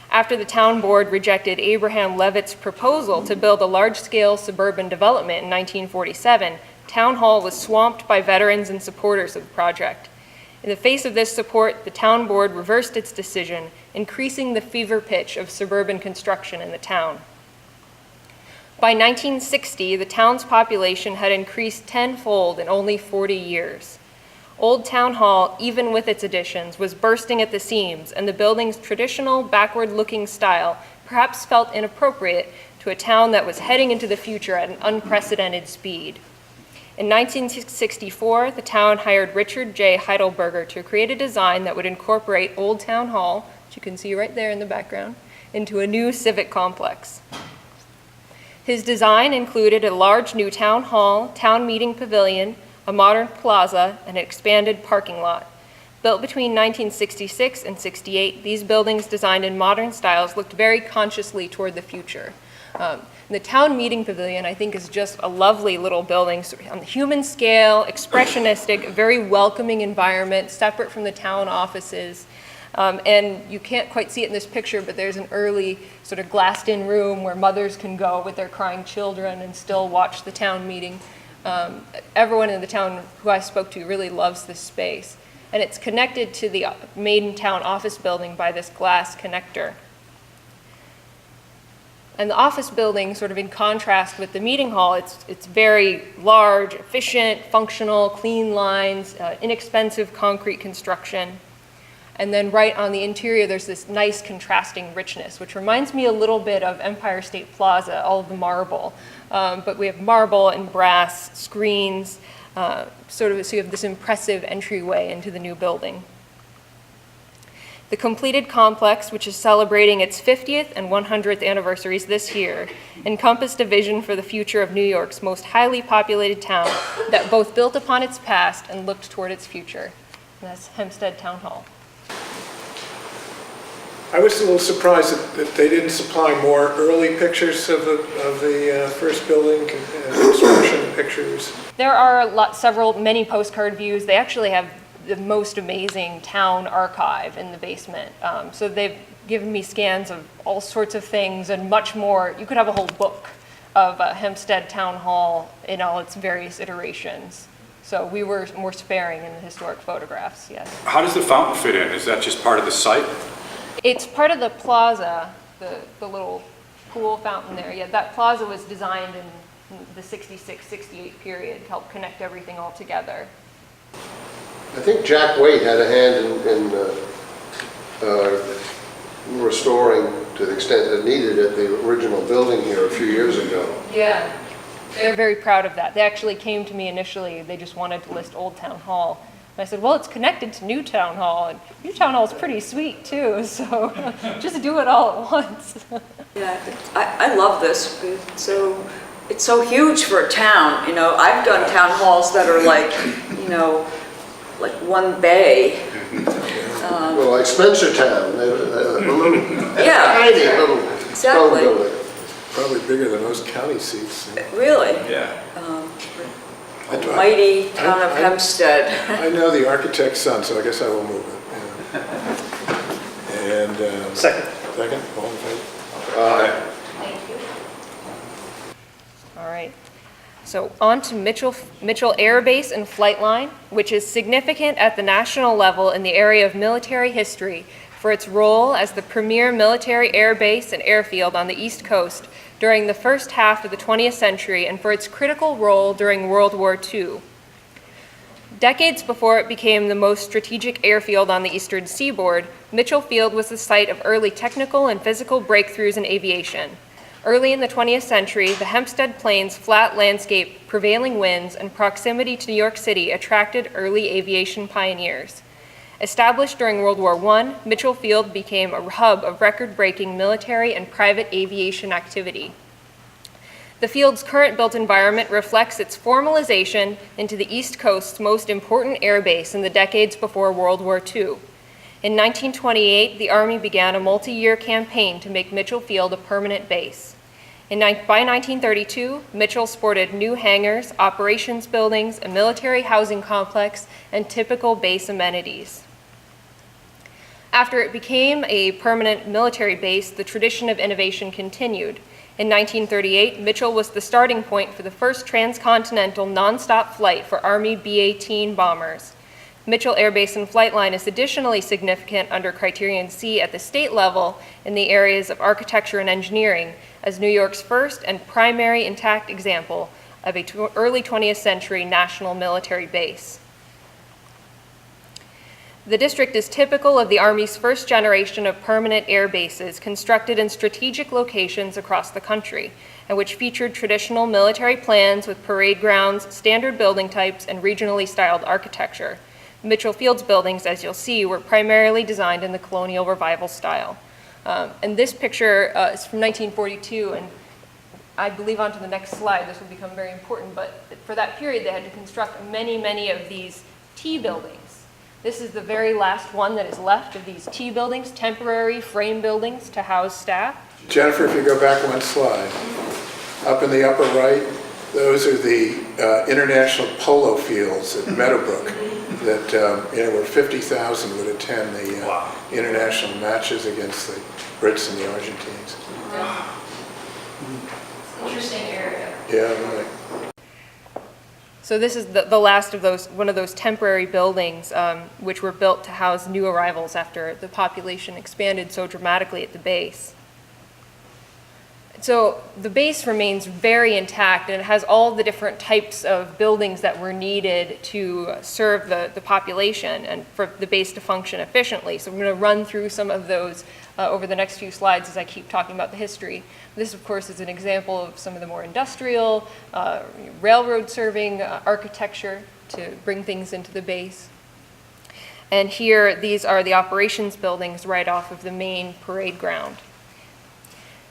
After the town board rejected Abraham Levitt's proposal to build a large-scale suburban development in 1947, Town Hall was swamped by veterans and supporters of the project. In the face of this support, the town board reversed its decision, increasing the fever pitch of suburban construction in the town. By 1960, the town's population had increased tenfold in only 40 years. Old Town Hall, even with its additions, was bursting at the seams, and the building's traditional backward-looking style perhaps felt inappropriate to a town that was heading into the future at an unprecedented speed. In 1964, the town hired Richard J. Heidelberger to create a design that would incorporate Old Town Hall, which you can see right there in the background, into a new civic complex. His design included a large new town hall, town meeting pavilion, a modern plaza, and an expanded parking lot. Built between 1966 and 68, these buildings designed in modern styles looked very consciously toward the future. The town meeting pavilion, I think, is just a lovely little building on the human scale, expressionistic, very welcoming environment, separate from the town offices. And you can't quite see it in this picture, but there's an early sort of glassed-in room where mothers can go with their crying children and still watch the town meeting. Everyone in the town who I spoke to really loves this space. And it's connected to the main town office building by this glass connector. And the office building, sort of in contrast with the meeting hall, it's very large, efficient, functional, clean lines, inexpensive concrete construction. And then right on the interior, there's this nice contrasting richness, which reminds me a little bit of Empire State Plaza, all of the marble. But we have marble and brass screens, so you have this impressive entryway into the new building. The completed complex, which is celebrating its 50th and 100th anniversaries this year, encompassed a vision for the future of New York's most highly populated town that both built upon its past and looked toward its future. And that's Hempstead Town Hall. I was a little surprised that they didn't supply more early pictures of the first building, construction pictures. There are many postcard views. They actually have the most amazing town archive in the basement. So they've given me scans of all sorts of things and much more. You could have a whole book of Hempstead Town Hall in all its various iterations. So we were more sparing in the historic photographs, yes. How does the fountain fit in? Is that just part of the site? It's part of the plaza, the little pool fountain there. Yeah, that plaza was designed in the 66, 68 period to help connect everything all together. I think Jack Waite had a hand in restoring, to the extent that needed it, the original building here a few years ago. Yeah, they're very proud of that. They actually came to me initially, they just wanted to list Old Town Hall. And I said, well, it's connected to New Town Hall, and New Town Hall is pretty sweet too, so just do it all at once. Yeah, I love this. It's so huge for a town. You know, I've done town halls that are like, you know, like one bay. Well, like Spencertown, a little, yeah, tiny little stone building. Probably bigger than most county seats. Really? Yeah. Mighty town of Hempstead. I know the architect's son, so I guess I will move it. Yeah. And Second. Second, all in favor? Thank you. All right. So on to Mitchell Air Base and Flight Line, which is significant at the national level in the area of military history, for its role as the premier military air base and airfield on the East Coast during the first half of the 20th century and for its critical role during World War II. Decades before it became the most strategic airfield on the eastern seaboard, Mitchell Field was the site of early technical and physical breakthroughs in aviation. Early in the 20th century, the Hempstead Plains flat landscape, prevailing winds, and proximity to New York City attracted early aviation pioneers. Established during World War I, Mitchell Field became a hub of record-breaking military and private aviation activity. The field's current built environment reflects its formalization into the East Coast's most important air base in the decades before World War II. In 1928, the Army began a multi-year campaign to make Mitchell Field a permanent base. By 1932, Mitchell sported new hangars, operations buildings, a military housing complex, and typical base amenities. After it became a permanent military base, the tradition of innovation continued. In 1938, Mitchell was the starting point for the first transcontinental nonstop flight for Army B-18 bombers. Mitchell Air Base and Flight Line is additionally significant under Criterion C at the state level in the areas of architecture and engineering as New York's first and primary intact example of an early 20th century national military base. The district is typical of the Army's first generation of permanent air bases constructed in strategic locations across the country, and which featured traditional military plans with parade grounds, standard building types, and regionally styled architecture. Mitchell Field's buildings, as you'll see, were primarily designed in the colonial revival style. And this picture is from 1942, and I believe onto the next slide, this will become very important, but for that period they had to construct many of these T buildings. This is the very last one that is left of these T buildings, temporary frame buildings to house staff. Jennifer, if you go back one slide, up in the upper right, those are the international polo fields at Meadowbrook that where 50,000 would attend the international matches against the Brits and the Argentines. Interesting area. Yeah, right. So this is the last of those, one of those temporary buildings which were built to house new arrivals after the population expanded so dramatically at the base. So the base remains very intact, and it has all the different types of buildings that were needed to serve the population and for the base to function efficiently. So I'm going to run through some of those over the next few slides as I keep talking about the history. This, of course, is an example of some of the more industrial, railroad-serving architecture to bring things into the base. And here, these are the operations buildings right off of the main parade ground.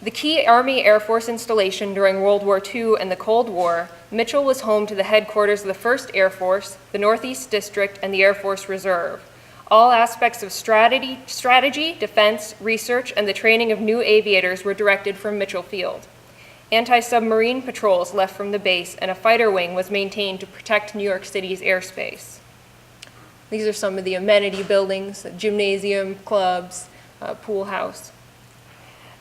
The key Army Air Force installation during World War II and the Cold War, Mitchell was home to the headquarters of the 1st Air Force, the Northeast District, and the Air Force Reserve. All aspects of strategy, defense, research, and the training of new aviators were directed from Mitchell Field. Anti-submarine patrols left from the base, and a fighter wing was maintained to protect New York City's airspace. These are some of the amenity buildings, gymnasium, clubs, pool house.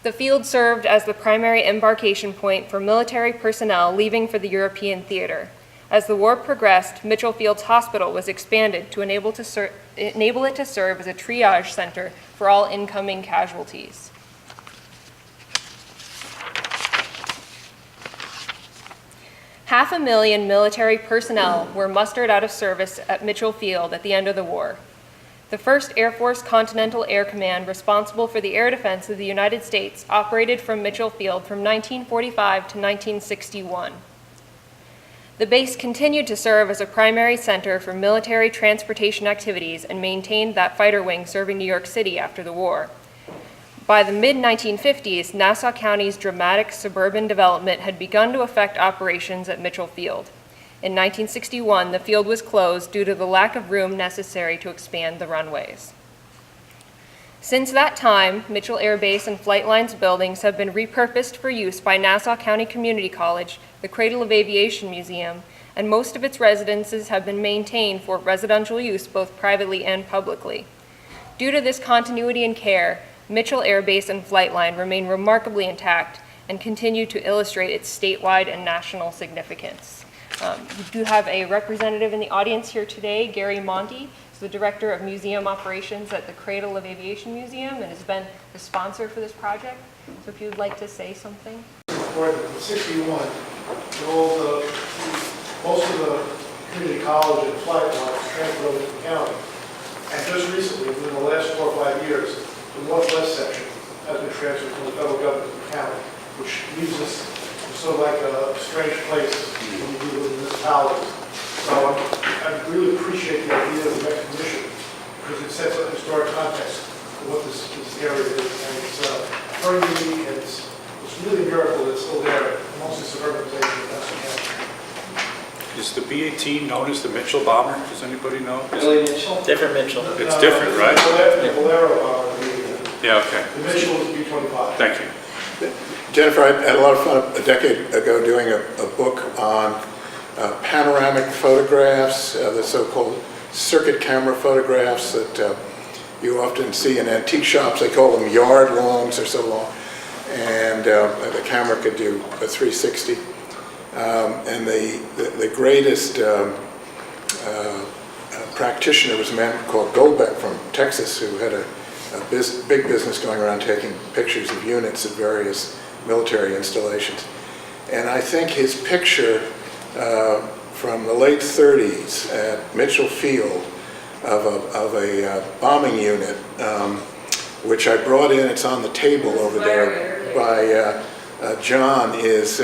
The field served as the primary embarkation point for military personnel leaving for the European theater. As the war progressed, Mitchell Field's hospital was expanded to enable it to serve as a triage center for all incoming casualties. Half a million military personnel were mustered out of service at Mitchell Field at the end of the war. The 1st Air Force Continental Air Command, responsible for the air defense of the United States, operated from Mitchell Field from 1945 to 1961. The base continued to serve as a primary center for military transportation activities and maintained that fighter wing serving New York City after the war. By the mid-1950s, Nassau County's dramatic suburban development had begun to affect operations at Mitchell Field. In 1961, the field was closed due to the lack of room necessary to expand the runways. Since that time, Mitchell Air Base and Flight Line's buildings have been repurposed for use by Nassau County Community College, the Cradle of Aviation Museum, and most of its residences have been maintained for residential use both privately and publicly. Due to this continuity and care, Mitchell Air Base and Flight Line remain remarkably intact and continue to illustrate its statewide and national significance. We do have a representative in the audience here today, Gary Monty, the Director of Museum Operations at the Cradle of Aviation Museum and has been the sponsor for this project. So if you'd like to say something. In 61, most of the community college and flight lines transferred over to the county. And just recently, within the last 4 or 5 years, the northwest section has been transferred from the federal government to the county, which leaves us sort of like a strange place when you deal with municipalities. So I really appreciate the idea of the recognition because it sets a historic context for what this area is. And it's very unique and it's really a miracle that it's still there amongst the suburbanization of Madison County. Is the B-18 known as the Mitchell bomber? Does anybody know? Billy Mitchell? Different Mitchell. It's different, right? The Bolero bomber. Yeah, okay. The Mitchell is B-25. Thank you. Jennifer, I had a lot of fun a decade ago doing a book on panoramic photographs, the so-called circuit camera photographs that you often see in antique shops. They call them yard longs or so long. And the camera could do a 360. And the greatest practitioner was a man called Goldbeck from Texas who had a big business going around taking pictures of units at various military installations. And I think his picture from the late 30s at Mitchell Field of a bombing unit, which I brought in, it's on the table over there by John, is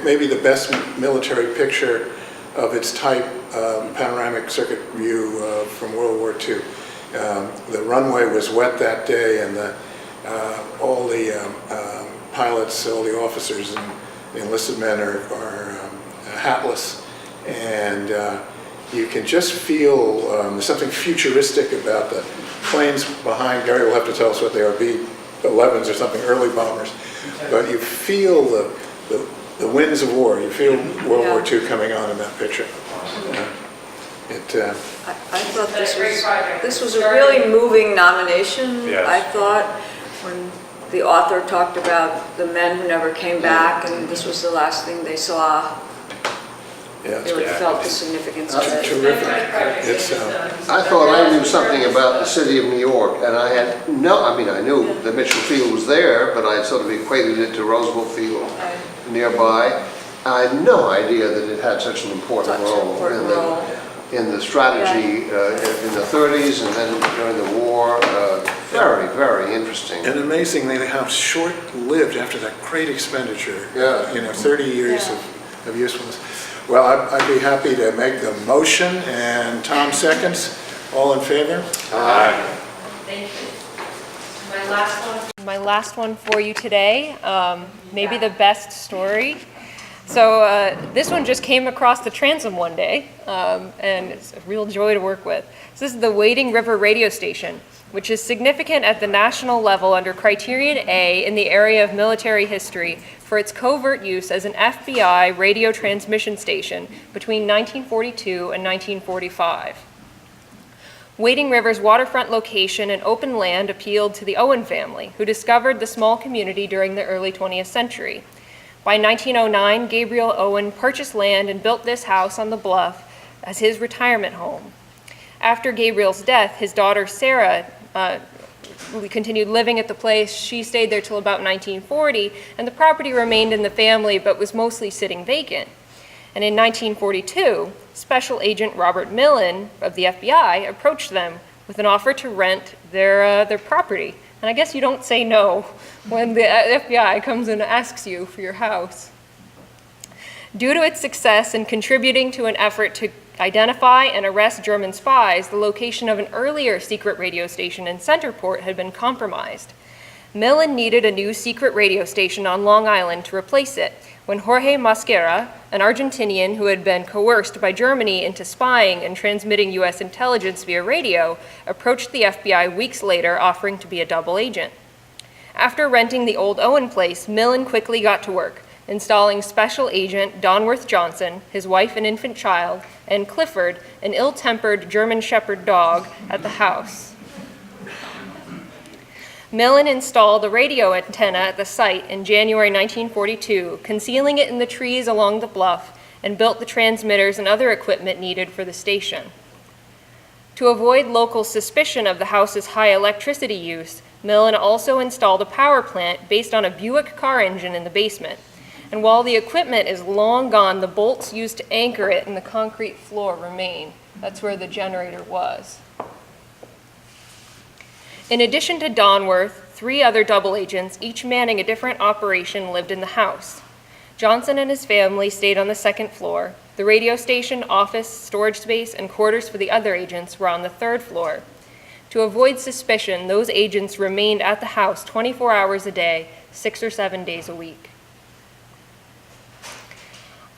maybe the best military picture of its type, panoramic circuit view from World War II. The runway was wet that day, and all the pilots, all the officers and the enlisted men are hatless, and you can just feel there's something futuristic about the planes behind. Gary will have to tell us what they are, B-11s or something, early bombers. But you feel the winds of war. You feel World War II coming on in that picture. I thought this was a really moving nomination. Yes. I thought when the author talked about the men who never came back, and this was the last thing they saw. Yeah, Really felt the significance of That's it. terrific. I thought I knew something about the city of New York, and I had I knew that Mitchell Field was there, but I sort of equated it to Roosevelt Field nearby. I had no idea that it had such an important role in the strategy in the 30s and then during the war. Very, very interesting. And amazingly, how short-lived after that great expenditure. 30 years of usefulness. Well, I'd be happy to make the motion, and Tom seconds. All in favor? Aye. Thank you. My last one for you today, maybe the best story. So this one just came across the transom one day, and it's a real joy to work with. So this is the Wading River radio station, which is significant at the national level under Criterion A in the area of military history for its covert use as an FBI radio transmission station between 1942 and 1945. Wading River's waterfront location and open land appealed to the Owen family, who discovered the small community during the early 20th century. By 1909, Gabriel Owen purchased land and built this house on the bluff as his retirement home. After Gabriel's death, his daughter Sarah continued living at the place. She stayed there till about 1940, and the property remained in the family but was mostly sitting vacant. And in 1942, Special Agent Robert Millen of the FBI approached them with an offer to rent their property. And I guess you don't say no when the FBI comes and asks you for your house. Due to its success in contributing to an effort to identify and arrest German spies, the location of an earlier secret radio station in Centerport had been compromised. Millen needed a new secret radio station on Long Island to replace it, when Jorge Mosquera, an Argentinian who had been coerced by Germany into spying and transmitting U.S. intelligence via radio, approached the FBI weeks later offering to be a double agent. After renting the old Owen place, Millen quickly got to work, installing Special Agent Donworth Johnson, his wife and infant child, and Clifford, an ill-tempered German Shepherd dog, at the house. Millen installed a radio antenna at the site in January 1942, concealing it in the trees along the bluff, and built the transmitters and other equipment needed for the station. To avoid local suspicion of the house's high electricity use, Millen also installed a power plant based on a Buick car engine in the basement. And while the equipment is long gone, the bolts used to anchor it in the concrete floor remain. That's where the generator was. In addition to Donworth, 3 other double agents, each manning a different operation, lived in the house. Johnson and his family stayed on the 2nd floor. The radio station, office, storage space, and quarters for the other agents were on the 3rd floor. To avoid suspicion, those agents remained at the house 24 hours a day, 6 or 7 days a week.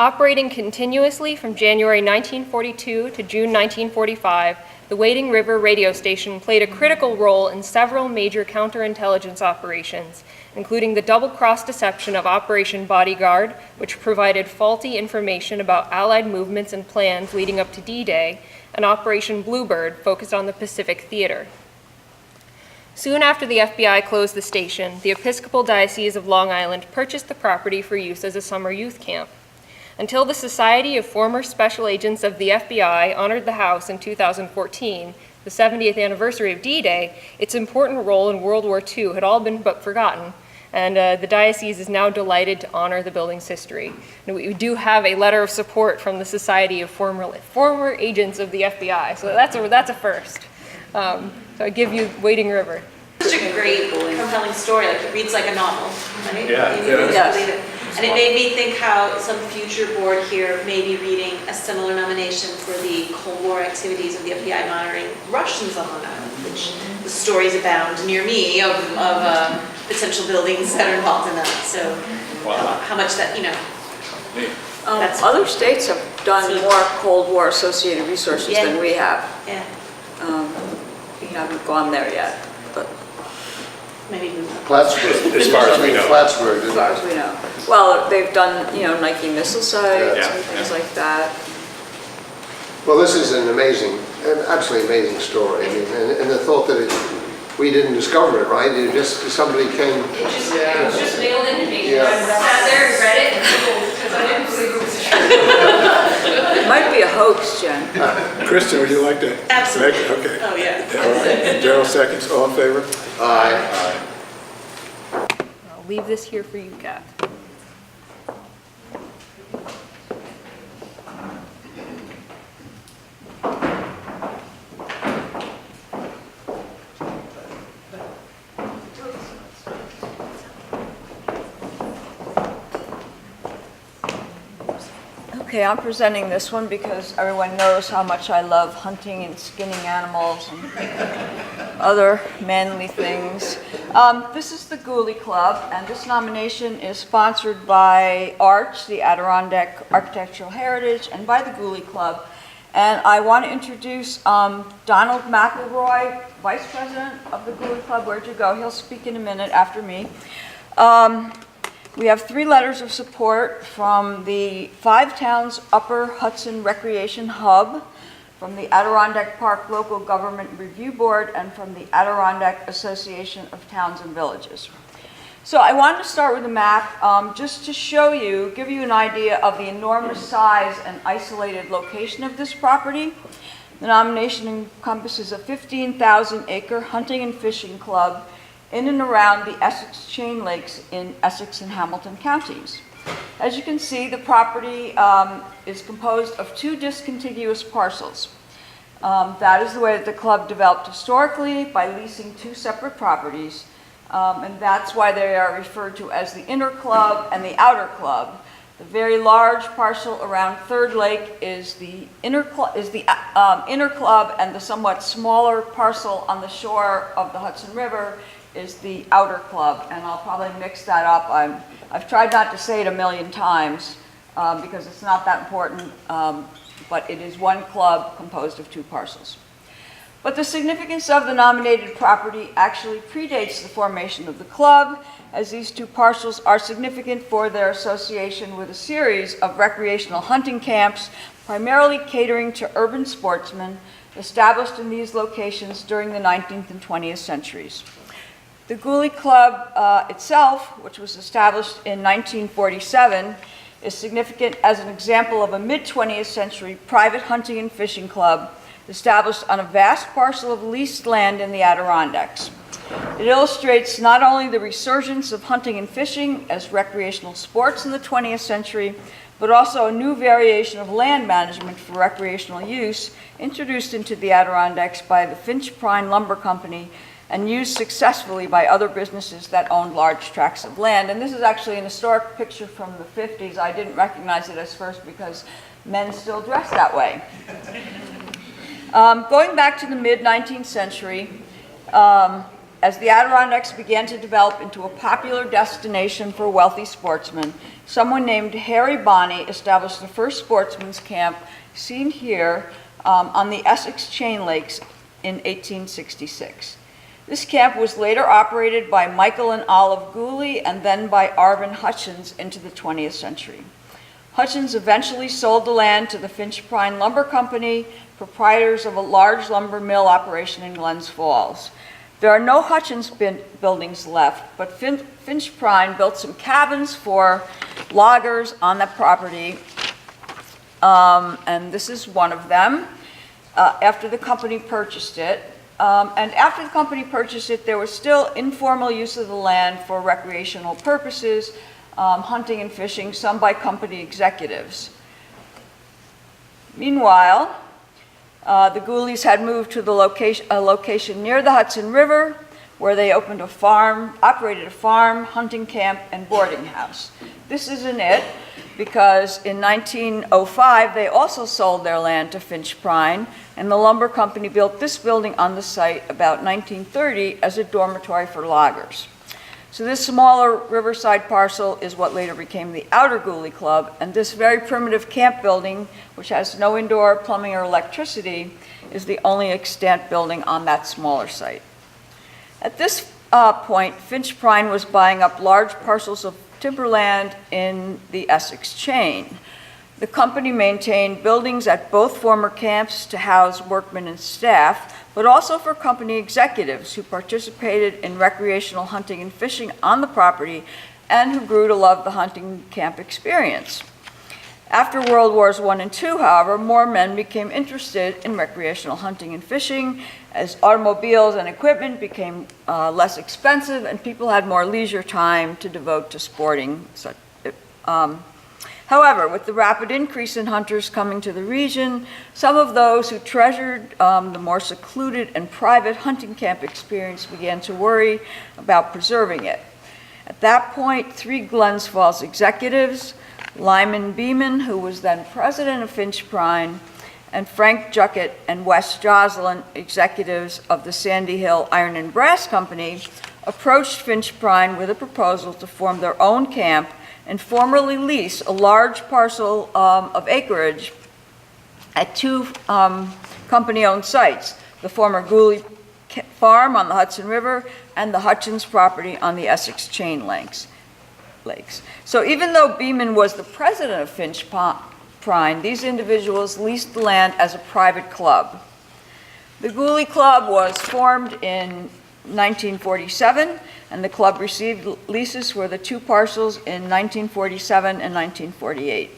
Operating continuously from January 1942 to June 1945, the Wading River radio station played a critical role in several major counterintelligence operations, including the double-cross deception of Operation Bodyguard, which provided faulty information about Allied movements and plans leading up to D-Day, and Operation Bluebird, focused on the Pacific Theater. Soon after the FBI closed the station, the Episcopal Diocese of Long Island purchased the property for use as a summer youth camp. Until the Society of Former Special Agents of the FBI honored the house in 2014, the 70th anniversary of D-Day, its important role in World War II had all been but forgotten, and the diocese is now delighted to honor the building's history. And we do have a letter of support from the Society of Former Agents of the FBI, so that's a first. So I give you Wading River. Such a great, compelling story. Like, it reads like a novel, right? Yeah. You really believe it. And it made me think how some future board here may be reading a similar nomination for the Cold War activities of the FBI monitoring Russians on Long Island, which the stories abound near me of potential buildings that are involved in that. So how much that, Other states have done more Cold War associated resources than we have. Yeah. We haven't gone there yet, but maybe Plattsburgh. As far as we know. Plattsburgh, as far as we know. Well, they've done, Nike missile sites Yeah. and things like that. Well, this is an absolutely amazing story. I mean, and the thought that we didn't discover it, right? It just, somebody came. It was just mailed in to me. Yeah. I sat there and read it and giggled because I didn't believe it was true. It might be a hoax, Jen. Kristen, would you like to? Absolutely. Make it? Okay. Oh, yeah. All right. Gerald seconds. All in favor? Aye. I'll leave this here for you, Kath. Okay, I'm presenting this one because everyone knows how much I love hunting and skinning animals and other manly things. This is the Gooley Club, and this nomination is sponsored by ARCH, the Adirondack Architectural Heritage, and by the Gooley Club. And I want to introduce Donald McElroy, Vice President of the Gooley Club. Where'd you go? He'll speak in a minute after me. We have 3 letters of support from the Five Towns Upper Hudson Recreation Hub, from the Adirondack Park Local Government Review Board, and from the Adirondack Association of Towns and Villages. So I wanted to start with a map just to show you, give you an idea of the enormous size and isolated location of this property. The nomination encompasses a 15,000-acre hunting and fishing club in and around the Essex Chain Lakes in Essex and Hamilton counties. As you can see, the property is composed of 2 discontiguous parcels. That is the way that the club developed historically, by leasing 2 separate properties, and that's why they are referred to as the inner club and the outer club. The very large parcel around Third Lake is the inner club, and the somewhat smaller parcel on the shore of the Hudson River is the outer club, and I'll probably mix that up. I've tried not to say it a million times because it's not that important, but it is one club composed of 2 parcels. But the significance of the nominated property actually predates the formation of the club, as these 2 parcels are significant for their association with a series of recreational hunting camps, primarily catering to urban sportsmen, established in these locations during the 19th and 20th centuries. The Gooley Club itself, which was established in 1947, is significant as an example of a mid-20th century private hunting and fishing club established on a vast parcel of leased land in the Adirondacks. It illustrates not only the resurgence of hunting and fishing as recreational sports in the 20th century, but also a new variation of land management for recreational use introduced into the Adirondacks by the Finch Prine Lumber Company and used successfully by other businesses that owned large tracts of land. And this is actually an historic picture from the 50s. I didn't recognize it at first because men still dress that way. Going back to the mid-19th century, as the Adirondacks began to develop into a popular destination for wealthy sportsmen, someone named Harry Bonney established the first sportsman's camp seen here on the Essex Chain Lakes in 1866. This camp was later operated by Michael and Olive Gooley and then by Arvin Hutchins into the 20th century. Hutchins eventually sold the land to the Finch Prine Lumber Company, proprietors of a large lumber mill operation in Glens Falls. There are no Hutchins buildings left, but Finch Prine built some cabins for loggers on that property, and this is one of them, after the company purchased it. And after the company purchased it, there was still informal use of the land for recreational purposes, hunting and fishing, some by company executives. Meanwhile, the Ghoulies had moved to a location near the Hudson River, where they operated a farm, hunting camp, and boarding house. This isn't it, because in 1905, they also sold their land to Finch Prine, and the lumber company built this building on the site about 1930 as a dormitory for loggers. So this smaller riverside parcel is what later became the Outer Ghoulie Club, and this very primitive camp building, which has no indoor plumbing or electricity, is the only extant building on that smaller site. At this point, Finch Prine was buying up large parcels of timberland in the Essex chain. The company maintained buildings at both former camps to house workmen and staff, but also for company executives who participated in recreational hunting and fishing on the property and who grew to love the hunting camp experience. After World Wars I and II, however, more men became interested in recreational hunting and fishing as automobiles and equipment became less expensive and people had more leisure time to devote to sporting. However, with the rapid increase in hunters coming to the region, some of those who treasured the more secluded and private hunting camp experience began to worry about preserving it. At that point, 3 Glens Falls executives, Lyman Beeman, who was then president of Finch Prine, and Frank Juckett and Wes Joslin, executives of the Sandy Hill Iron and Brass Company, approached Finch Prine with a proposal to form their own camp and formally lease a large parcel of acreage at 2 company-owned sites, the former Ghoulie Farm on the Hudson River and the Hutchins property on the Essex Chain Lakes. So even though Beeman was the president of Finch Prine, these individuals leased the land as a private club. The Ghoulie Club was formed in 1947, and the club received leases for the 2 parcels in 1947 and 1948.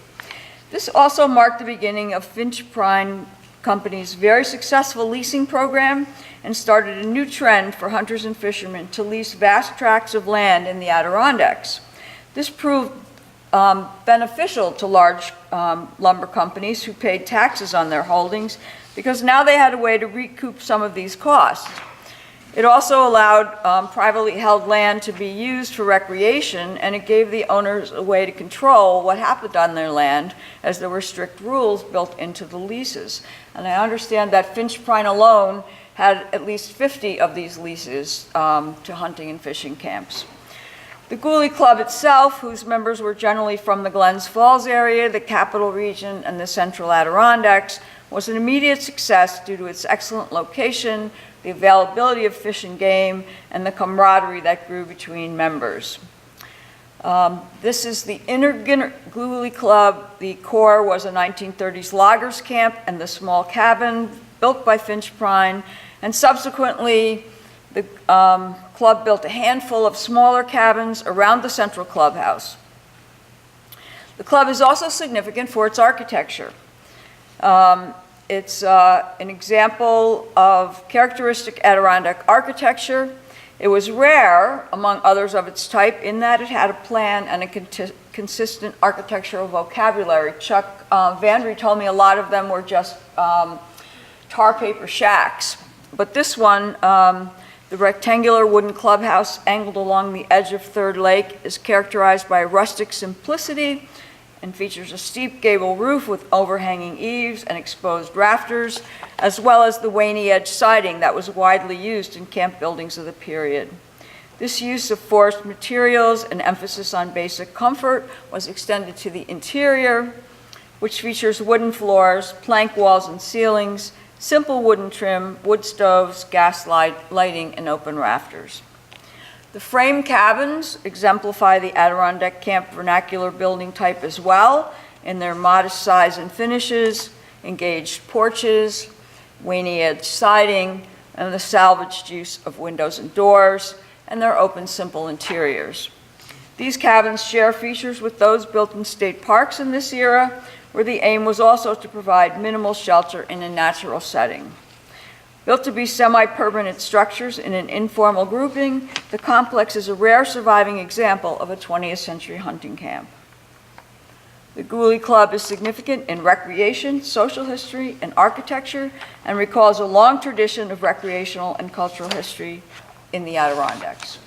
This also marked the beginning of Finch Prine Company's very successful leasing program and started a new trend for hunters and fishermen to lease vast tracts of land in the Adirondacks. This proved beneficial to large lumber companies who paid taxes on their holdings because now they had a way to recoup some of these costs. It also allowed privately held land to be used for recreation, and it gave the owners a way to control what happened on their land, as there were strict rules built into the leases. And I understand that Finch Prine alone had at least 50 of these leases to hunting and fishing camps. The Ghoulie Club itself, whose members were generally from the Glens Falls area, the Capital Region, and the Central Adirondacks, was an immediate success due to its excellent location, the availability of fish and game, and the camaraderie that grew between members. This is the Inner Ghoulie Club. The core was a 1930s loggers camp and the small cabin built by Finch Prine, and subsequently the club built a handful of smaller cabins around the central clubhouse. The club is also significant for its architecture. It's an example of characteristic Adirondack architecture. It was rare, among others of its type, in that it had a plan and a consistent architectural vocabulary. Chuck Vandry told me a lot of them were just tar paper shacks. But this one, the rectangular wooden clubhouse angled along the edge of Third Lake, is characterized by rustic simplicity and features a steep gable roof with overhanging eaves and exposed rafters, as well as the waney edge siding that was widely used in camp buildings of the period. This use of forced materials and emphasis on basic comfort was extended to the interior, which features wooden floors, plank walls and ceilings, simple wooden trim, wood stoves, gas lighting, and open rafters. The frame cabins exemplify the Adirondack Camp vernacular building type as well, in their modest size and finishes, engaged porches, waney edge siding, and the salvaged use of windows and doors, and their open, simple interiors. These cabins share features with those built in state parks in this era, where the aim was also to provide minimal shelter in a natural setting. Built to be semi-permanent structures in an informal grouping, the complex is a rare surviving example of a 20th century hunting camp. The Gully Club is significant in recreation, social history, and architecture, and recalls a long tradition of recreational and cultural history in the Adirondacks.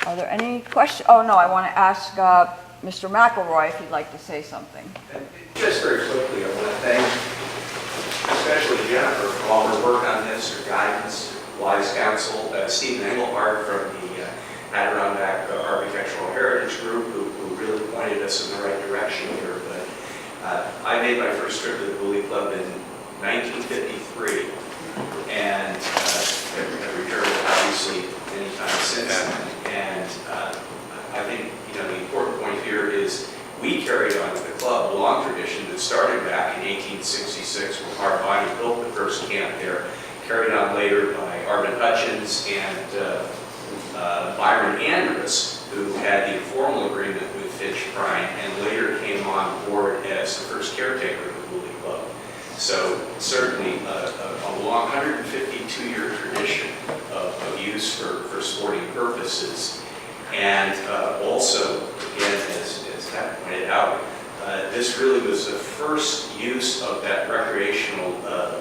Are there any questions? Oh, no, I want to ask Mr. McElroy if he'd like to say something. Just very quickly, I want to thank especially Jennifer for all her work on this, her guidance, wise counsel, Stephen Engelhardt from the Adirondack Architectural Heritage Group, who really pointed us in the right direction here. But I made my first trip to the Gully Club in 1953, and have returned obviously any time since then. And I think the important point here is we carried on with the club a long tradition that started back in 1866 when Harv Bonney built the first camp there, carried on later by Arvin Hutchins and Byron Andrus, who had the informal agreement with Fitch Prine and later came on board as the first caretaker of the Gully Club. So certainly a long 152-year tradition of use for sporting purposes. And also, again, as Pat pointed out, this really was the first use of that recreational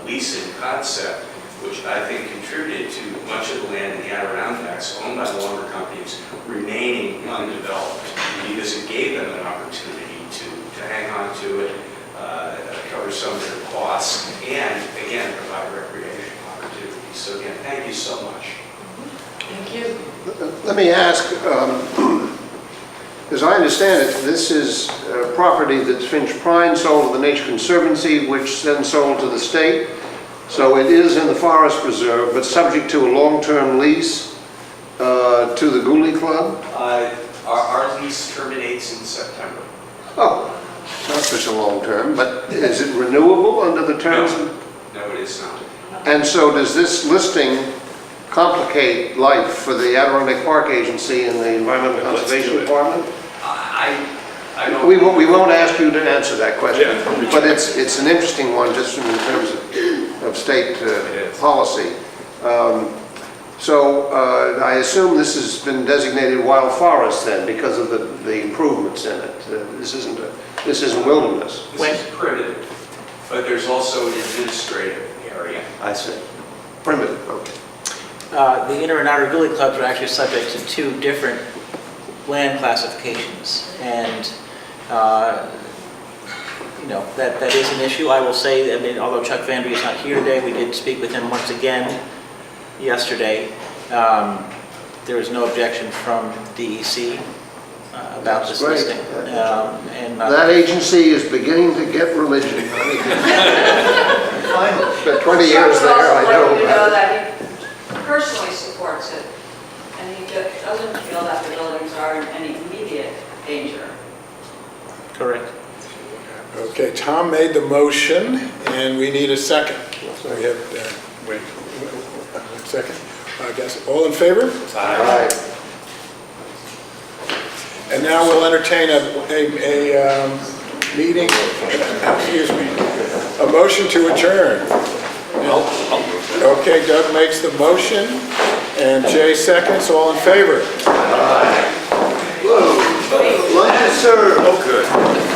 leasing concept, which I think contributed to much of the land in the Adirondacks owned by the lumber companies remaining undeveloped, because it gave them an opportunity to hang on to it, cover some of their costs, and again, provide recreational opportunities. So again, thank you so much. Thank you. Let me ask, as I understand it, this is property that Finch Prine sold to the Nature Conservancy, which then sold to the state. So it is in the Forest Preserve, but subject to a long-term lease to the Gully Club? Our lease terminates in September. Oh, not such a long term, but is it renewable under the terms? No, it is not. And so does this listing complicate life for the Adirondack Park Agency and the Environmental Conservation Department? I don't... We won't ask you to answer that question, but it's an interesting one just in terms of state policy. So I assume this has been designated wild forest then because of the improvements in it. This isn't wilderness. This is primitive, but there's also an administrative area. I see. Primitive, okay. The Inner and Outer Gully Clubs are actually subject to two different land classifications, and that is an issue. I will say, I mean, although Chuck Vandry is not here today, we did speak with him once again yesterday. There was no objection from DEC about this listing. That agency is beginning to get religion. Finally. Spent 20 years there, I know. You know that he personally supports it, and he doesn't feel that the buildings are in any immediate danger. Correct. Okay, Tom made the motion, and we need a second. So we have, wait, one second. I guess, all in favor? Aye. And now we'll entertain a meeting, excuse me, A motion to adjourn. Okay, Doug makes the motion, and Jay seconds. All in favor? Lunch is served. Oh, good.